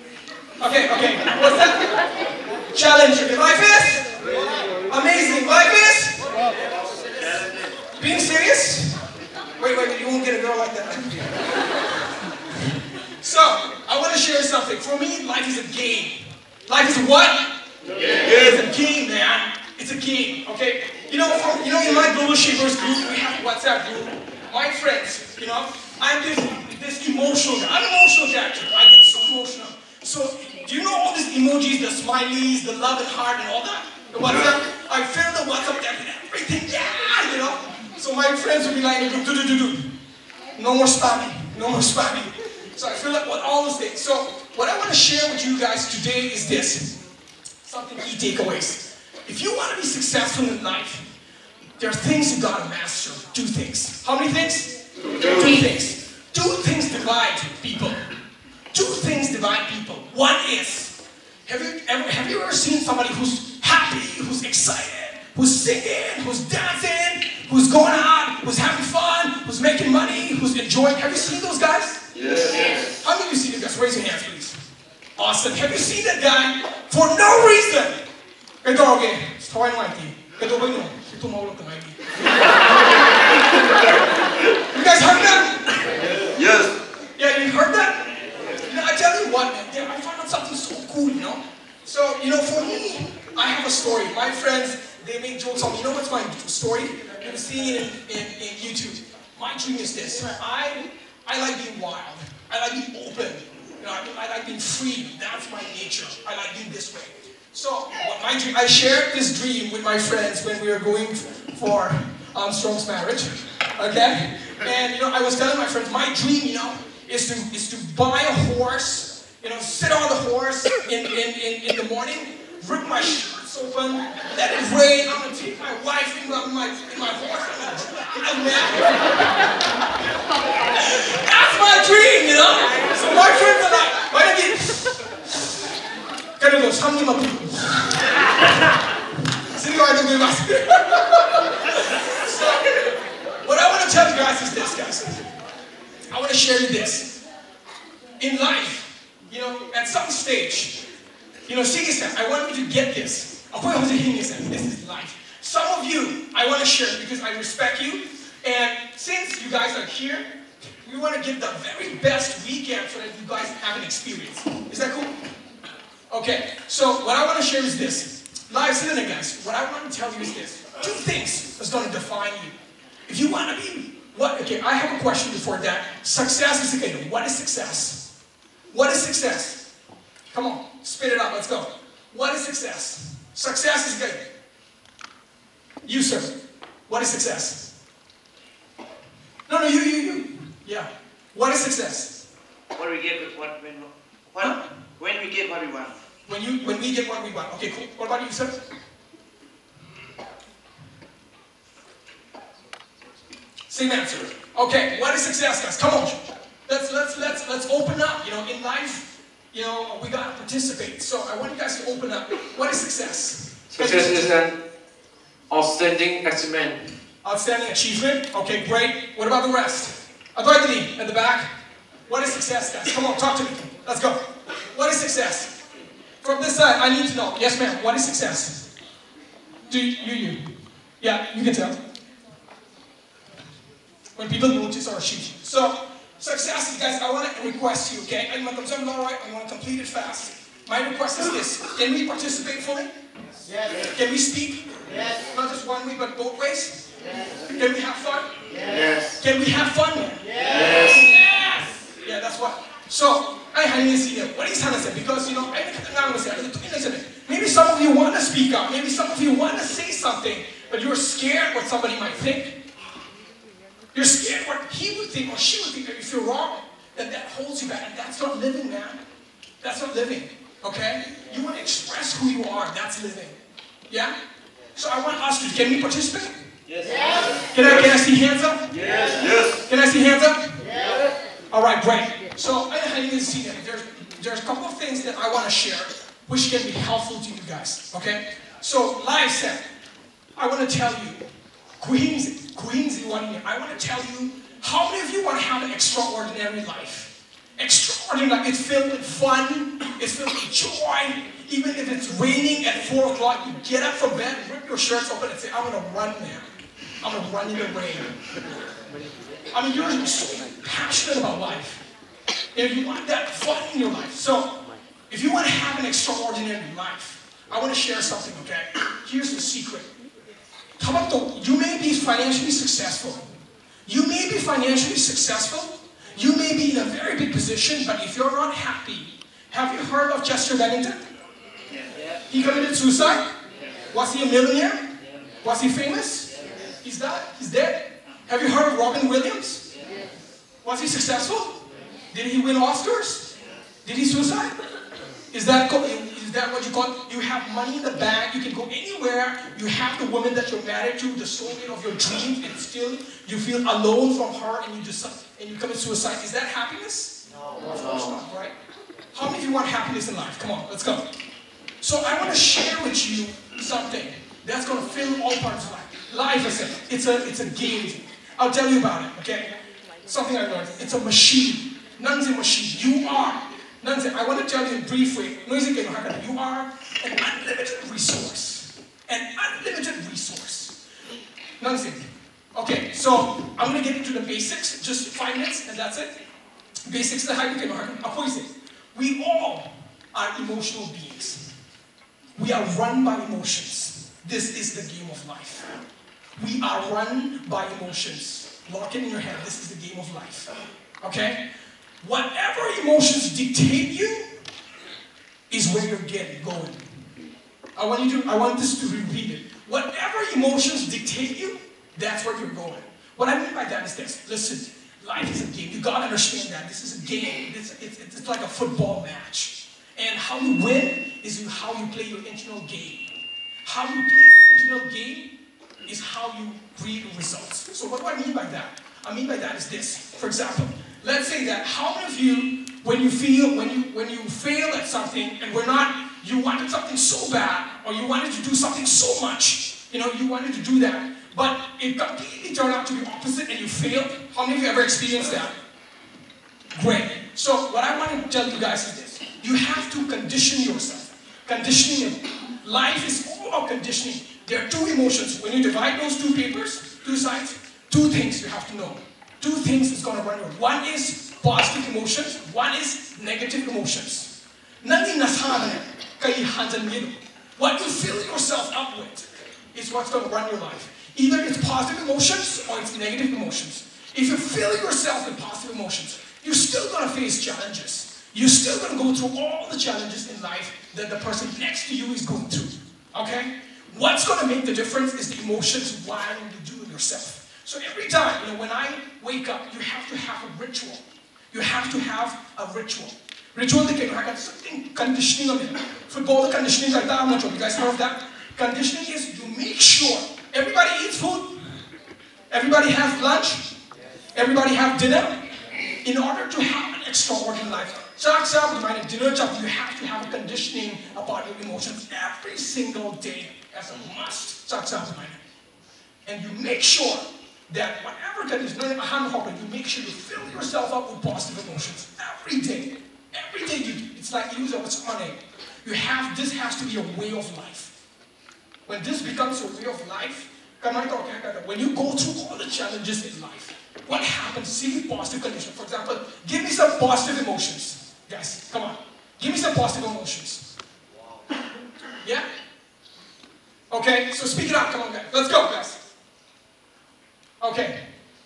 Okay. What's that? Challenging. Life is? Amazing. Life is? Being serious? Wait, you won't get a girl like that. So, I want to share something. For me, life is a game. Life is what? It's a game, man. It's a game, okay? You know, in my Global Shapers group, we have a WhatsApp group. My friends, you know, I'm this emotional guy. I'm an emotional character. I get so emotional. So, do you know all these emojis, the smileys, the love and heart and all that? The WhatsApp, I fill the WhatsApp and everything, yeah, you know? So my friends will be like, do. No more spamming. No more spamming. So I fill up with all those things. So, what I want to share with you guys today is this. Something key takeaways. If you want to be successful in life, there are things you gotta master. 2 things. How many things? 2 things. 2 things divide people. 2 things divide people. One is, have you ever seen somebody who's happy, who's excited, who's singing, who's dancing, who's going out, who's having fun, who's making money, who's enjoying? Have you seen those guys? Yes. How many of you see those guys? Raise your hands, please. Awesome. Have you seen that guy for no reason? You guys heard that? Yes. Yeah, you heard that? You know, I tell you what, man, I found out something so cool, you know? So, you know, for me, I have a story. My friends, they make jokes on me. You know what's my story? You've seen it in YouTube. My dream is this. I like being wild. I like being open. You know, I like being free. That's my nature. I like being this way. So, my dream, I shared this dream with my friends when we were going for Armstrong's marriage, okay? And, you know, I was telling my friends, my dream, you know, is to buy a horse, you know, sit on the horse in the morning, rip my shirts open, let it rain, I'm gonna take my wife in my horse, I'm that's my dream, you know? So my friends are like, why don't you... So, what I want to tell you guys is this, guys. I want to share you this. In life, you know, at some stage, you know, I want you to get this. This is life. Some of you, I want to share because I respect you. And since you guys are here, we want to give the very best we can so that you guys have an experience. Is that cool? Okay, so what I want to share is this. Live, listen, guys. What I want to tell you is this. two things that's going to define you. If you want to be, okay, I have a question before that. Success is okay. What is success? What is success? Come on, spit it out, let's go. What is success? Success is good. You, sir. What is success? No, you. Yeah. What is success? When we get what we want. When we get what we want. Okay, cool. What about you, sir? Same answer. Okay, what is success, guys? Come on. Let's open up. You know, in life, you know, we gotta participate. So I want you guys to open up. What is success? Success is an outstanding achievement. Outstanding achievement? Okay, great. What about the rest? Adwaitini, at the back. What is success, guys? Come on, talk to me. Let's go. What is success? From this side, I need to know. Yes, ma'am. What is success? You. Yeah, you can tell. When people notice or shoot you. So, success, guys, I want to request you, okay? I want to complete it fast. My request is this. Can we participate fully? Yes. Can we speak? Yes. Not just one way, but both ways? Yes. Can we have fun? Yes. Can we have fun? Yes. Yes. Yeah, that's what. So, I need to see them. What is Hannah? Because, you know, maybe some of you want to speak up. Maybe some of you want to say something, but you're scared what somebody might think. You're scared what he would think or she would think that if you're wrong, then that holds you back. And that's not living, man. That's not living. Okay? You want to express who you are. That's living. Yeah? So I want to ask you, can we participate? Yes. Yes. Can I see hands up? Yes. Yes. Can I see hands up? Yes. All right, great. So I need to see that. There's a couple of things that I want to share which can be helpful to you guys. Okay? So, live set. I want to tell you, Queens, I want to tell you, how many of you want to have an extraordinary life? Extraordinary life. It's filled with fun. It's filled with joy. Even if it's raining at 4 o'clock, you get up from bed, rip your shirts open and say, I'm going to run, man. I'm going to run in the rain. I mean, you're so passionate about life. And you want that fun in your life. So, if you want to have an extraordinary life, I want to share something, okay? Here's the secret. You may be financially successful. You may be financially successful. You may be in a very big position, but if you're not happy, have you heard of Chester Bennington? Yeah. He committed suicide? Yeah. Was he a millionaire? Yeah. Was he famous? Yeah. He's died. He's dead. Have you heard of Robin Williams? Yeah. Was he successful? Did he win Oscars? Did he suicide? Is that what you call, you have money in the bank, you can go anywhere, you have the woman that you're married to, the soulmate of your dreams, and still you feel alone from her and you commit suicide. Is that happiness? No. Of course not, right? How many of you want happiness in life? Come on, let's go. So I want to share with you something that's going to fill all parts of life. Life is it's a game. I'll tell you about it, okay? Something I learned. It's a machine. None's a machine. You are. I want to tell you briefly, you are an unlimited resource. An unlimited resource. Okay, so I'm going to get into the basics, just 5 minutes, and that's it. Basics, we all are emotional beings. We are run by emotions. This is the game of life. We are run by emotions. Lock it in your head, this is the game of life. Okay? Whatever emotions dictate you is where you're going. I want this to be repeated. Whatever emotions dictate you, that's where you're going. What I mean by that is this. Listen, life is a game. You gotta understand that. This is a game. It's like a football match. And how you win is how you play your internal game. How you play your internal game is how you read results. So what do I mean by that? I mean by that is this. For example, let's say that how many of you, when you fail at something and you wanted something so bad, or you wanted to do something so much, you wanted to do that, but it completely turned out to be opposite and you failed? How many of you ever experienced that? Great. So what I want to tell you guys is this. You have to condition yourself. Conditioning. Life is all about conditioning. There are 2 emotions. When you divide those 2 papers, 2 sides, 2 things you have to know. 2 things is going to run you. One is positive emotions, one is negative emotions. What you fill yourself up with is what's going to run your life. Either it's positive emotions or it's negative emotions. If you fill yourself with positive emotions, you're still going to face challenges. You're still going to go through all the challenges in life that the person next to you is going through. Okay? What's going to make the difference is the emotions while you do it yourself. So every time, when I wake up, you have to have a ritual. You have to have a ritual. Ritual the I got something conditioning of it. Football the conditioning like that, I'm not sure. You guys heard of that? Conditioning is you make sure everybody eats food, everybody has lunch, everybody have dinner, in order to have an extraordinary life. Dinner job, you have to have a conditioning about your emotions every single day as a must. And you make sure that whatever condition, you make sure you fill yourself up with positive emotions every day. Every day it's like you use what's on it. This has to be a way of life. When this becomes a way of life, when you go through all the challenges in life, what happens? See positive condition. For example, give me some positive emotions. Guys, come on. Give me some positive emotions. Yeah? Okay, so speak it out. Come on, guys. Let's go, guys. Okay,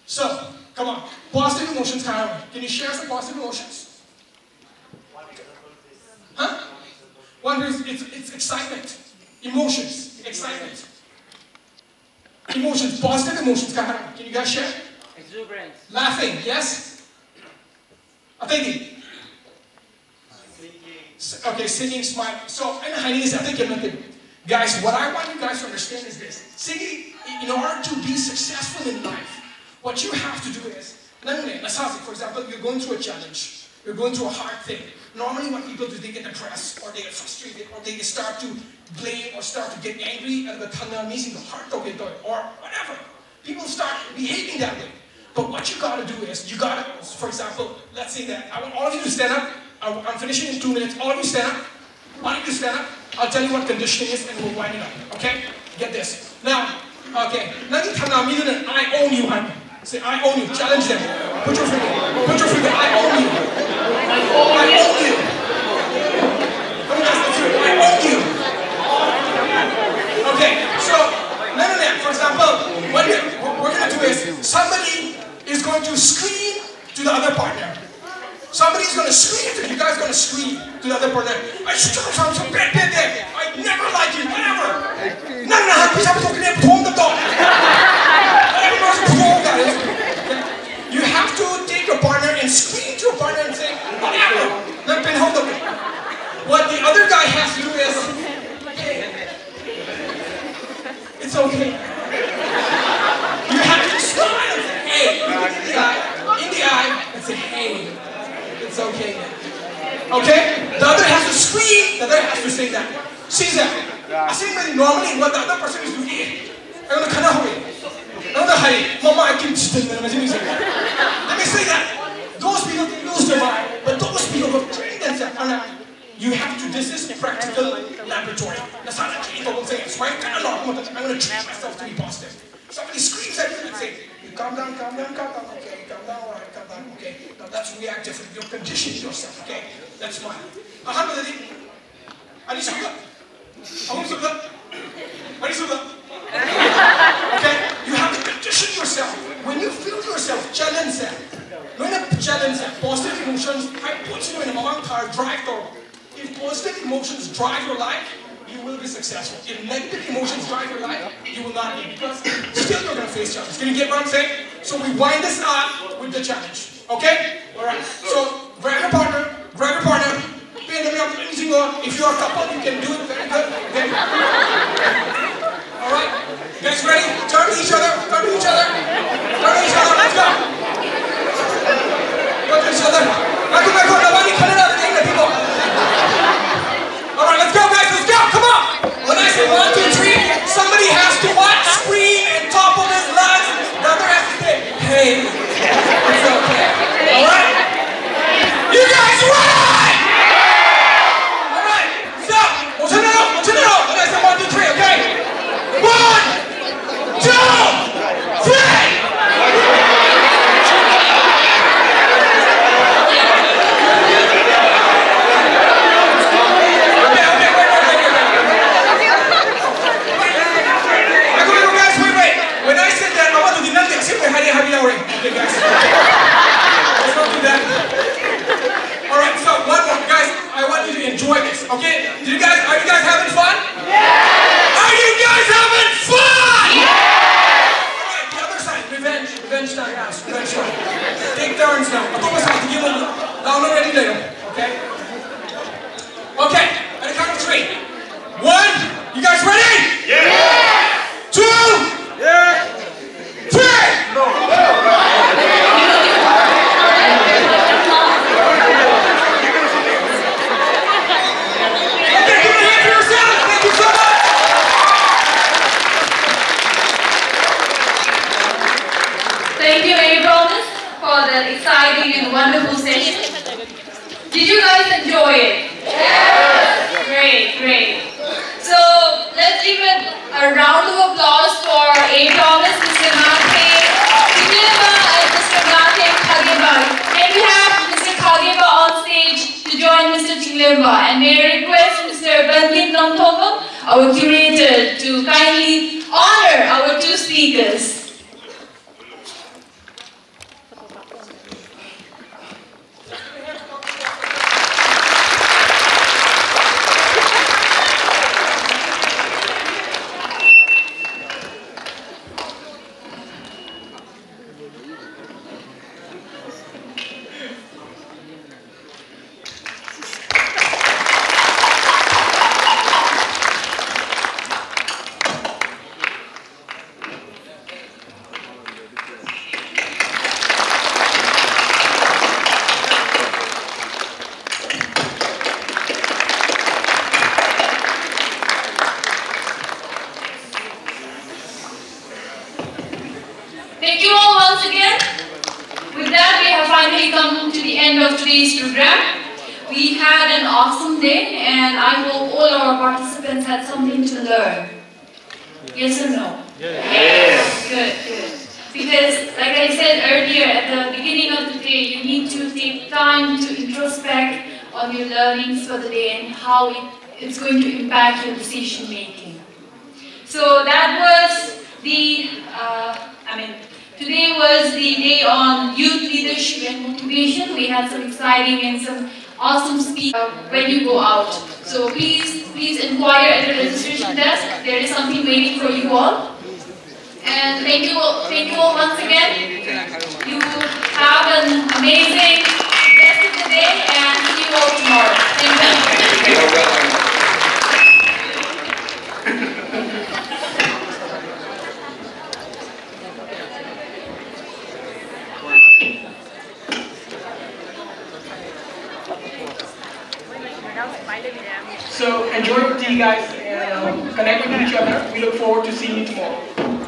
so, come on. Positive emotions, Karen. Can you share some positive emotions? Huh? One is it's excitement. Emotions. Excitement. Emotions. Positive emotions, Karen. Can you guys share? Exuberance. Laughing, yes? Thinking. Okay, singing, smile. So, guys, what I want you guys to understand is this. Singing, in order to be successful in life, what you have to do is, for example, you're going through a challenge. You're going through a hard thing. Normally what people do, they get depressed, or they get frustrated, or they start to blame, or start to get angry, or whatever. People start behaving that way. But what you gotta do is, you gotta, for example, let's say that, I want all of you to stand up. I'm finishing in 2 minutes. All of you stand up. Why don't you stand up? I'll tell you what conditioning is and we'll wind it up. Okay? Get this. Now, okay. I own you, honey. Say, I own you. Challenge them. Put your finger. Put your finger. I own you. I own you. Let me ask this. I own you. Okay. So, for example, what we're going to do is, somebody is going to scream to the other partner. Somebody's going to scream to you. You guys are going to scream to the other partner. I should have found some bad there. I never like you. Whatever. You have to take your partner and scream to your partner and say, whatever. What the other guy has to do is, hey, it's okay. You have to smile and say, hey, in the eye, and say, hey. It's okay now. Okay? The other has to scream, the other has to say that. See that? I say normally what the other person is doing. I'm going to kind of hurry. Mama, I can let me say that. Those people can lose their mind, but those people who train themselves are not. You have to, this is practical laboratory. That's how I train people say it. So I'm going to train myself to be positive. Somebody screams at you and say, calm down, okay, calm down, all right, calm down, okay. Now that's reactive. You're conditioning yourself, okay? That's fine. Okay? You have to condition yourself. When you feel yourself, challenge them. When you challenge them, positive emotions, I put you in a car, drive door. If positive emotions drive your life, you will be successful. If negative emotions drive your life, you will not be, because still you're going to face challenges. Can you get what I'm saying? So we wind this up with the challenge. Okay? Alright. So grab your partner. If you're a couple, you can do it very good. Okay? Alright? Guys ready? Turn to each other. Let's go. Turn to each other. Alright, let's go, guys. Let's go. Come on. When I say 1, 2, 3, somebody has to what? Scream and topple his lungs. The other has to say, hey. It's okay. Alright? You guys ready? Alright. Stop. When I say 1, 2, 3, okay? 1, 2, French time, guys. French time. Take turns now. Ako mas give them. Now I'm ready later. Okay? Okay. At the count of 3. 1. You guys ready? Yeah. 2. Yeah. 3. No. Thank you, Mary Promise, for that exciting and wonderful session. Did you guys enjoy it? Yes! Great, great. So, let's give it a round of applause for A. Promise, Mr. Mate, Chileba, and Mr. Mate Khageba. May we have Mr. Khageba on stage to join Mr. Chileba. And may I request Mr. Bankin Namthongam, our curator, to kindly honor our 2 speakers. Thank you all once again. With that, we have finally come to the end of today's program. We had an awesome day, and I hope all our participants had something to learn. Yes or no? Yes. Good, good. Because, like I said earlier, at the beginning of the day, you need to take time to introspect on your learnings for the day and how it's going to impact your decision making. So that was the, today was the day on youth leadership and motivation. We had some exciting and some awesome speakers when you go out. So please inquire at the registration desk. There is something waiting for you all. And thank you all once again. You have an amazing rest of the day and see you all tomorrow. Thank you. So enjoy your tea, guys, and connect with each other. We look forward to seeing you tomorrow.